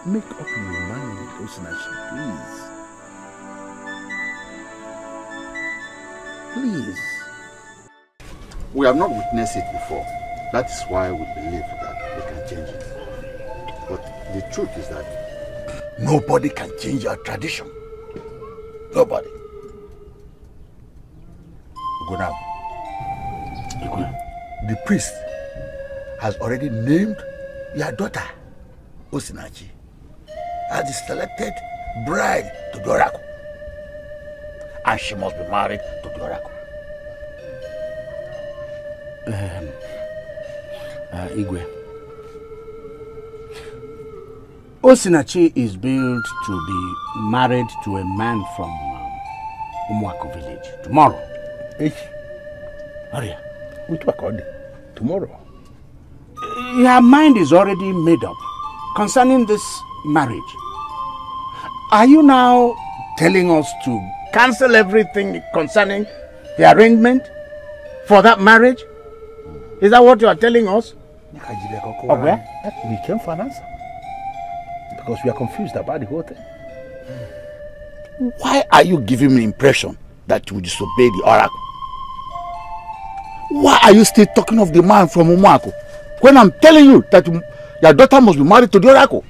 Speaker 6: Make up your mind, Osinachi, please. Please.
Speaker 19: We have not witnessed it before. That is why we believe that we can change it. But the truth is that
Speaker 12: nobody can change our tradition. Nobody. Go now. The priest has already named your daughter, Osinachi, as the selected bride to the oracle. And she must be married to the oracle.
Speaker 1: Igwe. Osinachi is built to be married to a man from Umuako village tomorrow.
Speaker 6: Aria, tomorrow.
Speaker 1: Her mind is already made up concerning this marriage. Are you now telling us to cancel everything concerning the arrangement for that marriage? Is that what you are telling us?
Speaker 12: Okay. We came for an answer. Because we are confused about the whole thing.
Speaker 13: Why are you giving me the impression that you disobey the oracle? Why are you still talking of the man from Umuako when I'm telling you that your daughter must be married to the oracle?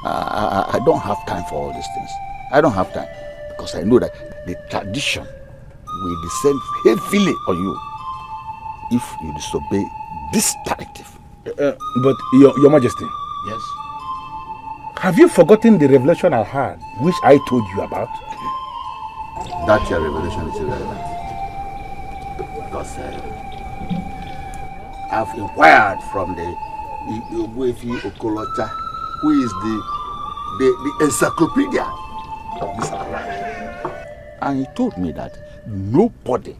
Speaker 13: I don't have time for all these things. I don't have time because I know that the tradition will descend heavily on you if you disobey this directive.
Speaker 12: But your Majesty.
Speaker 13: Yes.
Speaker 12: Have you forgotten the revelation I had, which I told you about?
Speaker 13: That your revelation is irrelevant. Because I've inquired from the Ugezu Okolocha, who is the encyclopedia of this island. And he told me that nobody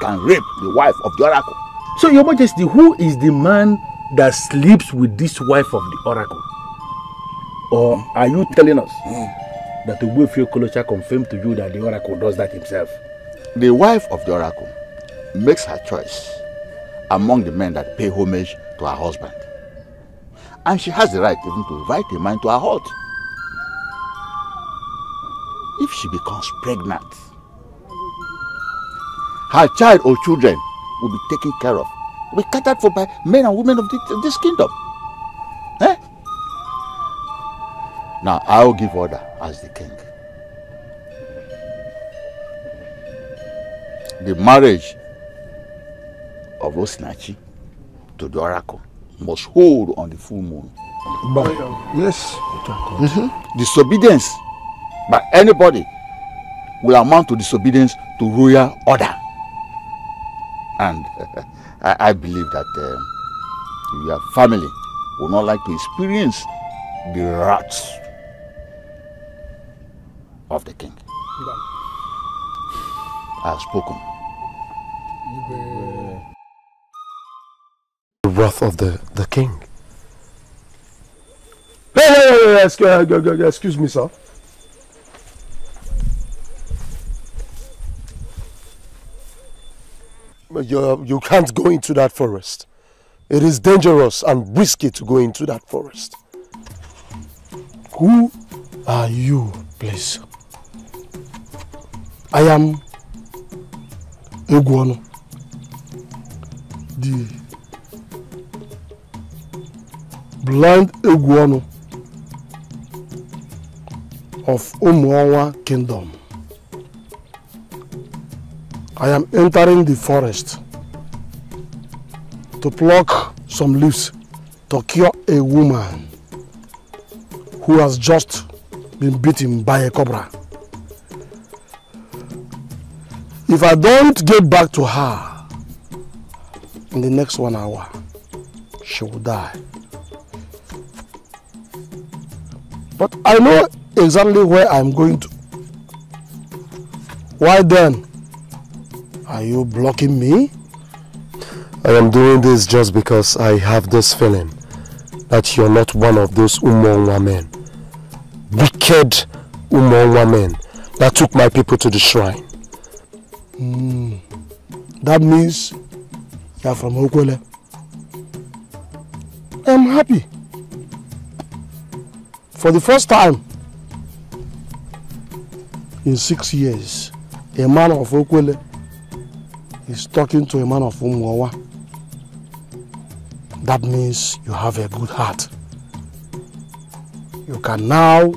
Speaker 13: can rape the wife of the oracle.
Speaker 12: So, Your Majesty, who is the man that sleeps with this wife of the oracle? Or are you telling us that the Ugezu Okolocha confirmed to you that the oracle does that himself?
Speaker 13: The wife of the oracle makes her choice among the men that pay homage to her husband. And she has the right even to invite a man to her hut. If she becomes pregnant, her child or children will be taken care of, will be catered for by men and women of this kingdom. Eh? Now I will give order as the king. The marriage of Osinachi to the oracle must hold on the full moon.
Speaker 3: But yes.
Speaker 13: Disobedience by anybody will amount to disobedience to royal order. And I believe that your family will not like to experience the wrath of the king. I have spoken.
Speaker 3: The wrath of the king. Hey, excuse me, sir. You can't go into that forest. It is dangerous and risky to go into that forest. Who are you, please? I am Ugezu, the blind Ugezu of Umuawa Kingdom. I am entering the forest to pluck some leaves to cure a woman who has just been bitten by a cobra. If I don't get back to her in the next 1 hour, she will die. But I know exactly where I'm going to. Why then are you blocking me? I am doing this just because I have this feeling that you're not one of those Umuawa men. Wicked Umuawa men that took my people to the shrine. That means you're from Okwele. I'm happy. For the first time in 6 years, a man of Okwele is talking to a man of Umuawa. That means you have a good heart. You can now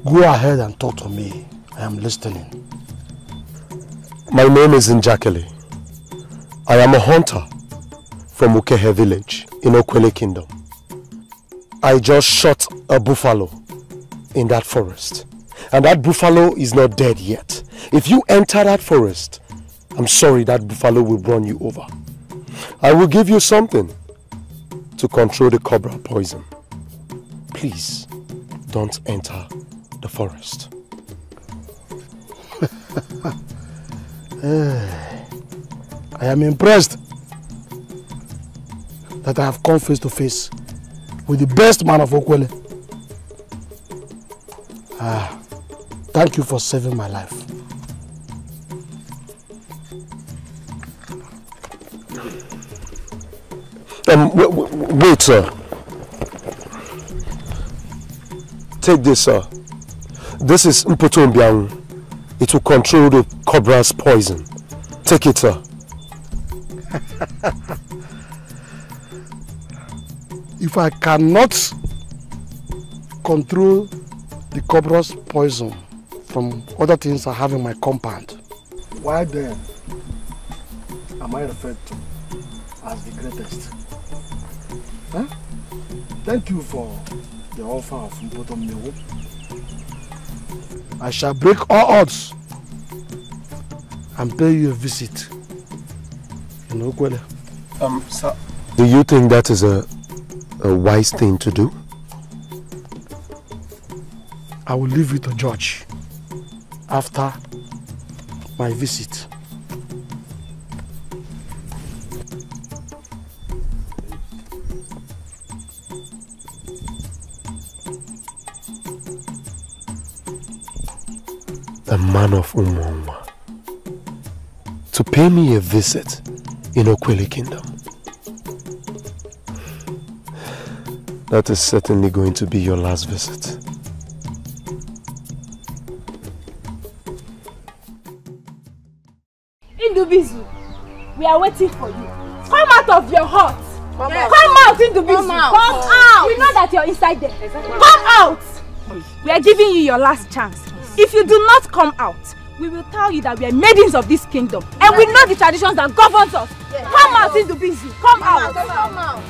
Speaker 3: go ahead and talk to me. I am listening. My name is Njakele. I am a hunter from Ukehe village in Okwele Kingdom. I just shot a buffalo in that forest. And that buffalo is not dead yet. If you enter that forest, I'm sorry, that buffalo will run you over. I will give you something to control the cobra poison. Please, don't enter the forest. I am impressed that I have come face to face with the best man of Okwele. Thank you for saving my life. Wait, sir. Take this, sir. This is Mpotombiang. It will control the cobra's poison. Take it, sir.
Speaker 16: If I cannot control the cobra's poison from other things I have in my compound, why then am I referred to as the greatest? Huh? Thank you for the offer of Mpotombiang. I shall break all odds and pay you a visit.
Speaker 3: Sir. Do you think that is a wise thing to do?
Speaker 16: I will leave it to judge after my visit.
Speaker 3: A man of Umongwa to pay me a visit in Okweli Kingdom. That is certainly going to be your last visit.
Speaker 15: Indubizu, we are waiting for you. Come out of your hut. Come out, Indubizu. Come out. We know that you're inside there. Come out. We are giving you your last chance. If you do not come out, we will tell you that we are maidens of this kingdom and we know the traditions that govern us. Come out, Indubizu. Come out. Come out.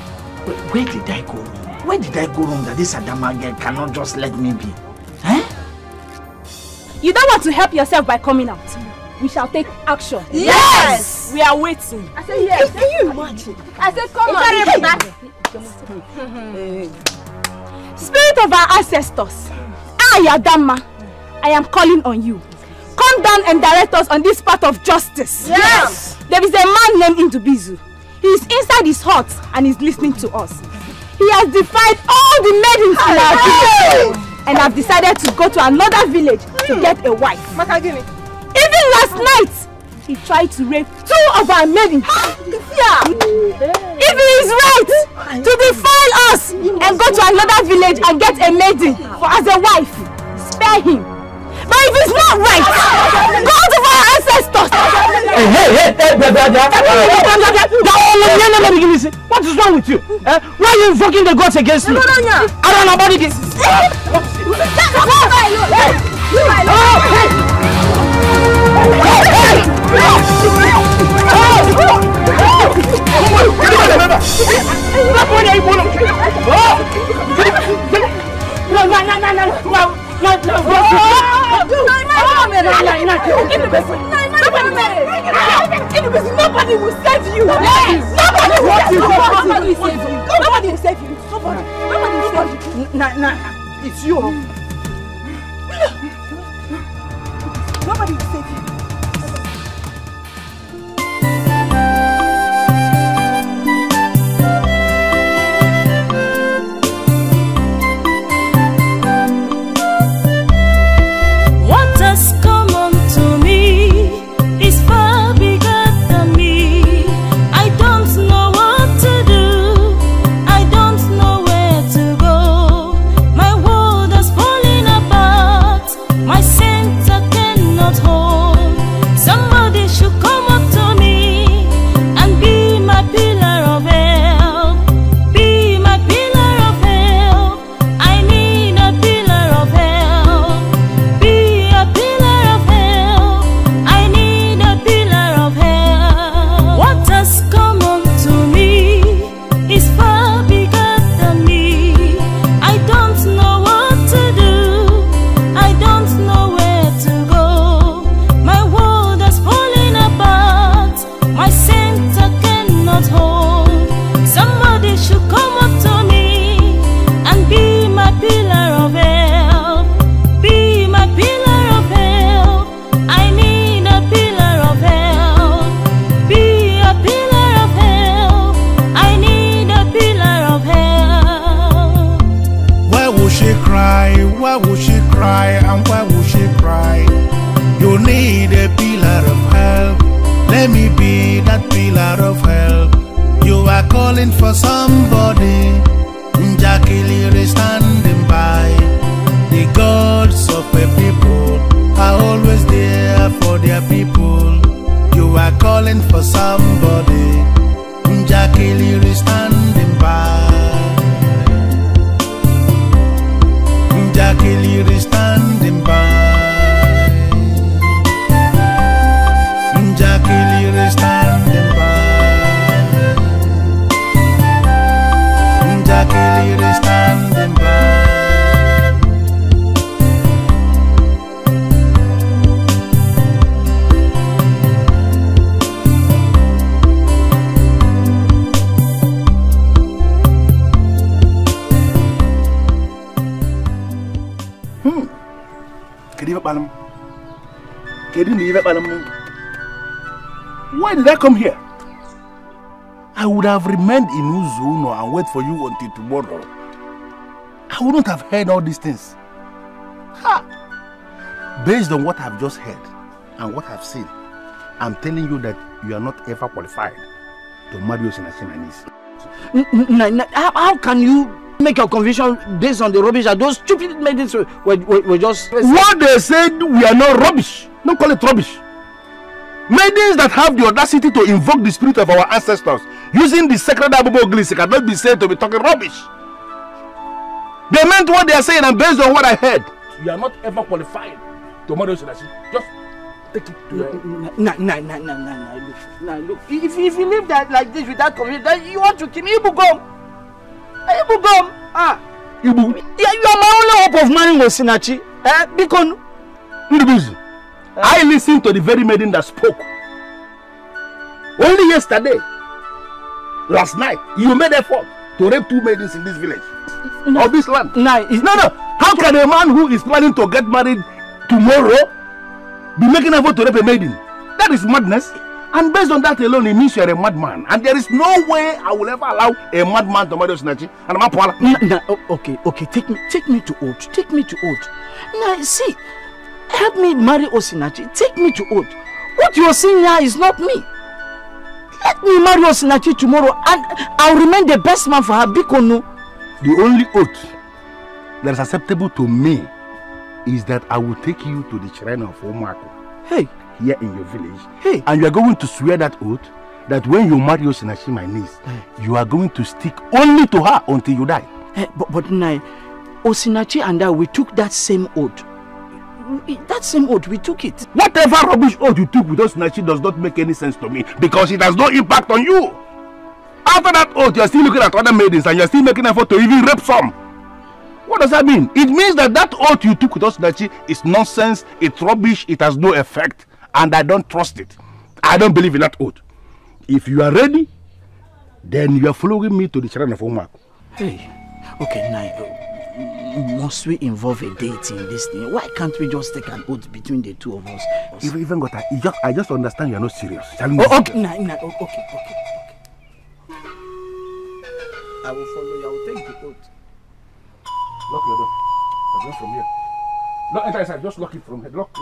Speaker 2: Where did I go wrong? Where did I go wrong that this Adama girl cannot just let me be? Eh?
Speaker 15: You don't want to help yourself by coming out. We shall take action.
Speaker 11: Yes!
Speaker 15: We are waiting.
Speaker 11: I said yes. Can you imagine? I said come on.
Speaker 15: Spirit of our ancestors, Adama, I am calling on you. Come down and direct us on this path of justice.
Speaker 11: Yes!
Speaker 15: There is a man named Indubizu. He is inside his hut and is listening to us. He has defied all the maidens in our village and have decided to go to another village to get a wife. Even last night, he tried to rape 2 of our maidens. If he is right to defile us and go to another village and get a maiden as a wife, spare him. But if it's not right, go to our ancestors.
Speaker 2: What is wrong with you? Why are you invoking the gods against me? I don't know about this.
Speaker 15: Nobody will save you. Nobody will save you. Nobody will save you. Nobody will save you. Nobody will save you.
Speaker 2: It's you.
Speaker 15: Nobody will save you.
Speaker 17: Why would she cry and why would she cry? You need a pillar of help. Let me be that pillar of help. You are calling for somebody. Njakili is standing by. The gods of a people are always there for their people. You are calling for somebody. Njakili is standing by. Njakili is standing by. Njakili is standing by. Njakili is standing by.
Speaker 12: Why did I come here? I would have remained in Ugezu and wait for you until tomorrow. I wouldn't have heard all these things. Ha! Based on what I've just heard and what I've seen, I'm telling you that you are not ever qualified to marry Osinachi my niece.
Speaker 2: How can you make your conviction based on the rubbish that those stupid maidens were just...
Speaker 12: What they said, we are not rubbish. Don't call it rubbish. Maidens that have the audacity to invoke the spirit of our ancestors using the sacred Abobo Glisi cannot be said to be talking rubbish. They meant what they are saying, and based on what I heard, you are not ever qualified to marry Osinachi. Just take it to
Speaker 2: Look, if you live that like this without conviction, then you want to kill me. Ibugom. You are my only hope of marrying Osinachi. Because
Speaker 12: I listened to the very maiden that spoke. Only yesterday, last night, you made effort to rape 2 maidens in this village. Of this land. No. How can a man who is planning to get married tomorrow be making effort to rape a maiden? That is madness. And based on that alone, it means you are a madman. And there is no way I will ever allow a madman to marry Osinachi. And I'm
Speaker 2: okay. Take me to Oath. Take me to Oath. Now, see, help me marry Osinachi. Take me to Oath. What you are seeing now is not me. Let me marry Osinachi tomorrow, and I'll remain the best man for her. Bikono.
Speaker 12: The only oath that is acceptable to me is that I will take you to the shrine of Omako.
Speaker 2: Hey.
Speaker 12: Here in your village. Hey. And you are going to swear that oath that when you marry Osinachi, my niece, you are going to stick only to her until you die.
Speaker 2: But Nai, Osinachi and I, we took that same oath. That same oath, we took it.
Speaker 12: Whatever rubbish oath you took with Osinachi does not make any sense to me because it has no impact on you. After that oath, you are still looking at other maidens and you are still making effort to even rape some. What does that mean? It means that oath you took with Osinachi is nonsense, it's rubbish, it has no effect, and I don't trust it. I don't believe in that oath. If you are ready, then you are following me to the shrine of Omako.
Speaker 2: Hey, okay, Nai. Must we involve a date in this thing? Why can't we just take an oath between the two of us?
Speaker 12: I just understand you are not serious.
Speaker 2: Okay. I will follow you. I will take the oath.
Speaker 12: Lock your door. I'm not from here. No, enter inside. Just lock it from here. Lock it.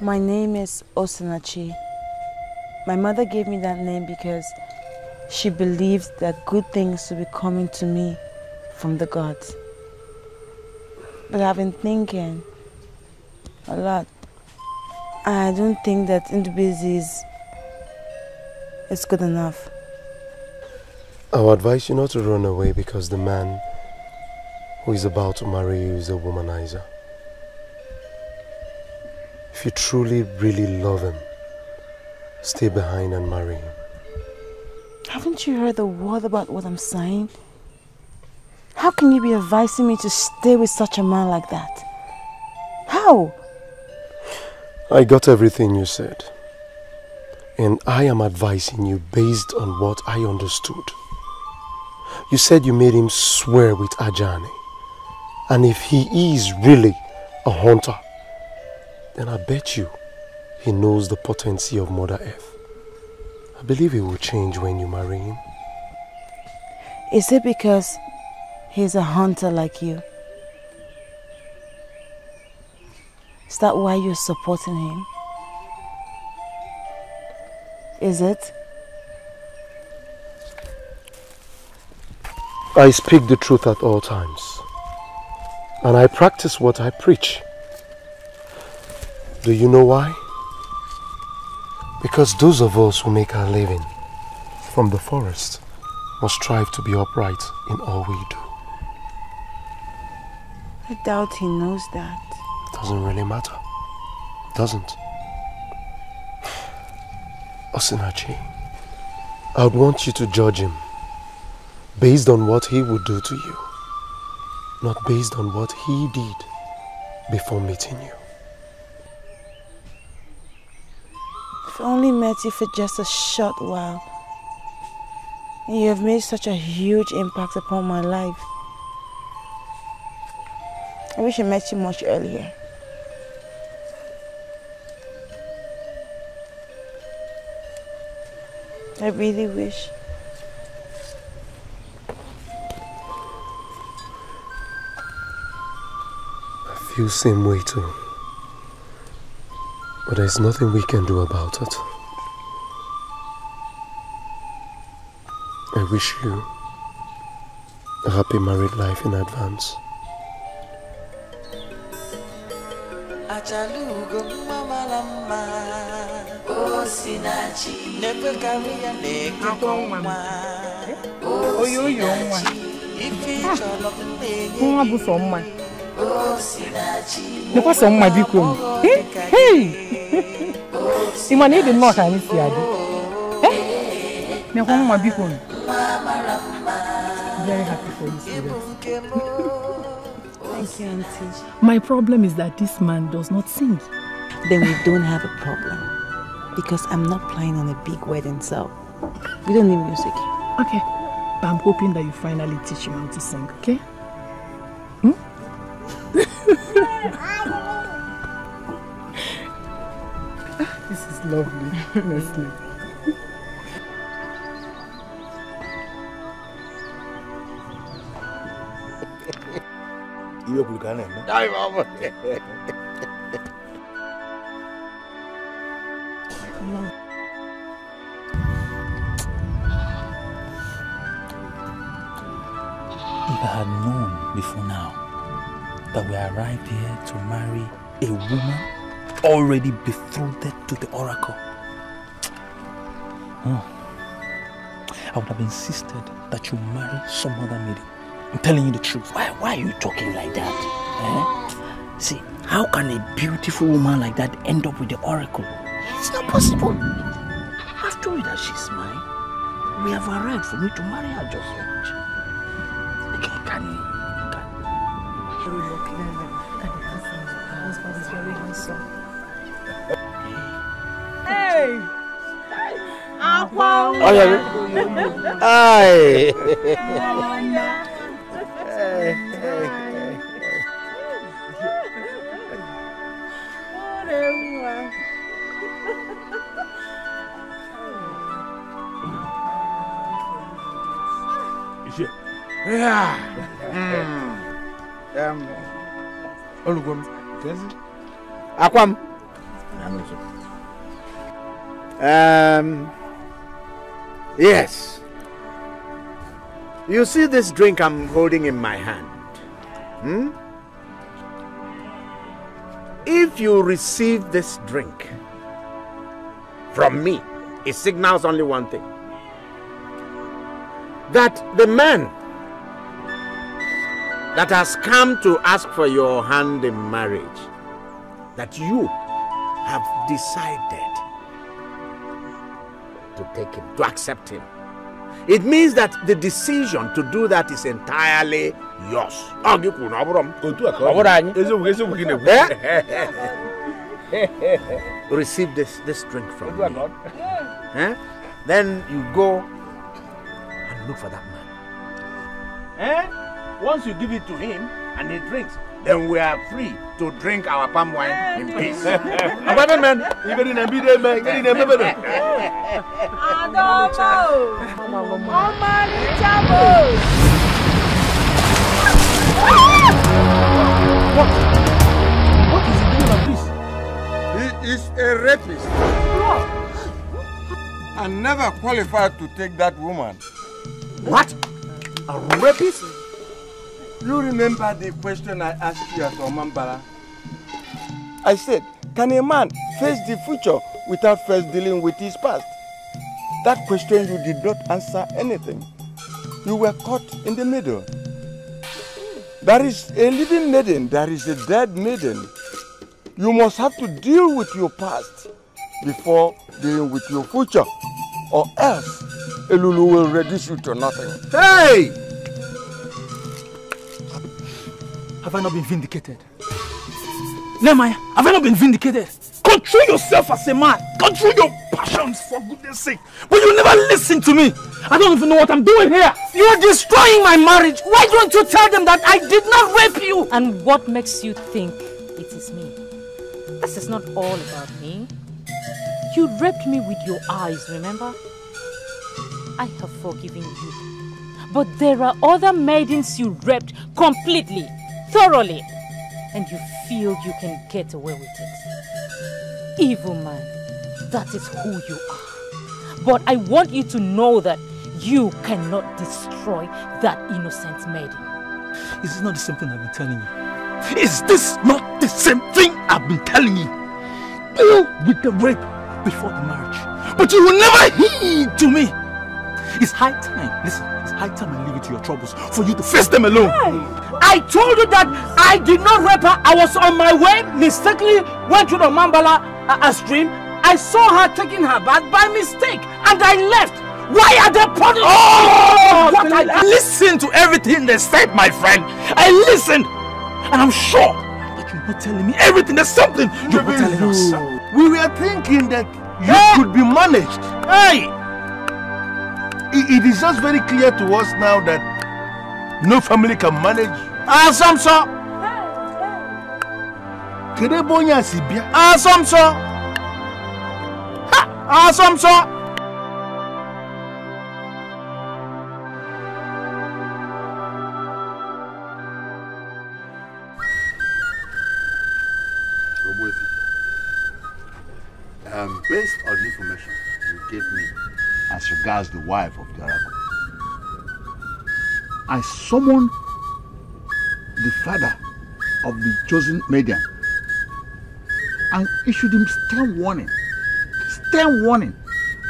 Speaker 23: My name is Osinachi. My mother gave me that name because she believed that good things would be coming to me from the gods. But I've been thinking a lot. I don't think that Ndubuisi is good enough.
Speaker 8: I would advise you not to run away because the man who is about to marry you is a womanizer. If you truly, really love him, stay behind and marry him.
Speaker 23: Haven't you heard the word about what I'm saying? How can you be advising me to stay with such a man like that? How?
Speaker 8: I got everything you said. And I am advising you based on what I understood. You said you made him swear with Ajani. And if he is really a hunter, then I bet you he knows the potency of Mother Earth. I believe he will change when you marry him.
Speaker 23: Is it because he's a hunter like you? Is that why you're supporting him? Is it?
Speaker 8: I speak the truth at all times, and I practice what I preach. Do you know why? Because those of us who make our living from the forest must strive to be upright in all we do.
Speaker 23: I doubt he knows that.
Speaker 8: It doesn't really matter. Doesn't. Osinachi, I would want you to judge him based on what he would do to you, not based on what he did before meeting you.
Speaker 23: I've only met you for just a short while, and you have made such a huge impact upon my life. I wish I met you much earlier. I really wish.
Speaker 8: I feel the same way too. But there's nothing we can do about it. I wish you a happy married life in advance.
Speaker 10: Never saw my big room. Hey! See, my name is not any fiad. Eh? Never my big room. Very happy for you, sweetheart.
Speaker 23: Thank you, Auntie.
Speaker 10: My problem is that this man does not sing.
Speaker 23: Then we don't have a problem. Because I'm not planning on a big wedding, so we don't need music.
Speaker 10: Okay. But I'm hoping that you finally teach him how to sing, okay? This is lovely, honestly.
Speaker 9: If I had known before now that we arrived here to marry a woman already betrothed to the oracle, I would have insisted that you marry some other maiden. I'm telling you the truth.
Speaker 2: Why are you talking like that? Eh? See, how can a beautiful woman like that end up with the oracle? It's not possible. I've told you that she's mine. We have arrived for me to marry her just watch.
Speaker 10: You look clever and handsome. Her husband is very handsome. Hey! Aqua!
Speaker 2: Oh, yeah. Aye!
Speaker 1: Akwam. Yes. You see this drink I'm holding in my hand? If you receive this drink from me, it signals only one thing. That the man that has come to ask for your hand in marriage, that you have decided to take him, to accept him. It means that the decision to do that is entirely yours. Receive this drink from me. Then you go and look for that man. Once you give it to him, and he drinks, then we are free to drink our palm wine in peace.
Speaker 9: What is he doing like this?
Speaker 14: He is a rapist. And never qualified to take that woman.
Speaker 1: What? A rapist?
Speaker 14: You remember the question I asked you at Omambala? I said, can a man face the future without first dealing with his past? That question you did not answer anything. You were caught in the middle. There is a living maiden, there is a dead maiden. You must have to deal with your past before dealing with your future, or else Elulu will reduce you to nothing.
Speaker 9: Hey! Have I not been vindicated? Nehemiah, have I not been vindicated? Control yourself as a man. Control your passions, for goodness sake. But you never listen to me. I don't even know what I'm doing here.
Speaker 10: You're destroying my marriage. Why don't you tell them that I did not rape you?
Speaker 4: And what makes you think it is me? This is not all about me. You raped me with your eyes, remember? I have forgiven you. But there are other maidens you raped completely, thoroughly. And you feel you can get away with it. Evil man, that is who you are. But I want you to know that you cannot destroy that innocent maiden.
Speaker 9: Is this not the same thing I've been telling you? Is this not the same thing I've been telling you? Deal with the rape before the marriage. But you will never heed to me. It's high time, listen, it's high time I leave it to your troubles for you to face them alone.
Speaker 10: I told you that I did not rape her. I was on my way, mistakenly went to the Mambala stream. I saw her taking her bath by mistake and I left. Why are they putting...
Speaker 9: Oh! What I listened to everything they said, my friend. I listened. And I'm sure that you're not telling me everything. There's something you're not telling us.
Speaker 14: We were thinking that you could be managed.
Speaker 9: Hey!
Speaker 14: It is just very clear to us now that no family can manage.
Speaker 9: Assumption.
Speaker 14: Kedebonya Sibia.
Speaker 9: Assumption. Assumption.
Speaker 19: Based on the information you gave me as regards the wife of the Oracle, I summoned the father of the chosen maiden and issued him stern warning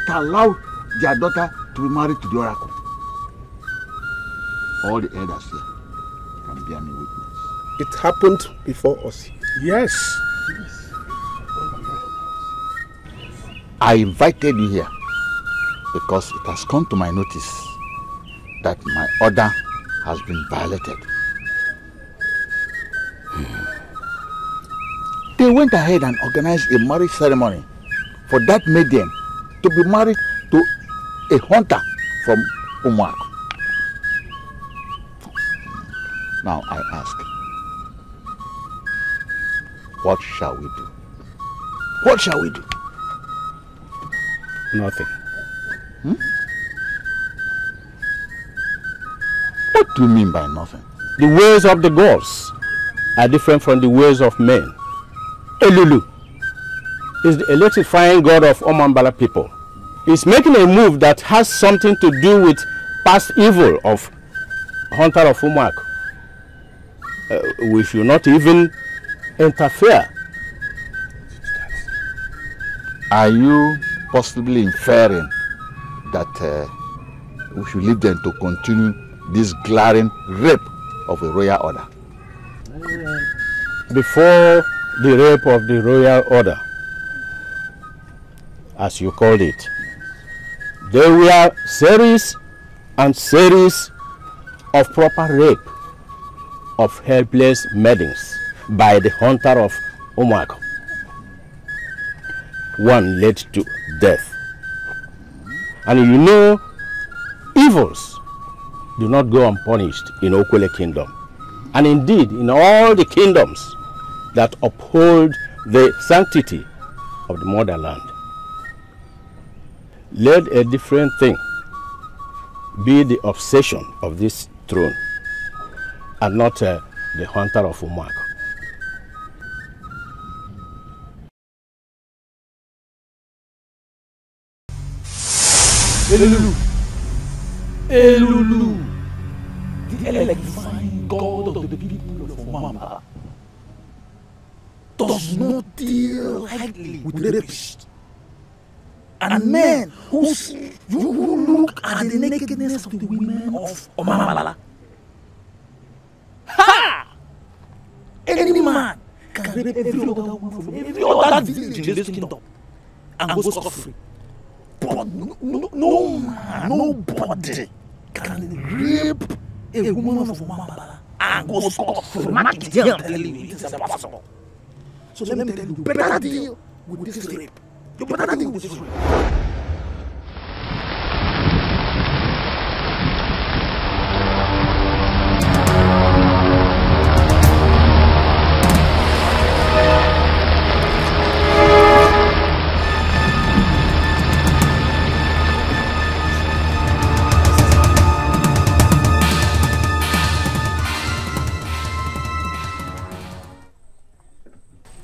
Speaker 19: to allow their daughter to be married to the Oracle. All the elders here can bear me witness.
Speaker 3: It happened before us.
Speaker 14: Yes.
Speaker 19: I invited you here because it has come to my notice that my order has been violated. They went ahead and organized a marriage ceremony for that maiden to be married to a hunter from Umuaku. Now I ask, what shall we do? What shall we do?
Speaker 3: Nothing.
Speaker 19: What do you mean by nothing?
Speaker 18: The ways of the gods are different from the ways of men. Elulu is the electrifying god of Omambala people. He's making a move that has something to do with past evil of Hunter of Umuaku. We should not even interfere.
Speaker 19: Are you possibly inferring that we should leave them to continue this glaring rape of a royal order?
Speaker 18: Before the rape of the royal order, as you called it, there were series and series of proper rape of helpless maidens by the hunter of Umuaku. One led to death. And you know, evils do not go unpunished in Okwele Kingdom. and indeed in all the kingdoms that uphold the sanctity of the motherland. Let a different thing be the obsession of this throne, and not the hunter of Umak.
Speaker 9: Elulu, Elulu, the electrifying god of the people of Omambala, does not deal lightly with rapists and men who look at the nakedness of the women of Omambala. Ha! Any man can rape every other woman from every other village in this kingdom and go scot-free. But no man, nobody can rape a woman of Omambala and go scot-free. I'm telling you, it's impossible. So let me tell you, better deal with this rape. You better deal with this rape.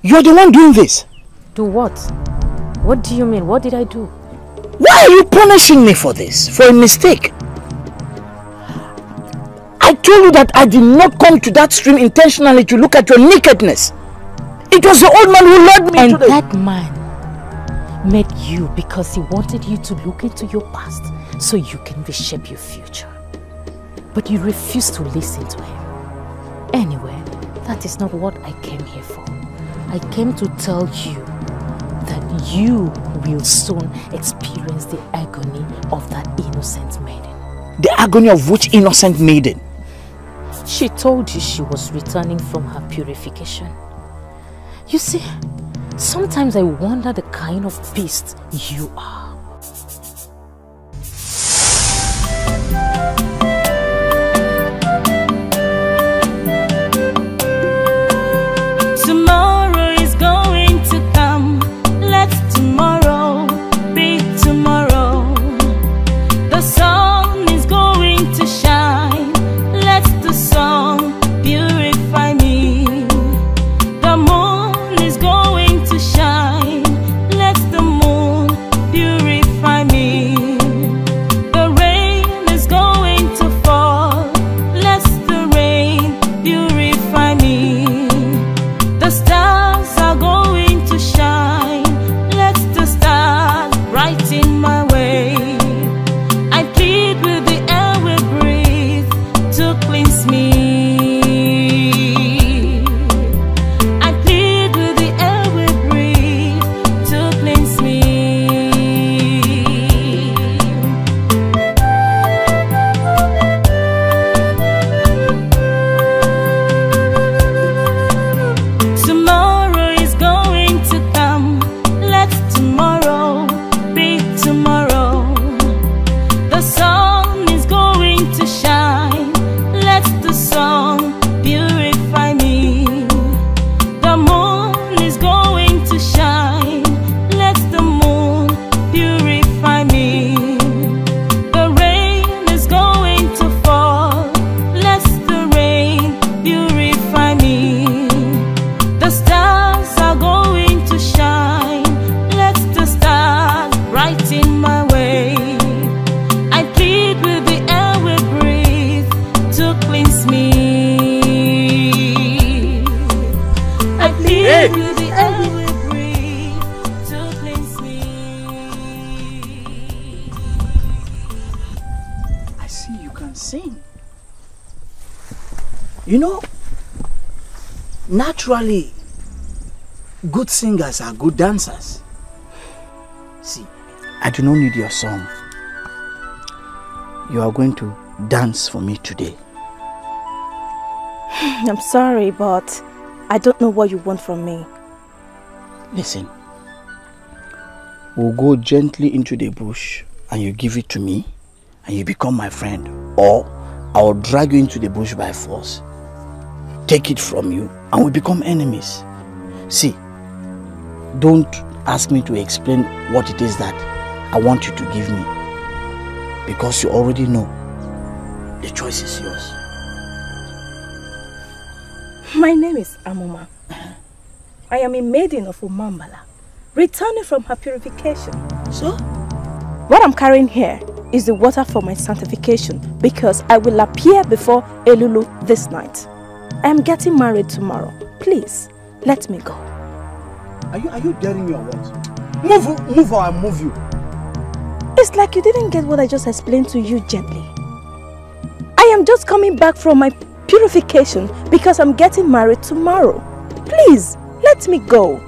Speaker 2: You're the one doing this.
Speaker 4: Do what? What do you mean? What did I do?
Speaker 2: Why are you punishing me for this? For a mistake? I told you that I did not come to that stream intentionally to look at your nakedness. It was the old man who led me
Speaker 4: and
Speaker 2: to the...
Speaker 4: that man met you because he wanted you to look into your past so you can reshape your future. But you refused to listen to him. Anyway, that is not what I came here for. I came to tell you that you will soon experience the agony of that innocent maiden.
Speaker 2: The agony of which innocent maiden?
Speaker 4: She told you she was returning from her purification. You see, sometimes I wonder the kind of beast you are.
Speaker 2: You know, naturally, good singers are good dancers. See, I do not need your song. You are going to dance for me today.
Speaker 23: I'm sorry, but I don't know what you want from me.
Speaker 2: Listen, we'll go gently into the bush and you give it to me and you become my friend. Or I'll drag you into the bush by force take it from you and we become enemies. See, don't ask me to explain what it is that I want you to give me, because you already know. The choice is yours.
Speaker 22: My name is Amuma. I am a maiden of Omambala, returning from her purification.
Speaker 2: So?
Speaker 22: What I'm carrying here is the water for my sanctification, because I will appear before Elulu this night. I am getting married tomorrow. Please, let me go.
Speaker 10: Are you daring me or what? Move or I'll move you.
Speaker 22: It's like you didn't get what I just explained to you gently. I am just coming back from my purification because I'm getting married tomorrow. Please, let me go.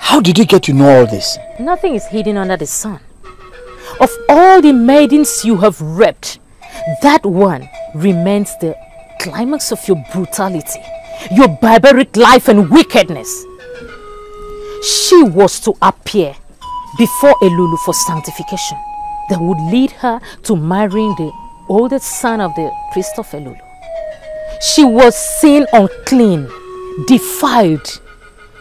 Speaker 2: How did you get to know all this?
Speaker 4: Nothing is hidden under the sun. Of all the maidens you have raped, that one remains the climax of your brutality, your barbaric life and wickedness. She was to appear before Elulu for sanctification that would lead her to marrying the oldest son of the priest of Elulu. She was seen unclean, defiled,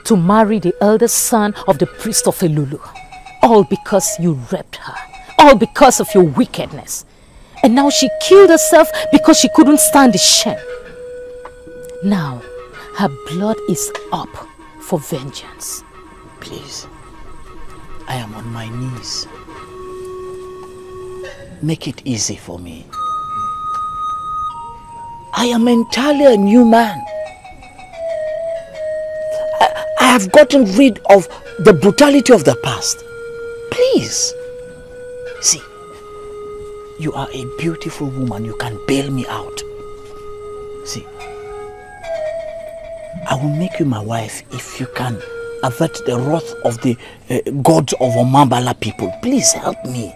Speaker 4: to marry the eldest son of the priest of Elulu. All because you raped her. All because of your wickedness. And now she killed herself because she couldn't stand the shame. Now, her blood is up for vengeance.
Speaker 2: Please, I am on my knees. Make it easy for me. I am entirely a new man. I have gotten rid of the brutality of the past. Please. See, you are a beautiful woman. You can bail me out. See, I will make you my wife if you can avert the wrath of the gods of Omambala people. Please help me.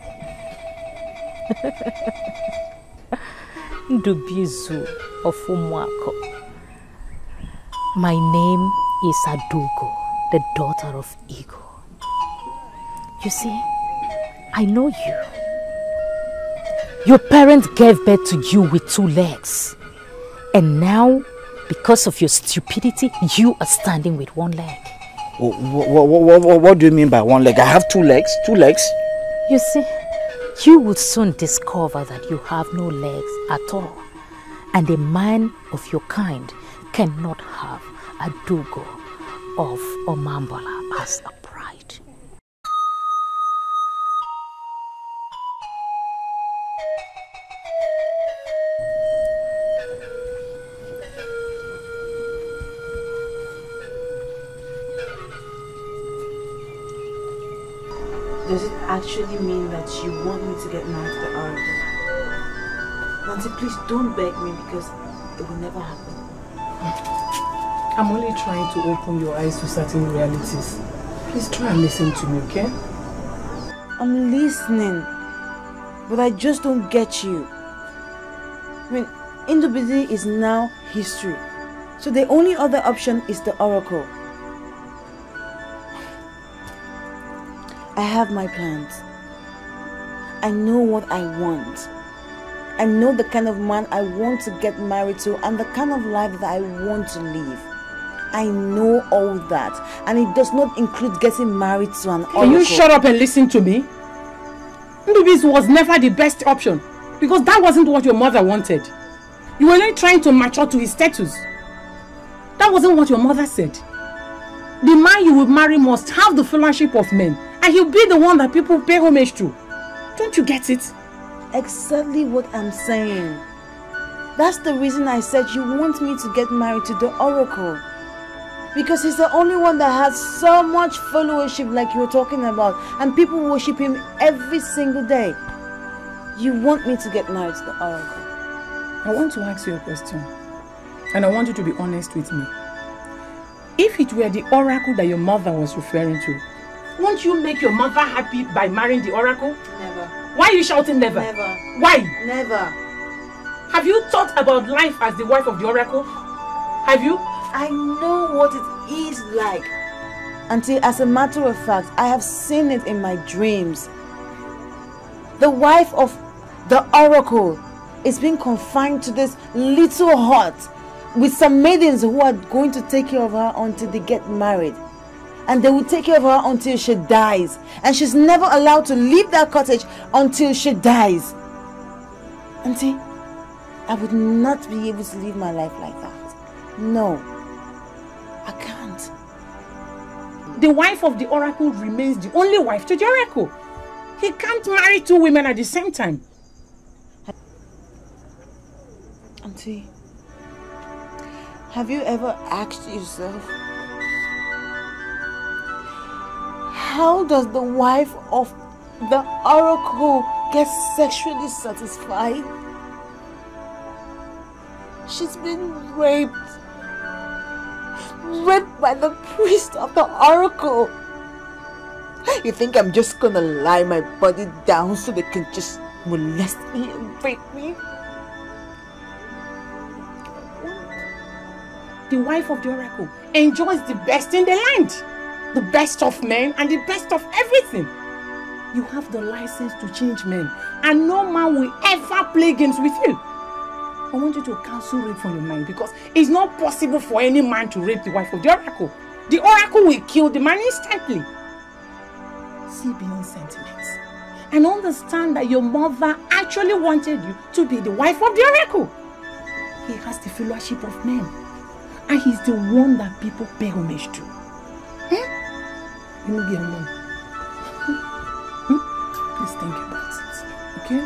Speaker 4: Ugezu of Umuako. My name is Adugo, the daughter of Ego. You see, I know you. Your parents gave birth to you with 2 legs. And now, because of your stupidity, you are standing with 1 leg.
Speaker 2: What do you mean by 1 leg? I have 2 legs. 2 legs?
Speaker 4: You see, you will soon discover that you have no legs at all. And a man of your kind cannot have a Dugo of Omambala as a bride.
Speaker 23: Does it actually mean that you want me to get married to the Oracle? Nancy, please don't beg me, because it will never happen.
Speaker 11: I'm only trying to open your eyes to certain realities. Please try and listen to me, okay?
Speaker 23: I'm listening, but I just don't get you. I mean, Indubidi is now history, so the only other option is the Oracle. I have my plans. I know what I want. I know the kind of man I want to get married to and the kind of life that I want to live. I know all that, and it does not include getting married to an oracle.
Speaker 11: Can you shut up and listen to me? Ndubis was never the best option, because that wasn't what your mother wanted. You were only trying to match up to his status. That wasn't what your mother said. The man you will marry must have the fellowship of men, and he'll be the one that people pay homage to. Don't you get it?
Speaker 23: Exactly what I'm saying. That's the reason I said you want me to get married to the Oracle. Because he's the only one that has so much followership like you were talking about, and people worship him every single day. You want me to get married to the Oracle.
Speaker 11: I want to ask you a question.
Speaker 5: And I want you to be honest with me. If it were the oracle that your mother was referring to, won't you make your mother happy by marrying the oracle?
Speaker 23: Never.
Speaker 5: Why are you shouting never?
Speaker 23: Never.
Speaker 5: Why?
Speaker 23: Never.
Speaker 5: Have you thought about life as the wife of the oracle? Have you?
Speaker 23: I know what it is like. Auntie, as a matter of fact, I have seen it in my dreams. The wife of the oracle is being confined to this little hut with some maidens who are going to take care of her until they get married. And they will take care of her until she dies. And she's never allowed to leave that cottage until she dies. Auntie, I would not be able to live my life like that. No, I can't.
Speaker 5: The wife of the oracle remains the only wife to the oracle. He can't marry two women at the same time.
Speaker 23: Auntie, have you ever asked yourself, how does the wife of the oracle get sexually satisfied? She's been raped. Raped by the priest of the oracle. You think I'm just gonna lie my body down so they can just molest me and rape me?
Speaker 5: The wife of the oracle enjoys the best in the land. The best of men and the best of everything. You have the license to change men, and no man will ever play games with you. I want you to cancel rape from your mind, because it's not possible for any man to rape the wife of the oracle. The oracle will kill the man instantly. See beyond sentiments and understand that your mother actually wanted you to be the wife of the oracle. He has the fellowship of men, and he's the one that people pay homage to. You will be alone. Please think about it, okay?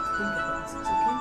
Speaker 5: Just think about it, okay?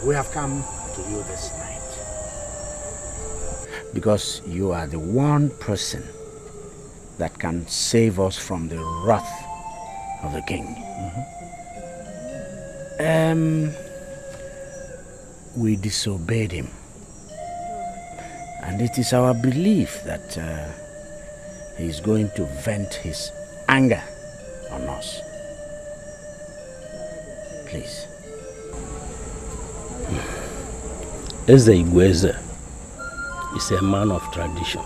Speaker 1: We have come to you this night because you are the one person that can save us from the wrath of the king. We disobeyed him, and it is our belief that he is going to vent his anger on us. Please.
Speaker 20: Eze Ugezu is a man of tradition.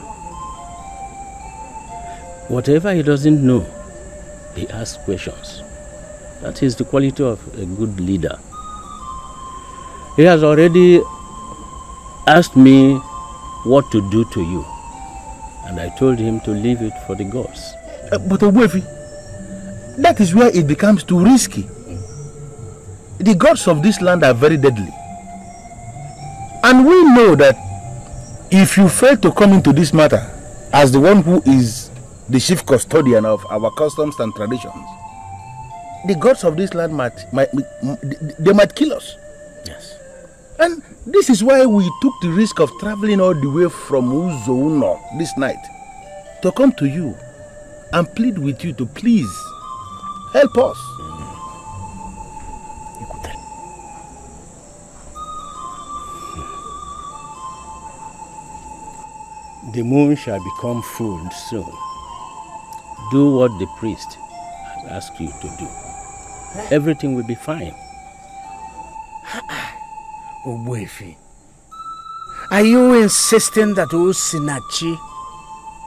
Speaker 18: Whatever he doesn't know, he asks questions. That is the quality of a good leader. He has already asked me what to do to you, and I told him to leave it for the gods.
Speaker 12: But Ogbuefi, that is where it becomes too risky. The gods of this land are very deadly. And we know that if you fail to come into this matter as the one who is the chief custodian of our customs and traditions, the gods of this land might kill us.
Speaker 18: Yes.
Speaker 12: And this is why we took the risk of traveling all the way from Ugezu this night to come to you and plead with you to please help us.
Speaker 18: The moon shall become full soon. Do what the priest has asked you to do. Everything will be fine.
Speaker 2: Ogbuefi, are you insisting that Osinachi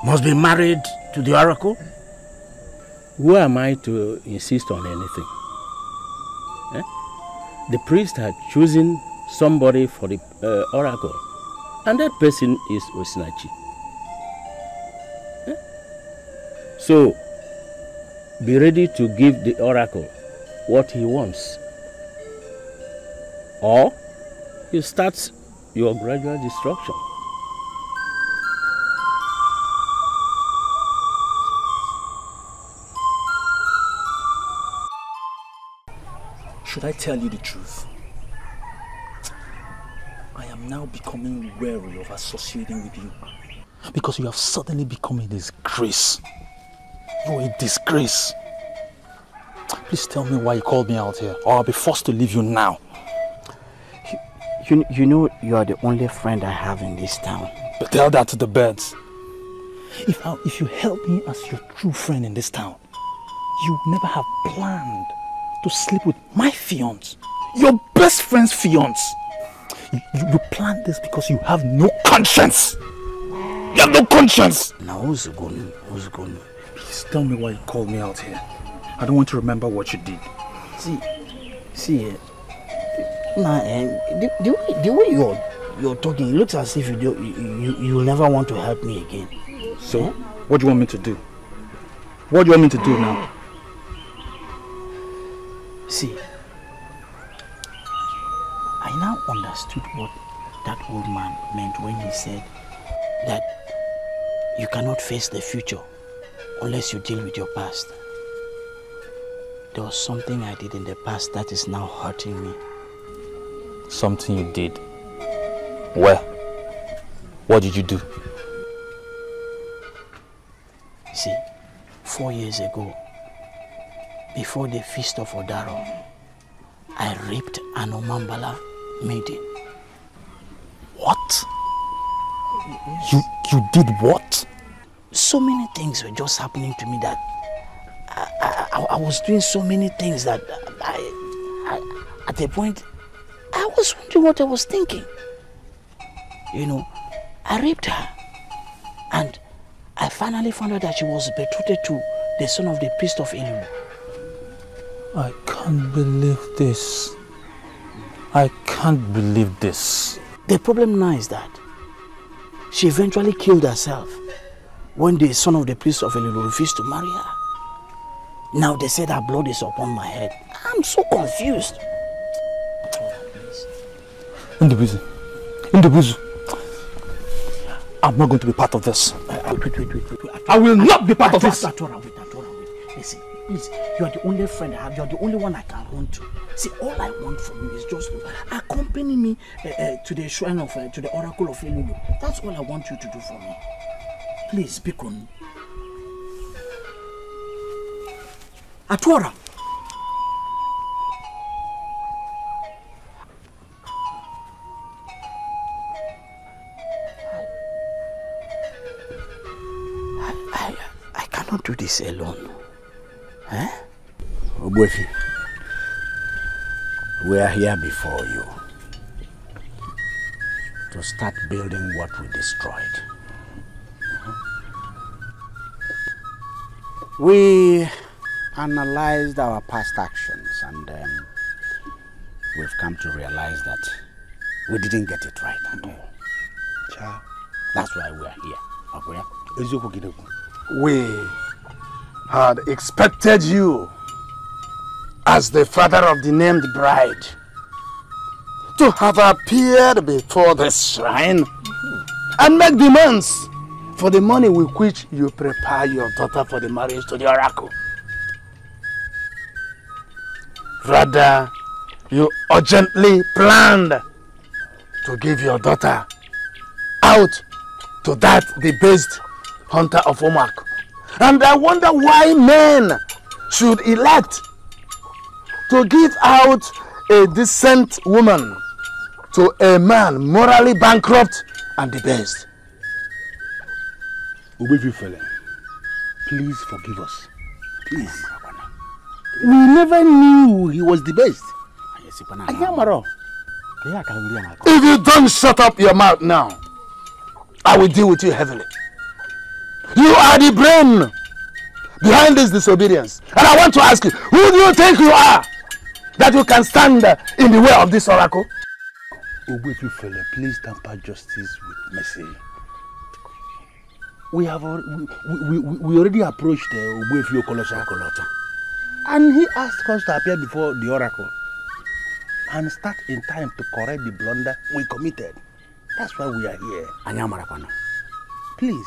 Speaker 2: must be married to the oracle?
Speaker 18: Who am I to insist on anything? The priest had chosen somebody for the oracle, and that person is Osinachi. So, be ready to give the oracle what he wants, or you start your gradual destruction.
Speaker 9: Should I tell you the truth? I am now becoming wary of associating with you because you have suddenly become a disgrace. You're a disgrace. Please tell me why you called me out here, or I'll be forced to leave you now.
Speaker 2: You know you are the only friend I have in this town.
Speaker 9: But tell that to the birds. If you help me as your true friend in this town, you would never have planned to sleep with my fiance, your best friend's fiance. You planned this because you have no conscience. You have no conscience.
Speaker 2: Now who's going?
Speaker 9: Please tell me why you called me out here. I don't want to remember what you did.
Speaker 2: See, the way you're talking, it looks as if you'll never want to help me again.
Speaker 9: So, what do you want me to do? What do you want me to do now?
Speaker 2: See, I now understood what that old man meant when he said that you cannot face the future unless you deal with your past. There was something I did in the past that is now hurting me.
Speaker 9: Something you did? Where? What did you do?
Speaker 2: See, 4 years ago, before the feast of Odaro, I raped an Omambala maiden.
Speaker 9: What? You did what?
Speaker 2: So many things were just happening to me that I was doing so many things that I at a point I was wondering what I was thinking. You know, I raped her and I finally found out that she was betrothed to the son of the priest of Elulu.
Speaker 9: I can't believe this. I can't believe this.
Speaker 2: The problem now is that she eventually killed herself when the son of the priest of Elulu refused to marry her. Now they said her blood is upon my head. I'm so confused.
Speaker 9: Ugezu. I'm not going to be part of this.
Speaker 2: Wait.
Speaker 9: I will not be part of this.
Speaker 2: Wait. Listen, please, you are the only friend I have. You are the only one I can run to. See, all I want from you is just to accompany me to the shrine of, to the oracle of Elulu. That's all I want you to do for me. Please, speak on me. Atwara! I cannot do this alone. Eh?
Speaker 1: Ogbuefi, we are here before you to start building what we destroyed. We analyzed our past actions and we've come to realize that we didn't get it right at all.
Speaker 2: Cha.
Speaker 1: That's why we are here.
Speaker 16: We had expected you, as the father of the named bride, to have appeared before the shrine and make demands for the money with which you prepare your daughter for the marriage to the oracle. Rather, you urgently planned to give your daughter out to that debased hunter of Omak. And I wonder why men should elect to give out a decent woman to a man morally bankrupt and debased.
Speaker 12: Ubefifele, please forgive us. Please. We never knew he was debased.
Speaker 16: If you don't shut up your mouth now, I will deal with you heavily. You are the brain behind this disobedience. And I want to ask you, who do you think you are that you can stand in the way of this oracle?
Speaker 12: Ubefifele, please temper justice with mercy. We already approached Ubefi Okolosha, and he asked us to appear before the oracle and start in time to correct the blunder we committed. That's why we are here. Please,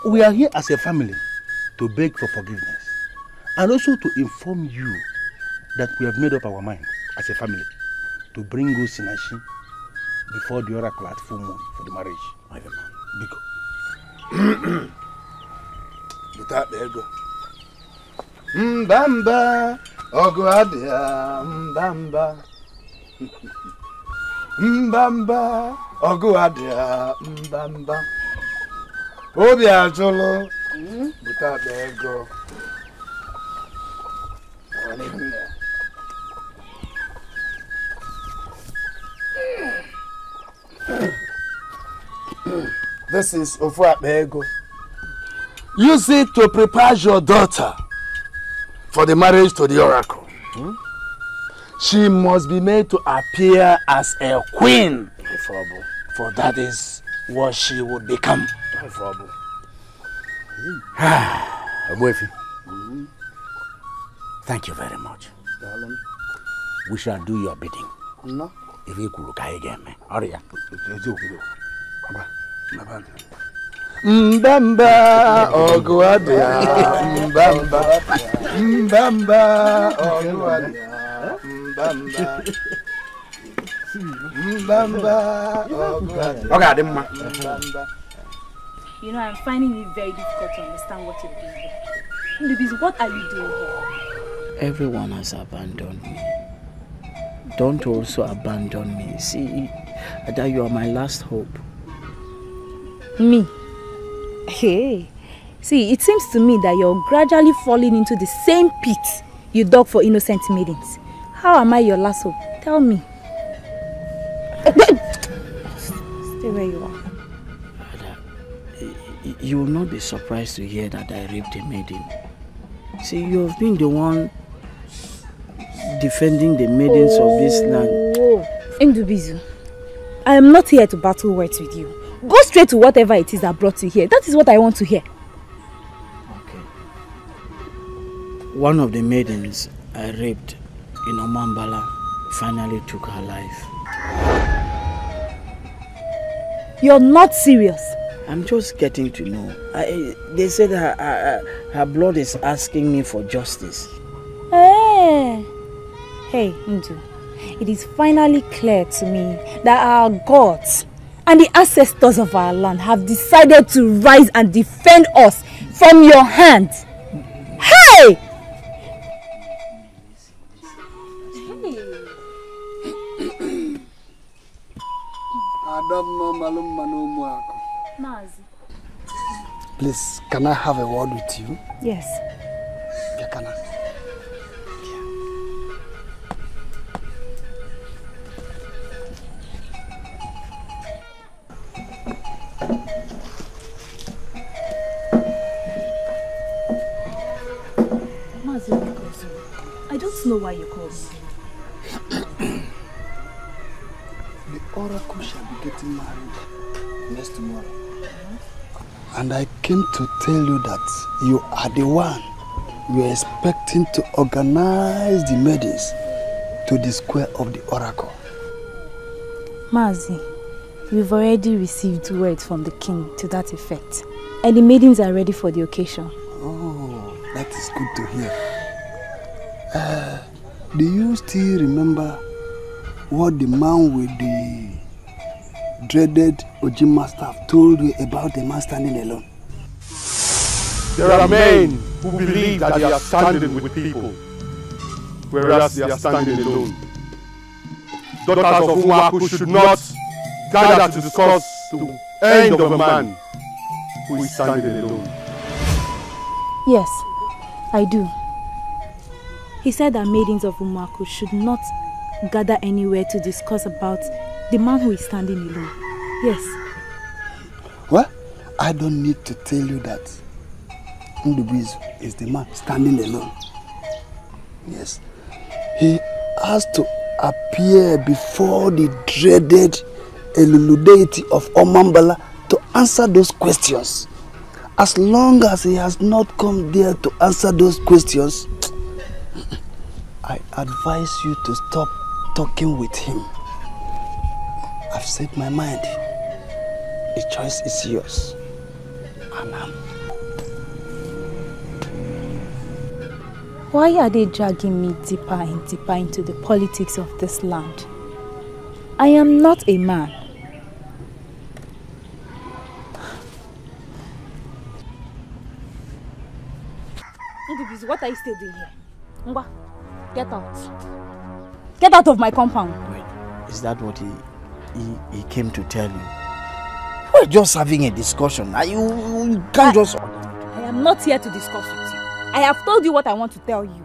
Speaker 12: we are here as a family to beg for forgiveness and also to inform you that we have made up our mind as a family to bring Osinachi before the oracle at full moon for the marriage. Biko.
Speaker 16: Without the ego. Mbamba, Oguadia, Mbamba. Mbamba, Oguadia, Mbamba. Obia Jolo, without the ego. This is Ofuabego. Use it to prepare your daughter for the marriage to the oracle. She must be made to appear as a queen, for that is what she would become.
Speaker 1: Thank you very much. We shall do your bidding.
Speaker 16: No.
Speaker 1: If you could look again, hurry up.
Speaker 16: Mbamba, Oguadia, Mbamba, Mbamba, Oguadia, Mbamba, Mbamba, Oguadia.
Speaker 11: You know, I'm finding it very difficult to understand what you're doing here. Because what are you doing here?
Speaker 2: Everyone has abandoned me. Don't also abandon me. See, that you are my last hope.
Speaker 22: Me? Hey, see, it seems to me that you're gradually falling into the same pit you dug for innocent maidens. How am I your last hope? Tell me. Stay where you are.
Speaker 2: You will not be surprised to hear that I raped a maiden. See, you have been the one defending the maidens of this land.
Speaker 22: Ndubizu, I am not here to battle words with you. Go straight to whatever it is that brought you here. That is what I want to hear.
Speaker 2: Okay. One of the maidens I raped in Omambala finally took her life.
Speaker 22: You're not serious.
Speaker 2: I'm just getting to know. They said her blood is asking me for justice.
Speaker 22: Hey, Ndu, it is finally clear to me that our gods and the ancestors of our land have decided to rise and defend us from your hand. Hey!
Speaker 16: Please, can I have a word with you?
Speaker 22: Yes.
Speaker 16: Yakana.
Speaker 15: to know why you called me.
Speaker 16: The oracle shall be getting married next tomorrow. And I came to tell you that you are the one we are expecting to organize the maidens to the square of the oracle.
Speaker 4: Mazi, we've already received word from the king to that effect. And the maidens are ready for the occasion.
Speaker 16: Oh, that is good to hear. Do you still remember what the man with the dreaded Ojima staff told you about the man standing alone?
Speaker 3: There are men who believe that they are standing with people, whereas they are standing alone. Daughters of Umaku should not gather to discuss the end of a man who is standing alone.
Speaker 4: Yes, I do. He said that maidens of Umaku should not gather anywhere to discuss about the man who is standing alone. Yes.
Speaker 16: Well, I don't need to tell you that Ugezu is the man standing alone. Yes. He has to appear before the dreaded Elulu deity of Omambala to answer those questions. As long as he has not come there to answer those questions, I advise you to stop talking with him. I've said my mind. The choice is yours. Anam.
Speaker 4: Why are they dragging me deeper and deeper into the politics of this land? I am not a man.
Speaker 15: What are you still doing here? Ngwa, get out. Get out of my compound.
Speaker 2: Wait, is that what he came to tell you? We're just having a discussion. You can't just...
Speaker 15: I am not here to discuss with you. I have told you what I want to tell you.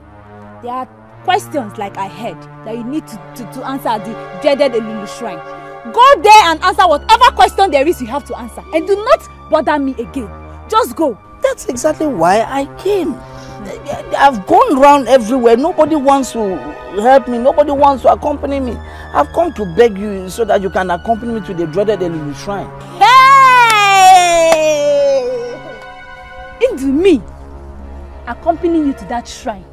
Speaker 15: There are questions like I heard that you need to answer at the dreaded Elulu shrine. Go there and answer whatever question there is you have to answer. And do not bother me again. Just go.
Speaker 2: That's exactly why I came. I've gone around everywhere. Nobody wants to help me. Nobody wants to accompany me. I've come to beg you so that you can accompany me to the dreaded Elulu shrine.
Speaker 15: Hey! Into me accompanying you to that shrine.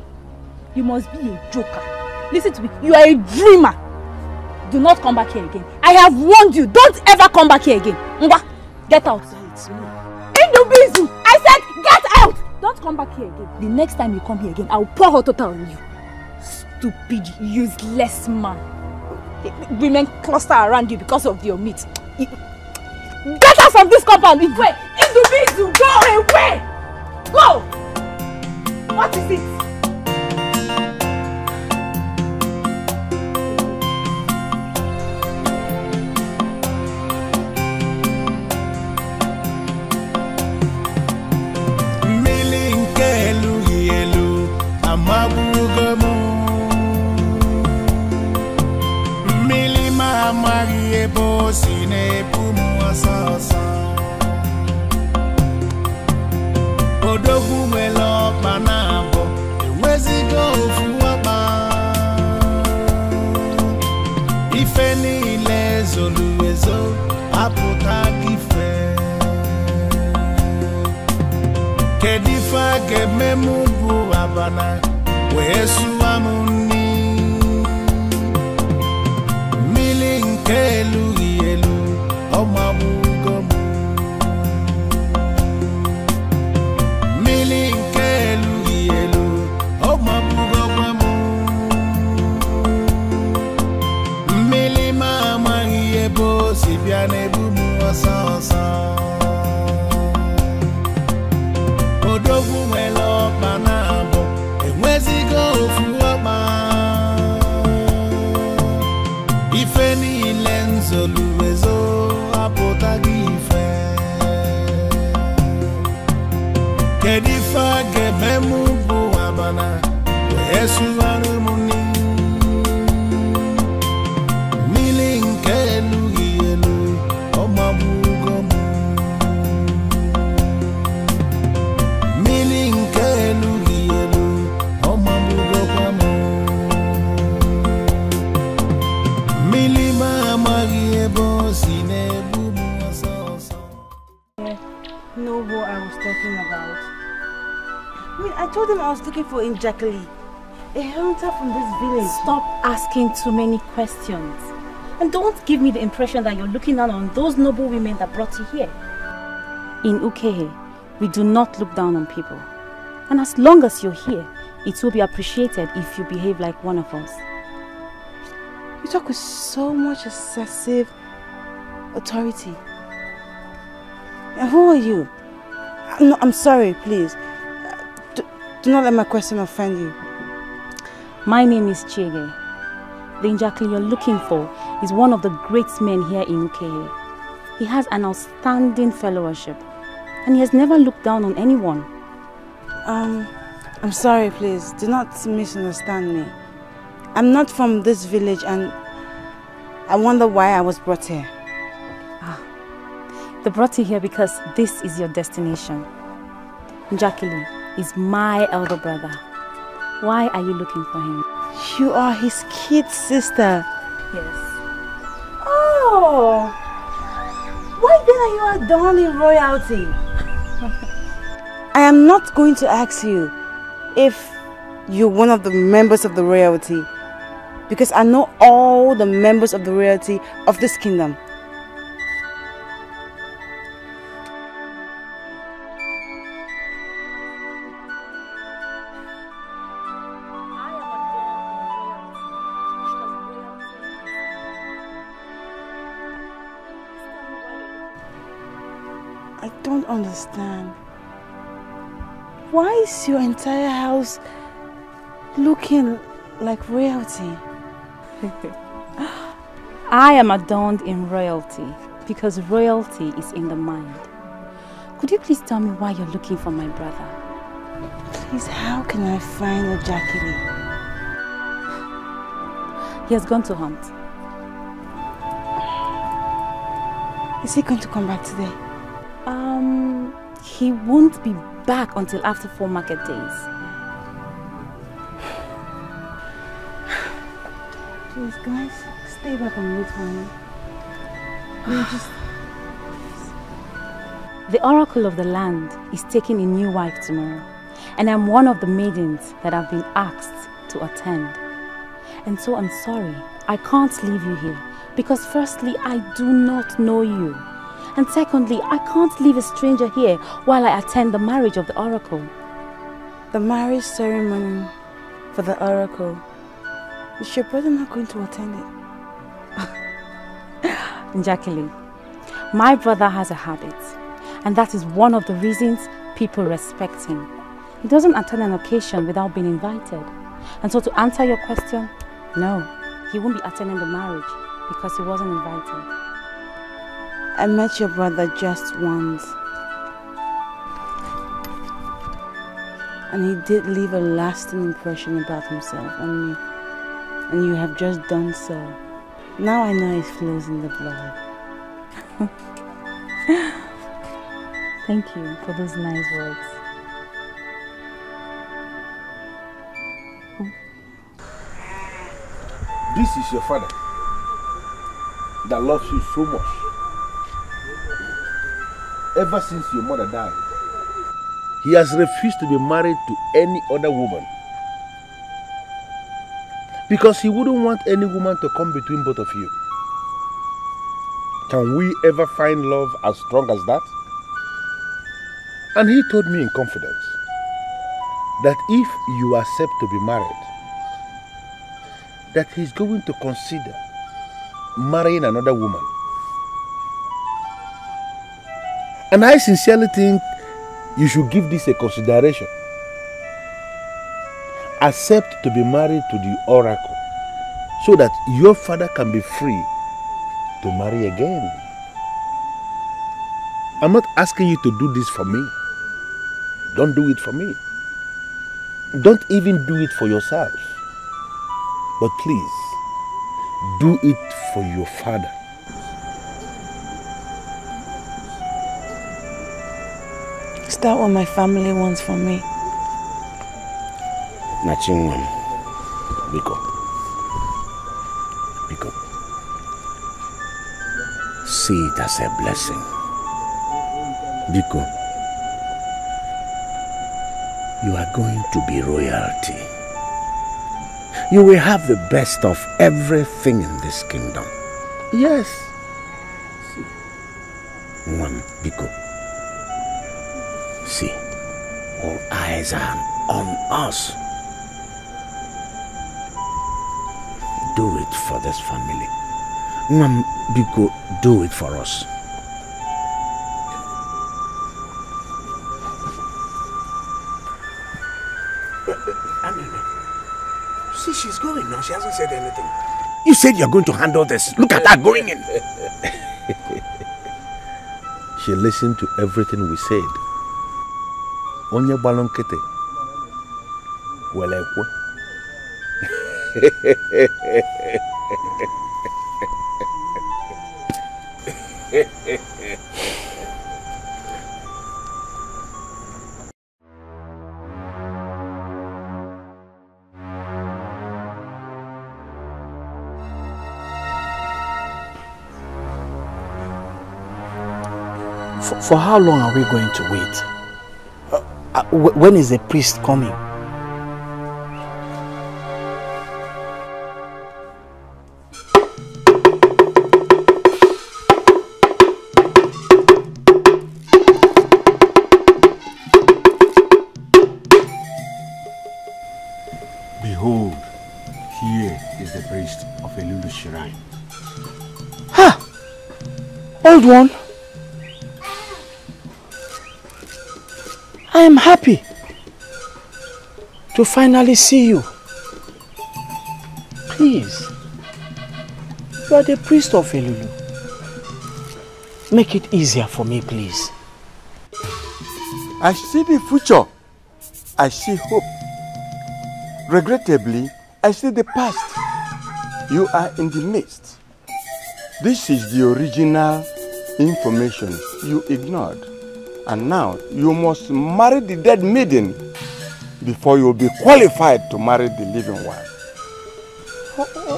Speaker 15: You must be a joker. Listen to me. You are a dreamer. Do not come back here again. I have warned you. Don't ever come back here again. Ngwa, get out. It's me. Ugezu, I said get out. Don't come back here again. The next time you come here again, I'll pour hot water on you. Stupid, useless man. Women cluster around you because of your meat. Get out from this compound. Ugezu, go away. Go. What is it?
Speaker 17: Sine pumu asasa Odogu welo panabo Ewezi go fuwaba Ife ni ile zoluwezo Aputa kife Kedifa gememu buwabana Wesu amuni Milinkelu Odogu welo panabo Enwezi go fuwaba Ife ni lenzo luwezo apota gife Kedifa gememu buwabana Yesu arumuni Milinkelu yelu Omabugomu Milinkelu yelu Omabugomu
Speaker 23: know who I was talking about. I mean, I told him I was looking for Njakili, a hunter from this village.
Speaker 4: Stop asking too many questions. And don't give me the impression that you're looking down on those noble women that brought you here. In Ugezu, we do not look down on people. And as long as you're here, it will be appreciated if you behave like one of us.
Speaker 23: You talk with so much excessive authority. And who are you? No, I'm sorry, please. Do not let my question offend you.
Speaker 4: My name is Chege. The Njakili you're looking for is one of the great men here in Ugezu. He has an outstanding fellowship and he has never looked down on anyone.
Speaker 23: I'm sorry, please. Do not misunderstand me. I'm not from this village and I wonder why I was brought here.
Speaker 4: They brought you here because this is your destination. Njakili is my elder brother. Why are you looking for him?
Speaker 23: You are his kid sister.
Speaker 4: Yes.
Speaker 23: Oh! Why then are you adorned in royalty? I am not going to ask you if you're one of the members of the royalty, because I know all the members of the royalty of this kingdom. I don't understand. Why is your entire house looking like royalty?
Speaker 4: I am adorned in royalty because royalty is in the mind. Could you please tell me why you're looking for my brother?
Speaker 23: Please, how can I find Njakili?
Speaker 4: He has gone to hunt.
Speaker 23: Is he going to come back today?
Speaker 4: He won't be back until after 4 market days.
Speaker 23: Please, guys, stay back and wait for me.
Speaker 4: The oracle of the land is taking a new wife tomorrow, and I'm one of the maidens that have been asked to attend. And so I'm sorry, I can't leave you here, because firstly, I do not know you. And secondly, I can't leave a stranger here while I attend the marriage of the oracle.
Speaker 23: The marriage ceremony for the oracle. Is your brother not going to attend it?
Speaker 4: Njakili, my brother has a habit, and that is one of the reasons people respect him. He doesn't attend an occasion without being invited. And so to answer your question, no, he won't be attending the marriage because he wasn't invited.
Speaker 23: I met your brother just once. And he did leave a lasting impression about himself on me. And you have just done so. Now I know it flows in the blood.
Speaker 4: Thank you for those nice words.
Speaker 9: This is your father that loves you so much. Ever since your mother died, he has refused to be married to any other woman because he wouldn't want any woman to come between both of you. Can we ever find love as strong as that? And he told me in confidence that if you accept to be married, that he's going to consider marrying another woman. And I sincerely think you should give this a consideration. Accept to be married to the oracle so that your father can be free to marry again. I'm not asking you to do this for me. Don't do it for me. Don't even do it for yourself. But please, do it for your father.
Speaker 23: Is that what my family wants from me?
Speaker 1: Nachingwem, Biko. Biko. See it as a blessing. Biko, you are going to be royalty. You will have the best of everything in this kingdom. Yes. One, Biko. See, all eyes are on us. Do it for this family. One, Biko, do it for us. See, she's going now. She hasn't said anything. You said you're going to handle this. Look at her going in.
Speaker 12: She listened to everything we said. Onye balonkete. Welekwe.
Speaker 2: For how long are we going to wait? When is the priest coming?
Speaker 13: Behold, here is the priest of Elulu's shrine.
Speaker 2: Ha! Old one. I am happy to finally see you. Please, you are the priest of Elulu. Make it easier for me, please.
Speaker 14: I see the future. I see hope. Regrettably, I see the past. You are in the midst. This is the original information you ignored. And now you must marry the dead maiden before you will be qualified to marry the living one.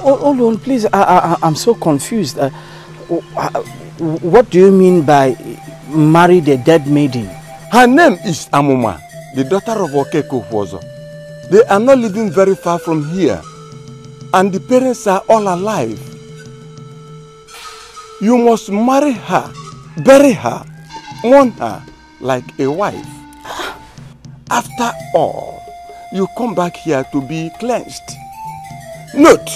Speaker 2: Hold on, please. I'm so confused. What do you mean by marry the dead maiden?
Speaker 14: Her name is Amuma, the daughter of Okeko Wozo. They are not living very far from here, and the parents are all alive. You must marry her, bury her, mourn her like a wife. After all, you come back here to be cleansed. Note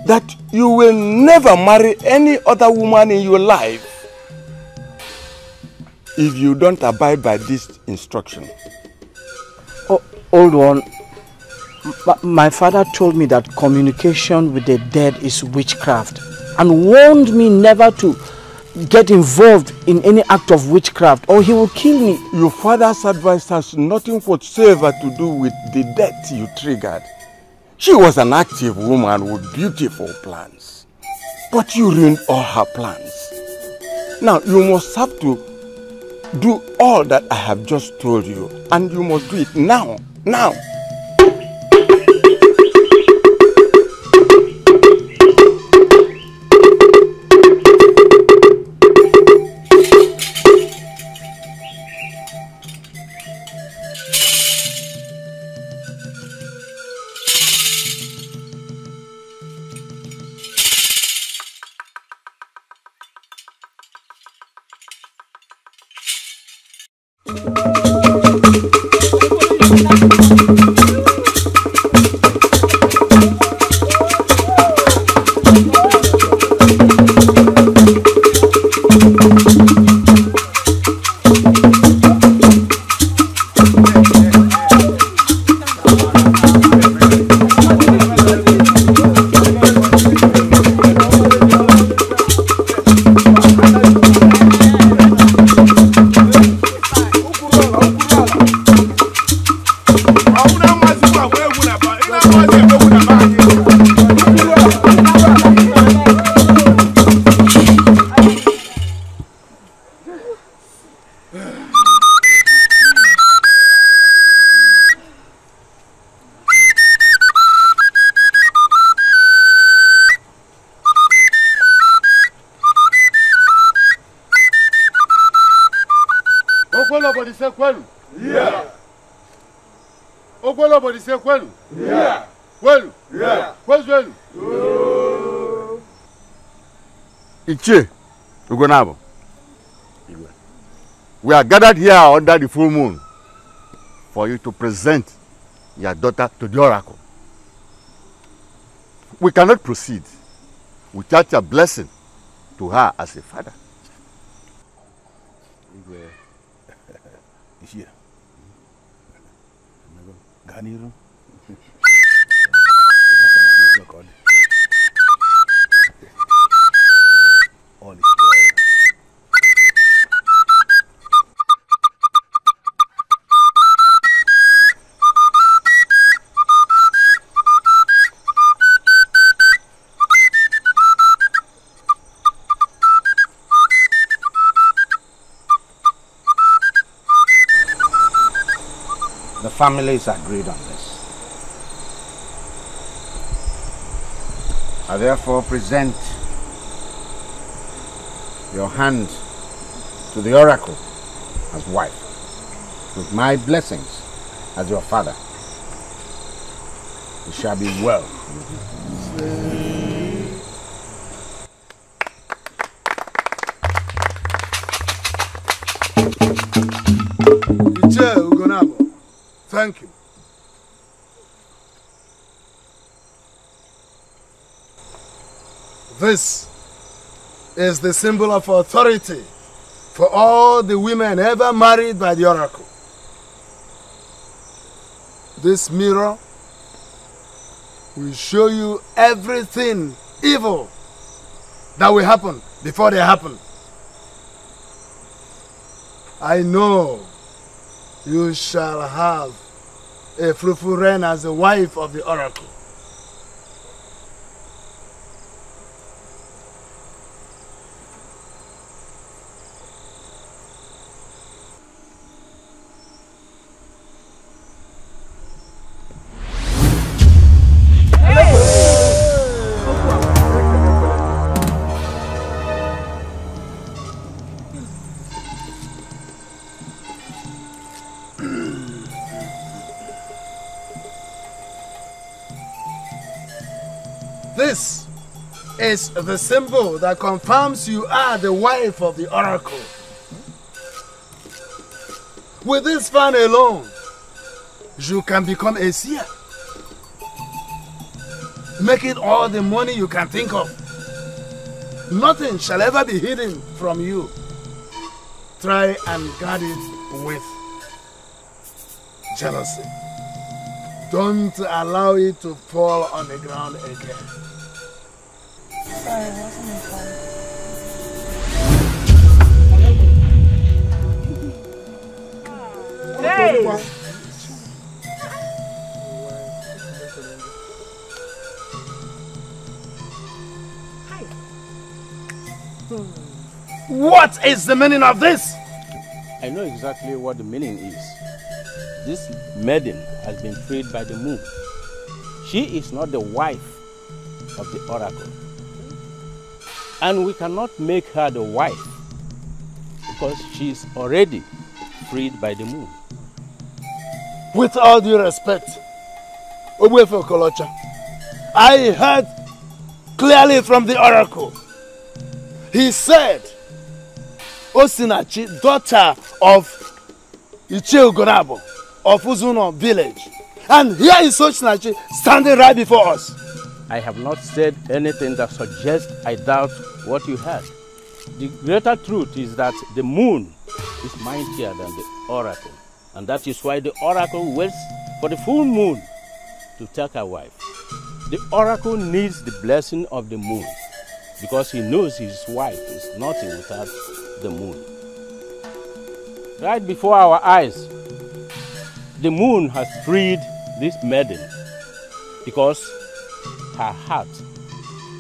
Speaker 14: that you will never marry any other woman in your life if you don't abide by this instruction.
Speaker 2: Oh, old one, my father told me that communication with the dead is witchcraft and warned me never to get involved in any act of witchcraft or he will kill me.
Speaker 14: Your father's advice has nothing whatsoever to do with the death you triggered. She was an active woman with beautiful plans, but you ruined all her plans. Now you must have to do all that I have just told you, and you must do it now. Now.
Speaker 3: Okwelo body say kwelu.
Speaker 14: Yeah.
Speaker 3: Kwelu.
Speaker 14: Yeah.
Speaker 3: Where's kwelu?
Speaker 19: Ichie, Ugonabo. We are gathered here under the full moon for you to present your daughter to the oracle. We cannot proceed without your blessing to her as a father.
Speaker 12: Here. Ganiru.
Speaker 1: The families agreed on this. I therefore present your hand to the oracle as wife, with my blessings as your father. It shall be well.
Speaker 16: Thank you. This is the symbol of authority for all the women ever married by the oracle. This mirror will show you everything evil that will happen before they happen. I know you shall have a fruitful reign as the wife of the oracle. This is the symbol that confirms you are the wife of the oracle. With this fan alone, you can become a seer. Making all the money you can think of. Nothing shall ever be hidden from you. Try and guard it with jealousy. Don't allow it to fall on the ground again.
Speaker 11: Sorry, it wasn't fun.
Speaker 16: Hey! What is the meaning of this?
Speaker 18: I know exactly what the meaning is. This maiden has been freed by the moon. She is not the wife of the oracle. And we cannot make her the wife because she is already freed by the moon.
Speaker 16: With all due respect, Ogbuefi Okolocha, I heard clearly from the oracle. He said, Osinachi, daughter of Ichie Ugonabo of Uzuno village. And here is Osinachi standing right before us.
Speaker 18: I have not said anything that suggests I doubt what you heard. The greater truth is that the moon is mightier than the oracle. And that is why the oracle waits for the full moon to take her wife. The oracle needs the blessing of the moon because he knows his wife is nothing without the moon. Right before our eyes, the moon has freed this maiden because her heart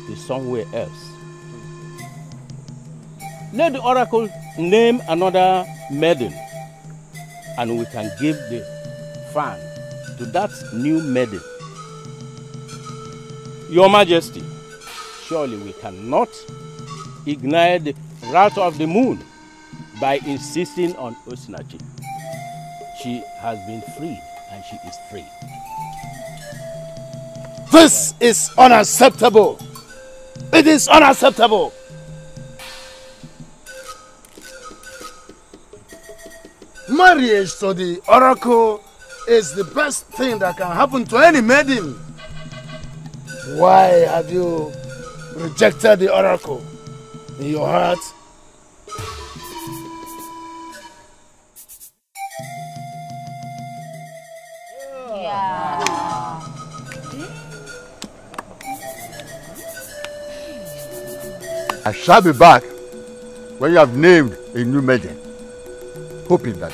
Speaker 18: is somewhere else. Let the oracle name another maiden and we can give the fan to that new maiden. Your Majesty, surely we cannot ignite the wrath of the moon by insisting on Osinachi. She has been freed
Speaker 12: and she is free.
Speaker 16: This is unacceptable. It is unacceptable. Marriage to the oracle is the best thing that can happen to any maiden. Why have you rejected the oracle in your heart?
Speaker 19: I shall be back when you have named a new maiden, hoping that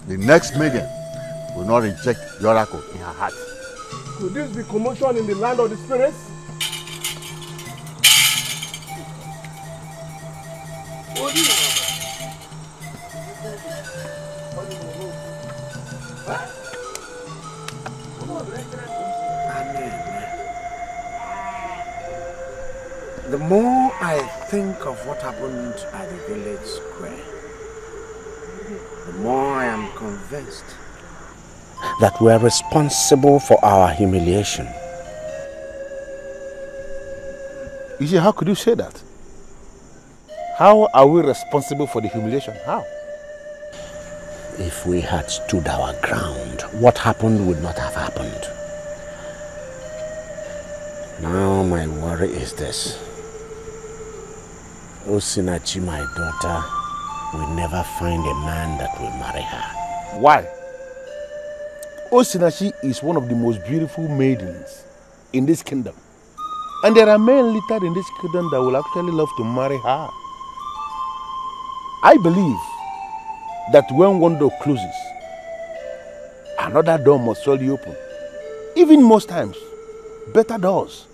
Speaker 19: the next maiden will not reject the oracle in her heart.
Speaker 16: Could this be commotion in the land of the spirits? What do you know?
Speaker 1: The more I think of what happened at the village square, the more I am convinced that we are responsible for our humiliation.
Speaker 9: You see, how could you say that? How are we responsible for the humiliation? How?
Speaker 1: If we had stood our ground, what happened would not have happened. Now my worry is this. Osinachi, my daughter, will never find a man that will marry her.
Speaker 9: Why? Osinachi is one of the most beautiful maidens in this kingdom. And there are men littered in this kingdom that will actually love to marry her. I believe that when one door closes, another door must surely open. Even most times, better doors.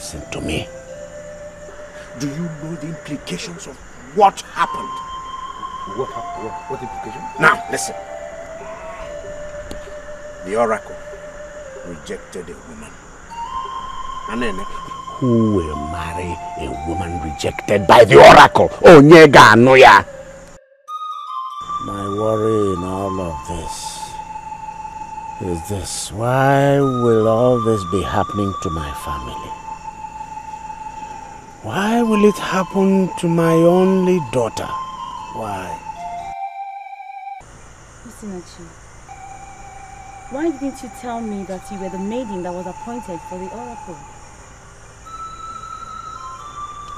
Speaker 1: Listen to me. Do you know the implications of what happened?
Speaker 9: What implication?
Speaker 1: Now, listen. The oracle rejected a woman. And then, who will marry a woman rejected by the oracle? Oh, Nyega Noya. My worry in all of this is this. Why will all this be happening to my family? Why will it happen to my only daughter? Why?
Speaker 4: Osinachi, why didn't you tell me that you were the maiden that was appointed for the oracle?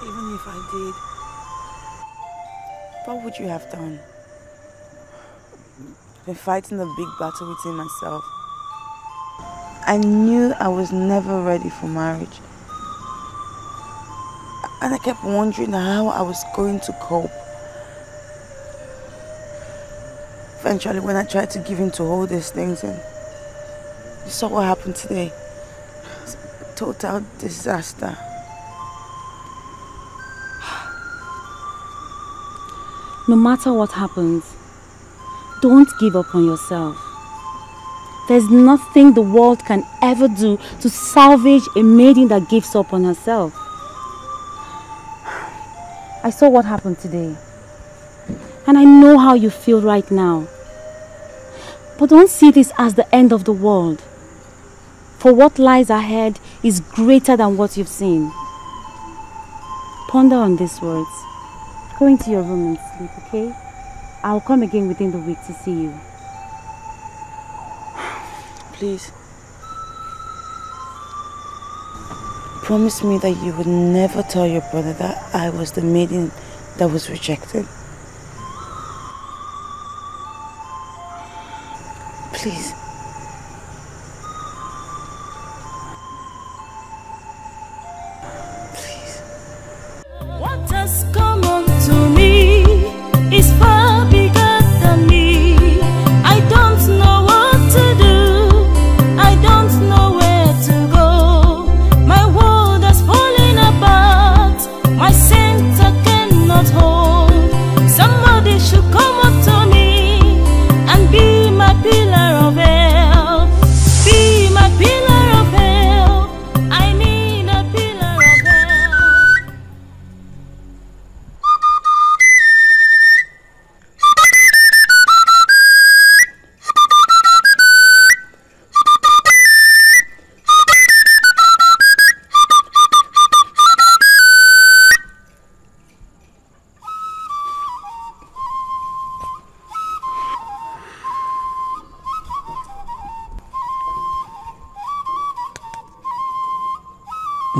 Speaker 23: Even if I did, what would you have done? I've been fighting a big battle within myself. I knew I was never ready for marriage. And I kept wondering how I was going to cope. Eventually, when I tried to give in to all these things, and you saw what happened today. It's a total disaster.
Speaker 4: No matter what happens, don't give up on yourself. There's nothing the world can ever do to salvage a maiden that gives up on herself. I saw what happened today, and I know how you feel right now. But don't see this as the end of the world. For what lies ahead is greater than what you've seen. Ponder on these words. Go into your room and sleep, okay? I'll come again within the week to see you.
Speaker 23: Please. Promise me that you would never tell your brother that I was the maiden that was rejected. Please.
Speaker 11: What has come unto me is far bigger than me. I don't know what to do. I don't know where to go. My world has fallen apart. My center cannot hold. Somebody should come up to me and be my pillar of help. Be my pillar of help. I need a pillar of help.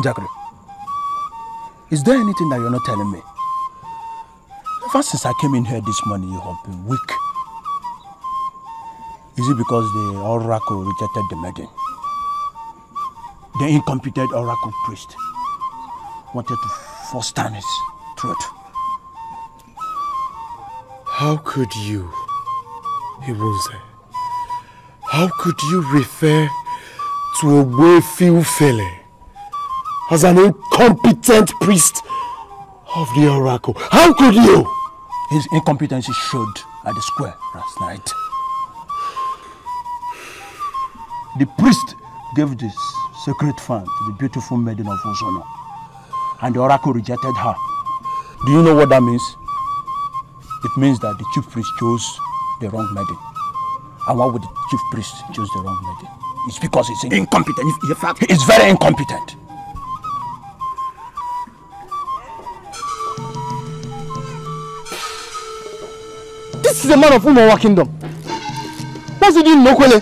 Speaker 9: Njakri, is there anything that you're not telling me? Ever since I came in here this morning, you have been weak. Is it because the oracle rejected the maiden? The incompetent oracle priest wanted to force down his throat.
Speaker 8: How could you, Ibunze? How could you refer to a Wefilfele as an incompetent priest of the oracle? How could you?
Speaker 9: His incompetence showed at the square last night. The priest gave this sacred fan to the beautiful maiden of Ozono, and the oracle rejected her. Do you know what that means? It means that the chief priest chose the wrong maiden. And why would the chief priest choose the wrong maiden? It's because it's incompetent. In fact, it's very incompetent.
Speaker 16: This is a man of Umawa kingdom. What's he doing in Nokwele?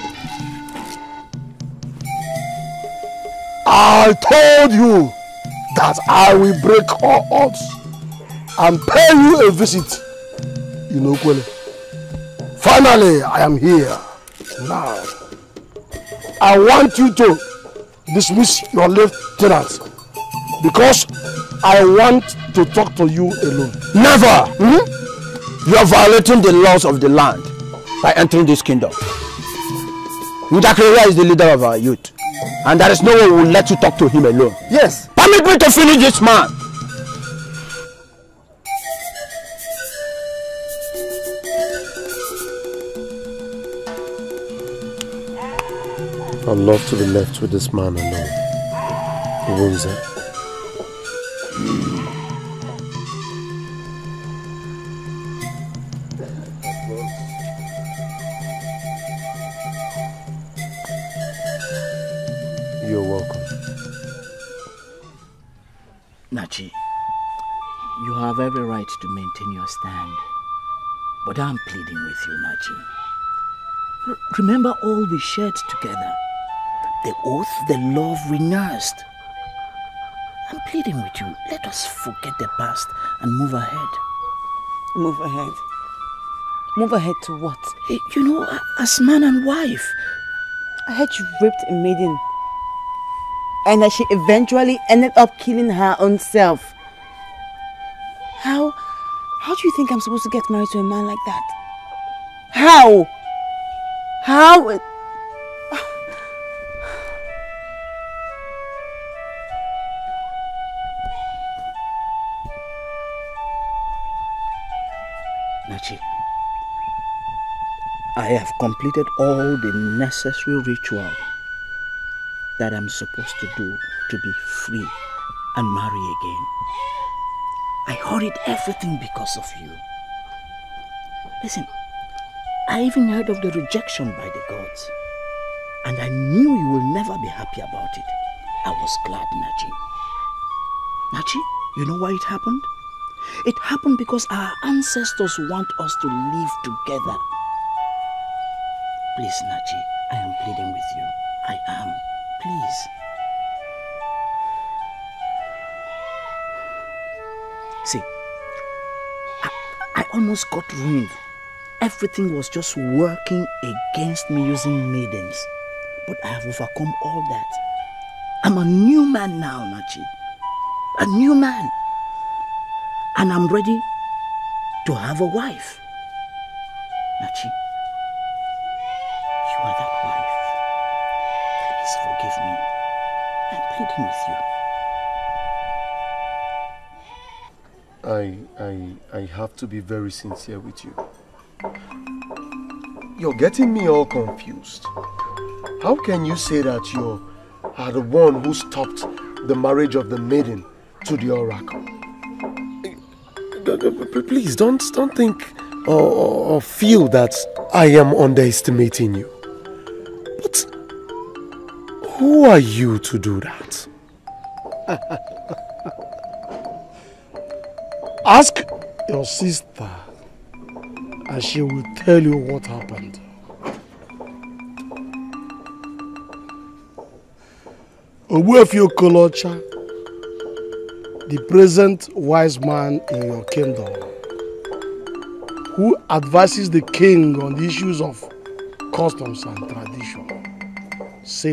Speaker 16: I told you that I will break all odds and pay you a visit in Nokwele. Finally, I am here. Now, I want you to dismiss your lieutenant because I want to talk to you alone.
Speaker 9: Never! You are violating the laws of the land by entering this kingdom. Njakri is the leader of our youth, and there is no one who will let you talk to him alone.
Speaker 16: Yes.
Speaker 9: Permit me to finish this man.
Speaker 8: I'd love to be left with this man alone. Ibunze. You're welcome.
Speaker 2: Nachi, you have every right to maintain your stand. But I'm pleading with you, Nachi. Remember all we shared together. The oath, the love we nursed. I'm pleading with you. Let us forget the past and move ahead.
Speaker 23: Move ahead? Move ahead to what?
Speaker 2: You know, as man and wife.
Speaker 23: I heard you raped a maiden. And that she eventually ended up killing her own self. How do you think I'm supposed to get married to a man like that? How? How?
Speaker 2: Nachi, I have completed all the necessary ritual that I'm supposed to do to be free and marry again. I hurried everything because of you. Listen, I even heard of the rejection by the gods, and I knew you will never be happy about it. I was glad, Nachi. Nachi, you know why it happened? It happened because our ancestors want us to live together. Please, Nachi, I am pleading with you. I am. Please. See, I almost got ruined. Everything was just working against me using maidens. But I have overcome all that. I'm a new man now, Nachi. A new man. And I'm ready to have a wife. Nachi, you are that wife. Please forgive me. I'm pleading with you.
Speaker 8: I have to be very sincere with you. You're getting me all confused. How can you say that you are the one who stopped the marriage of the maiden to the oracle? Please don't think or feel that I am underestimating you. But who are you to do that?
Speaker 16: Ask your sister and she will tell you what happened. Ogbuefi Okolocha the present wise man in your kingdom, who advises the king on the issues of customs and tradition, said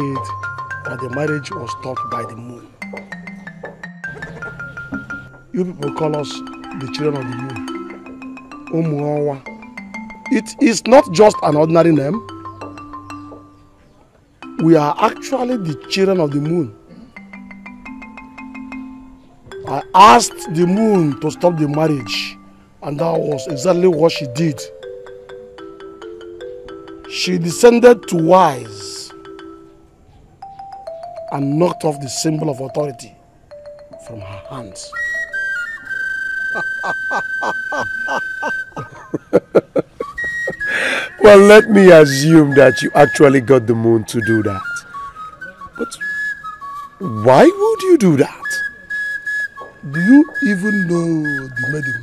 Speaker 16: that the marriage was stopped by the moon. You people call us the children of the moon. Umuawa. It is not just an ordinary name. We are actually the children of the moon. I asked the moon to stop the marriage, and that was exactly what she did. She descended to wise and knocked off the symbol of authority from her hands.
Speaker 8: Well, let me assume that you actually got the moon to do that. But why would you do that?
Speaker 16: Do you even know the maiden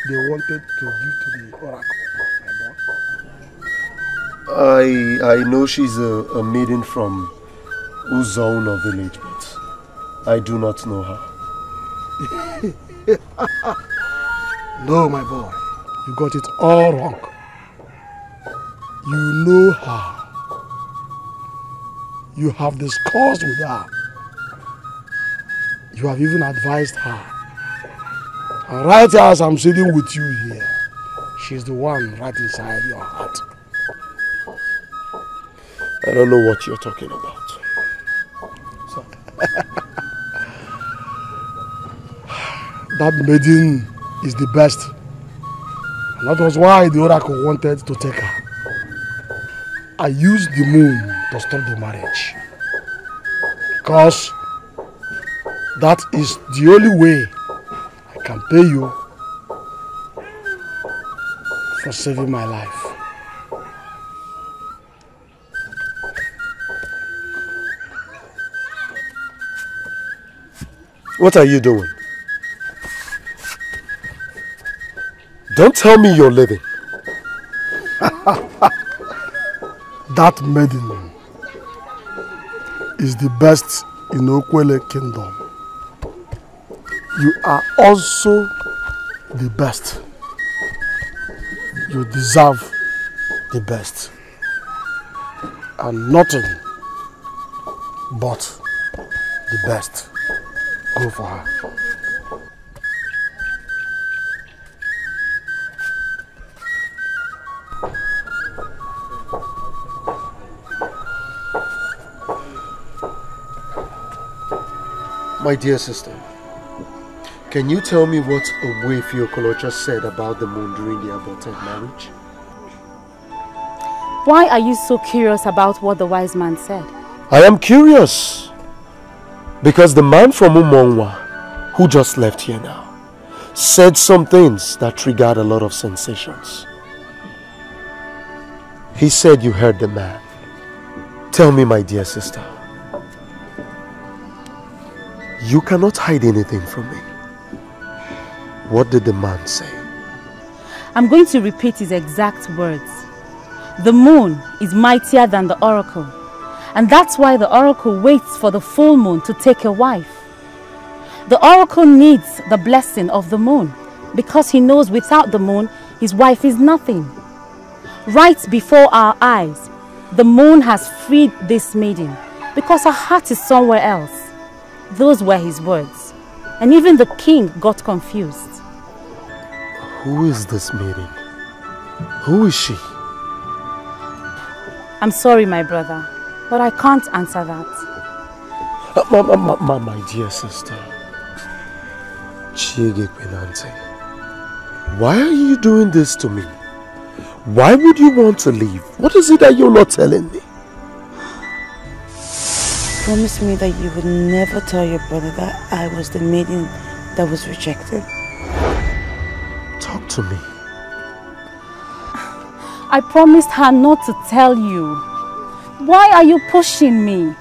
Speaker 16: they wanted to give to the oracle?
Speaker 8: I know she's a maiden from Ugezu village, but I do not know her.
Speaker 16: No, my boy, you got it all wrong. You know her. You have discussed with her. You have even advised her. And right as I'm sitting with you here, she's the one right inside your heart.
Speaker 8: I don't know what you're talking about.
Speaker 16: So, that maiden is the best. And that was why the oracle wanted to take her. I used the moon to stop the marriage. Because that is the only way I can pay you for saving my life.
Speaker 8: What are you doing? Don't tell me you're leaving.
Speaker 16: That maiden is the best in Okwele kingdom. You are also the best. You deserve the best. And nothing but the best. Go for her.
Speaker 8: My dear sister, can you tell me what Ogbuefi Okolocha said about the moon during the aborted marriage?
Speaker 6: Why are you so curious about what the wise man said?
Speaker 8: I am curious because the man from Umongwa, who just left here now, said some things that triggered a lot of sensations. He said you heard the man. Tell me, my dear sister. You cannot hide anything from me. What did the man say?
Speaker 6: I'm going to repeat his exact words. The moon is mightier than the oracle. And that's why the oracle waits for the full moon to take a wife. The oracle needs the blessing of the moon because he knows without the moon, his wife is nothing. Right before our eyes, the moon has freed this maiden because her heart is somewhere else. Those were his words. And even the king got confused.
Speaker 8: Who is this maiden? Who is she?
Speaker 6: I'm sorry, my brother, but I can't answer that.
Speaker 8: My dear sister, Chiege Penante, why are you doing this to me? Why would you want to leave? What is it that you're not telling me?
Speaker 23: Promise me that you would never tell your brother that I was the maiden that was rejected.
Speaker 8: Talk to me.
Speaker 6: I promised her not to tell you. Why are you pushing me?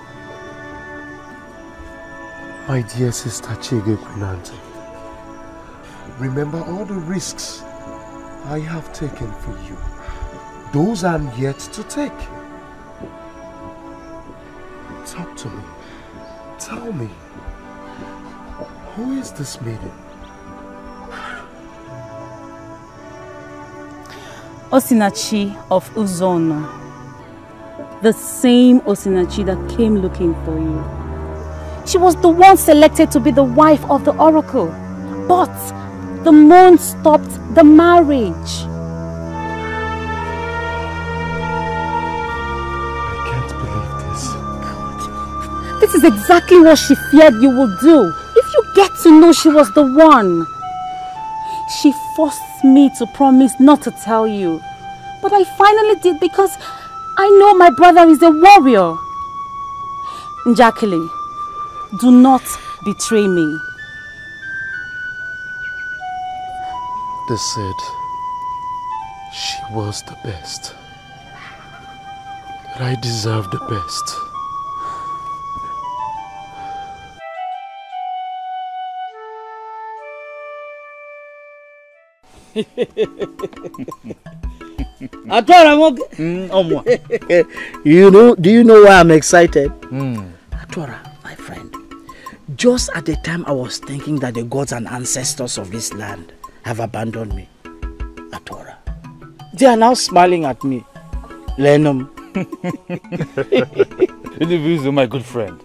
Speaker 8: My dear sister Chiege Penante, remember all the risks I have taken for you. Those I'm yet to take. Talk to me. Tell me. Who is this maiden?
Speaker 6: Osinachi of Uzono. The same Osinachi that came looking for you. She was the one selected to be the wife of the oracle. But the moon stopped the marriage.
Speaker 8: I can't believe this.
Speaker 6: God. This is exactly what she feared you would do. If you get to know she was the one. She forced me to promise not to tell you. But I finally did because I know my brother is a warrior. Njakili, do not betray me.
Speaker 8: They said she was the best. That I deserve the best.
Speaker 2: Do you know why I'm excited? Atora, my friend, just at the time I was thinking that the gods and ancestors of this land have abandoned me, Atora, they are now smiling at me. Lenum.
Speaker 7: Ugezu, my good friend.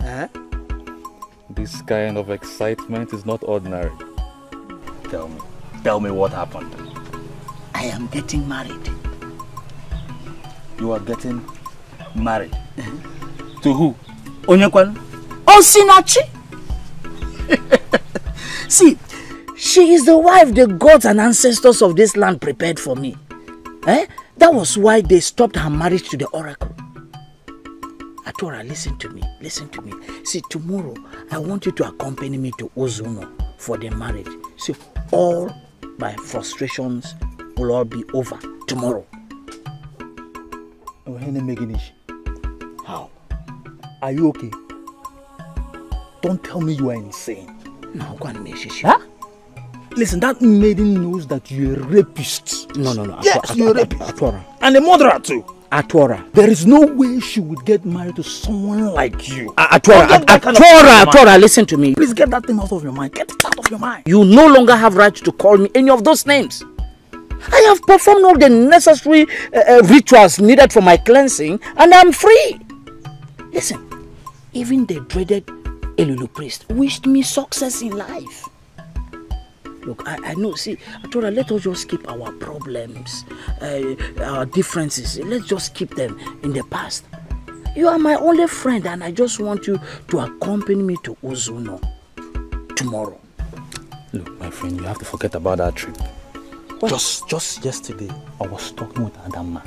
Speaker 7: This kind of excitement is not ordinary. Tell me what happened.
Speaker 2: I am getting married.
Speaker 7: You are getting married? To who?
Speaker 2: Onyekwan. Osinachi! See, she is the wife the gods and ancestors of this land prepared for me. That was why they stopped her marriage to the oracle. Atora, listen to me. See, tomorrow, I want you to accompany me to Uzono for the marriage. See, all my frustrations will all be over tomorrow.
Speaker 7: How? Are you okay? Don't tell me you are insane.
Speaker 2: No, go and make sure.
Speaker 7: Huh? Listen, that maiden knows that you're a rapist.
Speaker 2: No.
Speaker 7: Yes, you're a rapist.
Speaker 2: Atora.
Speaker 7: And a murderer too.
Speaker 2: Atora.
Speaker 7: There is no way she would get married to someone like you.
Speaker 2: Atora, listen to me.
Speaker 7: Please get that thing out of your mind. Get it out of your mind.
Speaker 2: You no longer have right to call me any of those names. I have performed all the necessary rituals needed for my cleansing and I'm free. Listen, even the dreaded Elulu priest wished me success in life. Look, I know, see, Atora, let us just keep our problems, our differences, let's just keep them in the past. You are my only friend and I just want you to accompany me to Uzono tomorrow.
Speaker 7: Look, my friend, you have to forget about that trip. What? Just yesterday, I was talking with Adama.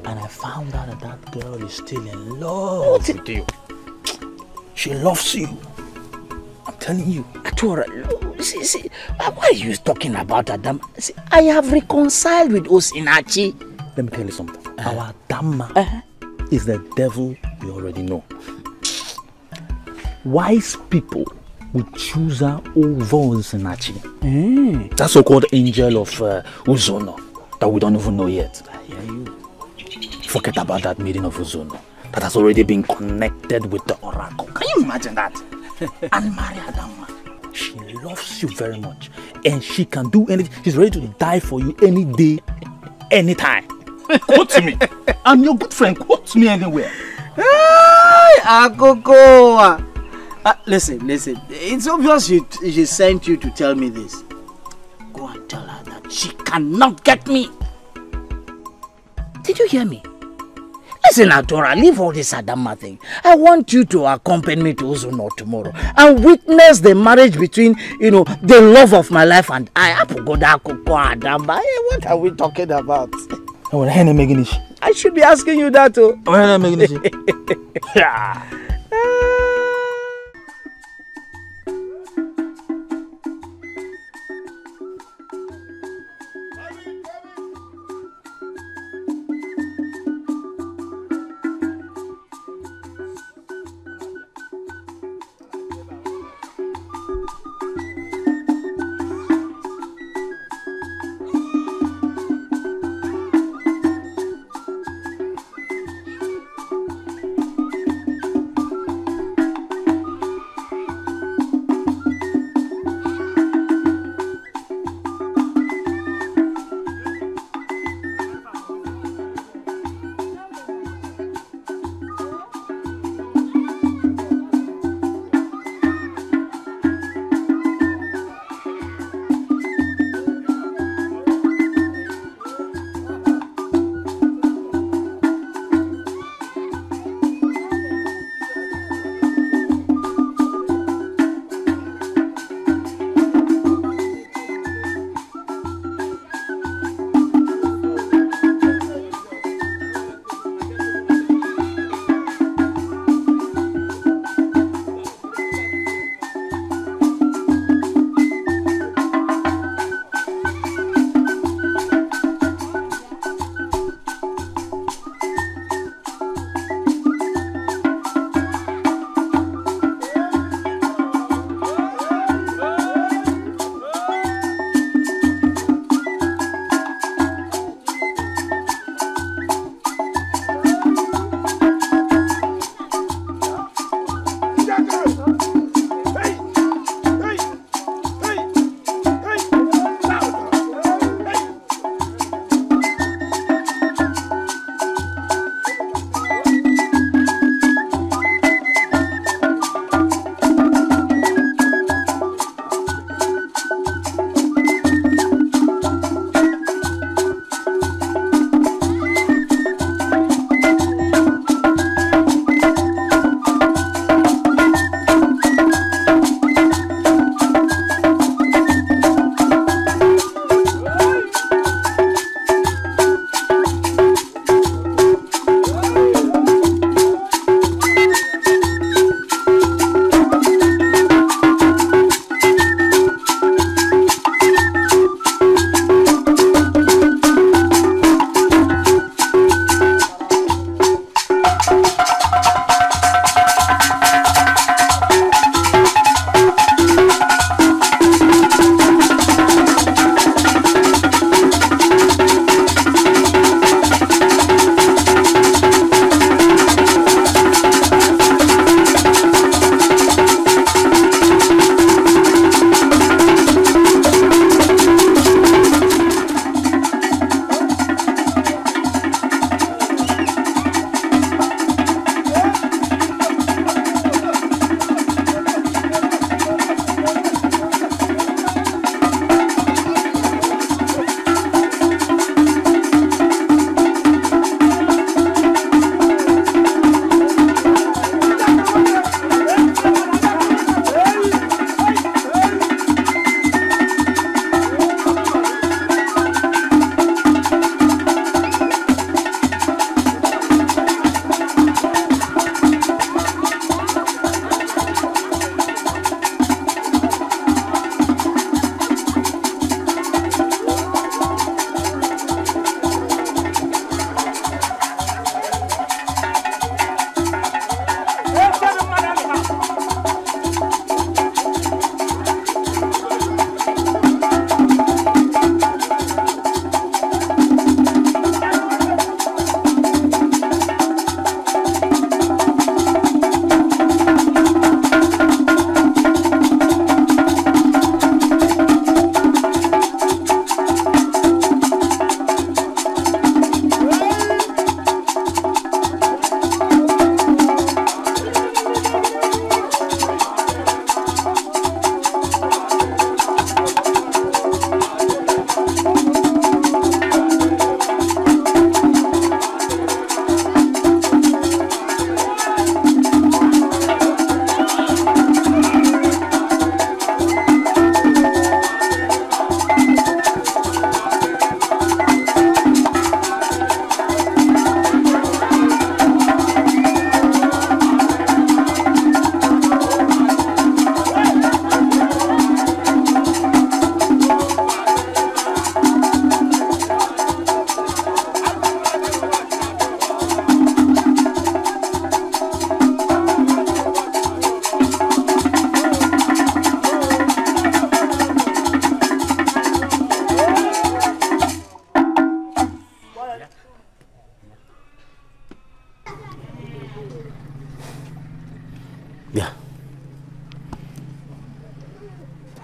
Speaker 7: And I found out that girl is still in love with you. She loves you. I'm telling you.
Speaker 2: Atora, see, why are you talking about Adama? See, I have reconciled with Osinachi.
Speaker 7: Let me tell you something. Our Adama is the devil we already know. Wise people would choose her over Osinachi. That so-called angel of Uzono that we don't even know yet. I hear you. Forget about that maiden of Uzono that has already been connected with the oracle. Can you imagine that? And Maria Adama, she loves you very much and she can do anything. She's ready to die for you any day, anytime. Quote to me. I'm your good friend. Quote to me anywhere.
Speaker 2: Listen. It's obvious she sent you to tell me this. Go and tell her that she cannot get me. Did you hear me? Listen, Atora, leave all this Adama thing. I want you to accompany me to Uzono tomorrow and witness the marriage between, the love of my life and I. Adama. What are we talking about? I should be asking you that too.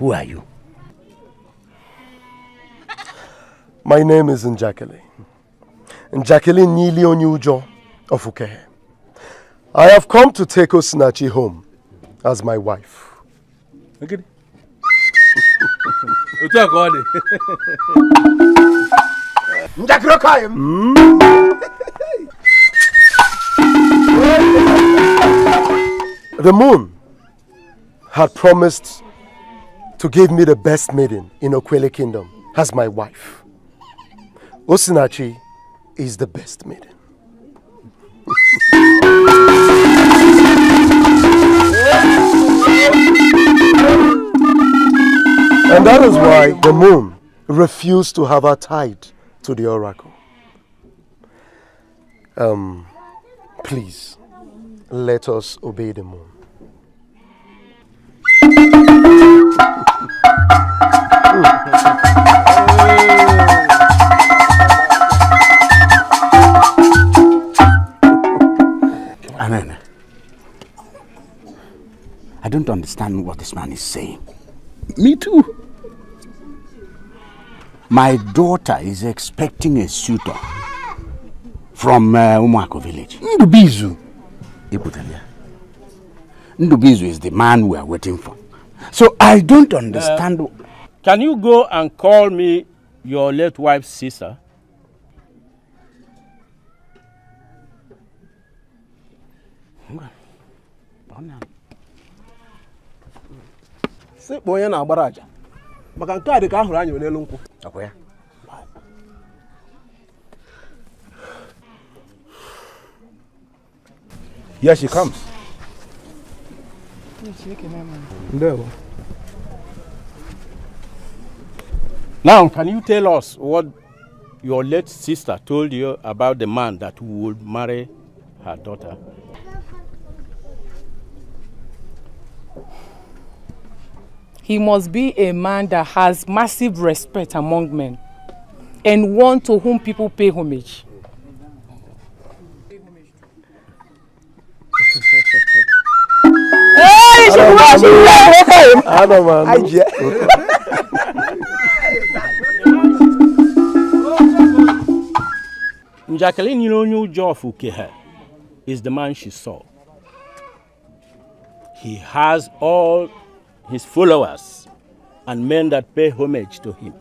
Speaker 2: Who are you?
Speaker 8: My name is Njakele. Njakele Nili Onyujo of Ukehe. I have come to take Osinachi home as my wife.
Speaker 9: Okay.
Speaker 8: The moon had promised to give me the best maiden in Okwele Kingdom as my wife. Osinachi is the best maiden. And that is why the moon refused to have her tied to the oracle. Please, let us obey the moon.
Speaker 1: Amen. I don't understand what this man is saying.
Speaker 12: Me too.
Speaker 1: My daughter is expecting a suitor from Umuako village.
Speaker 12: Ndubizu.
Speaker 1: Ndubizu is the man we are waiting for. So I don't understand.
Speaker 18: Can you go and call me your late wife's sister?
Speaker 16: Sekpo onye na-agbara aja maka nke a dị ka ahụrụ anyị n'elu nkwụ.
Speaker 1: Akwa ya.
Speaker 9: Here she comes.
Speaker 18: Now, can you tell us what your late sister told you about the man that would marry her daughter?
Speaker 11: He must be a man that has massive respect among men and one to whom people pay homage.
Speaker 18: Njakele Ugezu of Ukehe is the man she saw. He has all his followers and men that pay homage to him.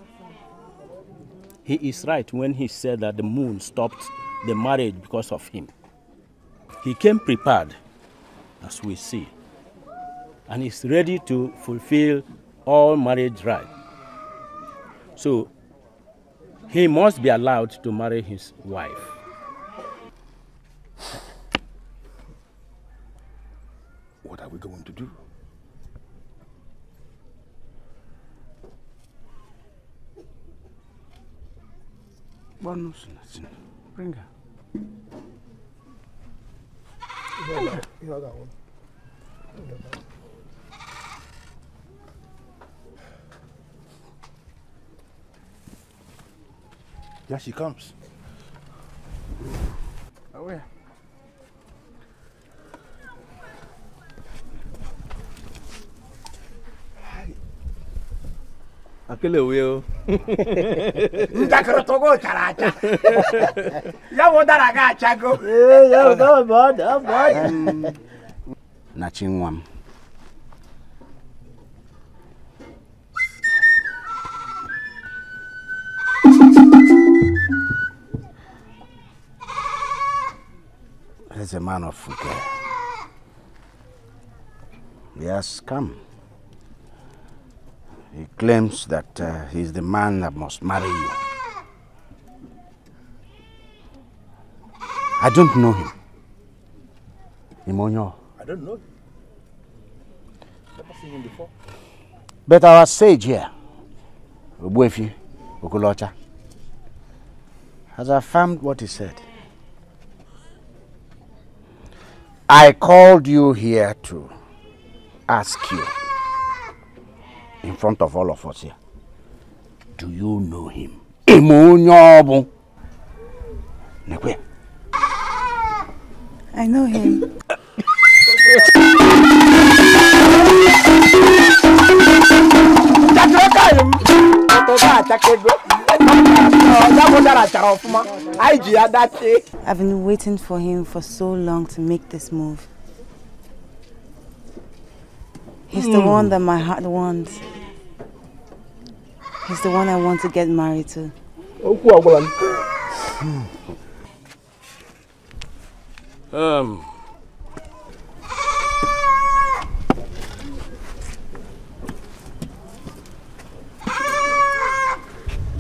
Speaker 18: He is right when he said that the moon stopped the marriage because of him. He came prepared, as we see, and is ready to fulfill all marriage rights. So he must be allowed to marry his wife.
Speaker 12: What are we going to do?
Speaker 1: Bring her.
Speaker 9: Here she comes.
Speaker 1: Where?
Speaker 9: Akele weo.
Speaker 2: Ndakoro togo characha. Ya wodara ga chago.
Speaker 1: Ya go bod. Nachinwam. He's a man of Fuke. He has come. He claims that he's the man that must marry you. I don't know him. Imonyo.
Speaker 9: I don't know him. Never seen him before.
Speaker 1: But our sage here, Ubuefi Okolocha, has affirmed what he said. I called you here to ask you, in front of all of us here, do you know him?
Speaker 23: I know him. I've been waiting for him for so long to make this move. He's the one that my heart wants. He's the one I want to get married to.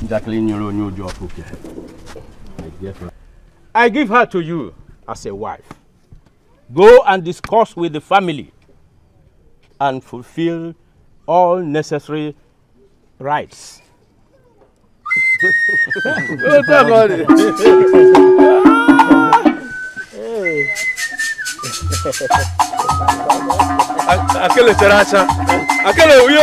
Speaker 18: Jacqueline, your new job, okay? I give her to you as a wife. Go and discuss with the family and fulfill all necessary rights.
Speaker 14: Aquele teracha, aquele uyo.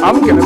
Speaker 14: I'm going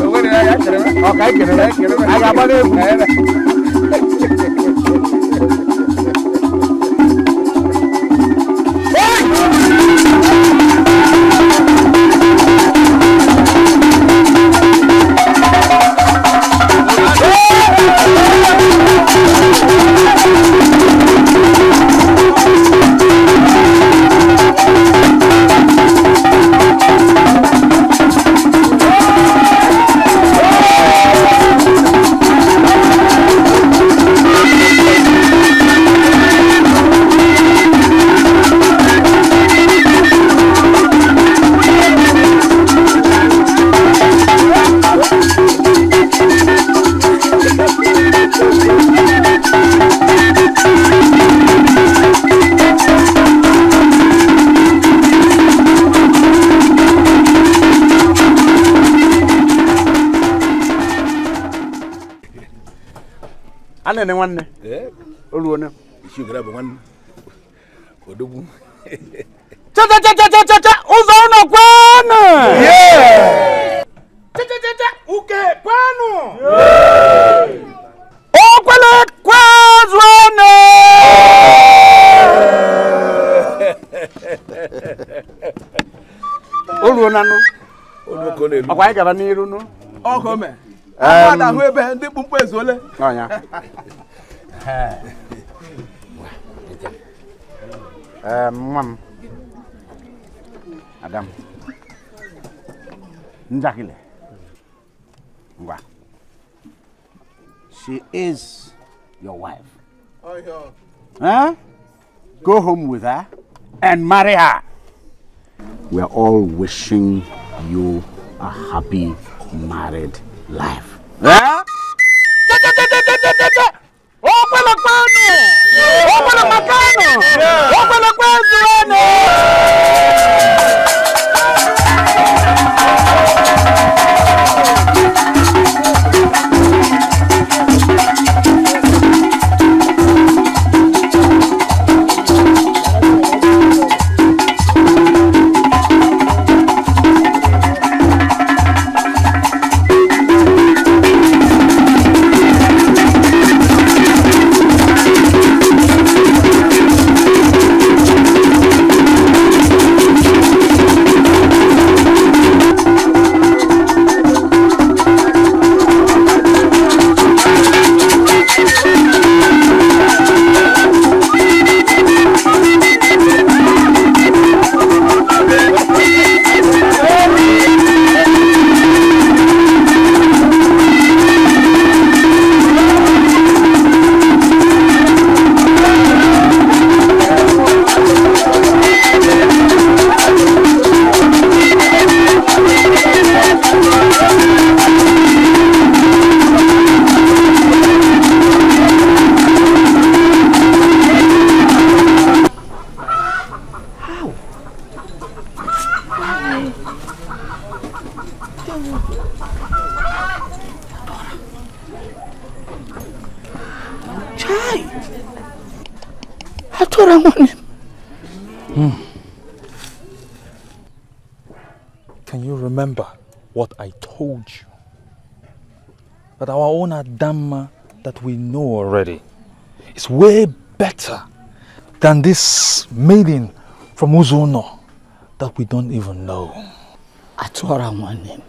Speaker 1: Ane one. Oluona.
Speaker 12: You grab one. Odobu.
Speaker 1: Cha. Uzono kwano. Yeah. Cha. Uke kwano. Yeah. Okwele kwazwana. Oluona no.
Speaker 12: Olukone.
Speaker 1: Akwa igaba n'iru no.
Speaker 14: Okome. Ada hu ebe ndị kpumkpu ezole.
Speaker 1: Onya. Mom. Adam. Njakile. Ngwa. She is your wife.
Speaker 14: Oh, yeah.
Speaker 1: Huh? Go home with her and marry her. We are all wishing you a happy married life. Huh? Open the panel! Open the macano! Open the question!
Speaker 2: what I want.
Speaker 9: Can you remember what I told you? That our own Adama that we know already is way better than this maiden from Uzono that we don't even know.
Speaker 2: Atwara,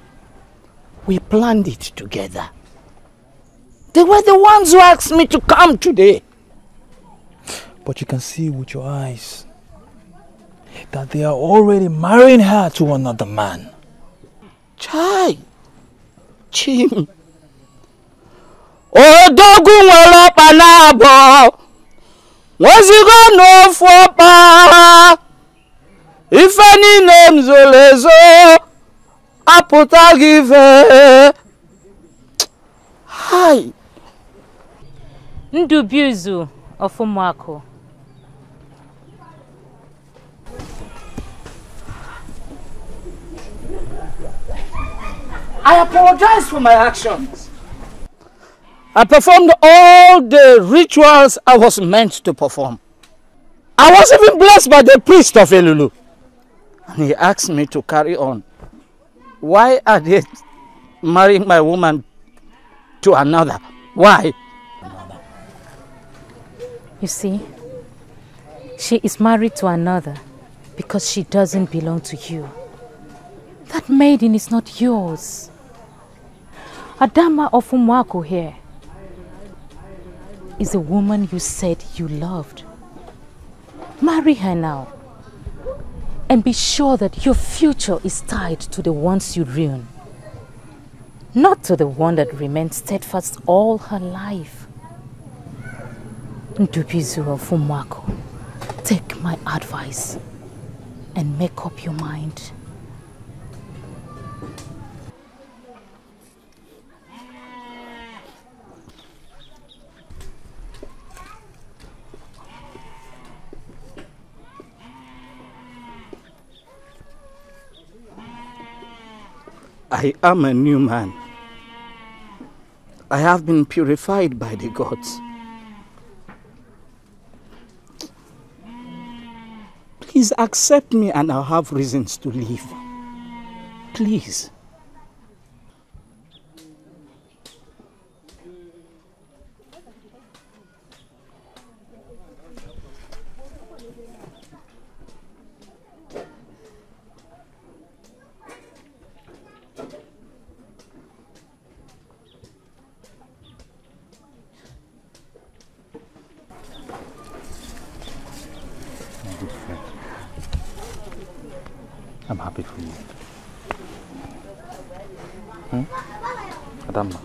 Speaker 2: we planned it together. They were the ones who asked me to come today.
Speaker 9: But you can see with your eyes that they are already marrying her to another man.
Speaker 2: Chai! Chim! Odogun wala panabo. Once you go no for power. If any names olezo, aputa give. Hi.
Speaker 4: Ugezu of Umwako.
Speaker 2: I apologize for my actions. I performed all the rituals I was meant to perform. I was even blessed by the priest of Elulu. And he asked me to carry on. Why are they marrying my woman to another? Why?
Speaker 4: You see, she is married to another because she doesn't belong to you. That maiden is not yours. Adama of Umwako here is the woman you said you loved. Marry her now and be sure that your future is tied to the ones you ruin, not to the one that remained steadfast all her life. Ugezu of Umwako, take my advice and make up your mind.
Speaker 2: I am a new man. I have been purified by the gods. Please accept me and I'll have reasons to leave. Please.
Speaker 9: I'm happy for you. Adama.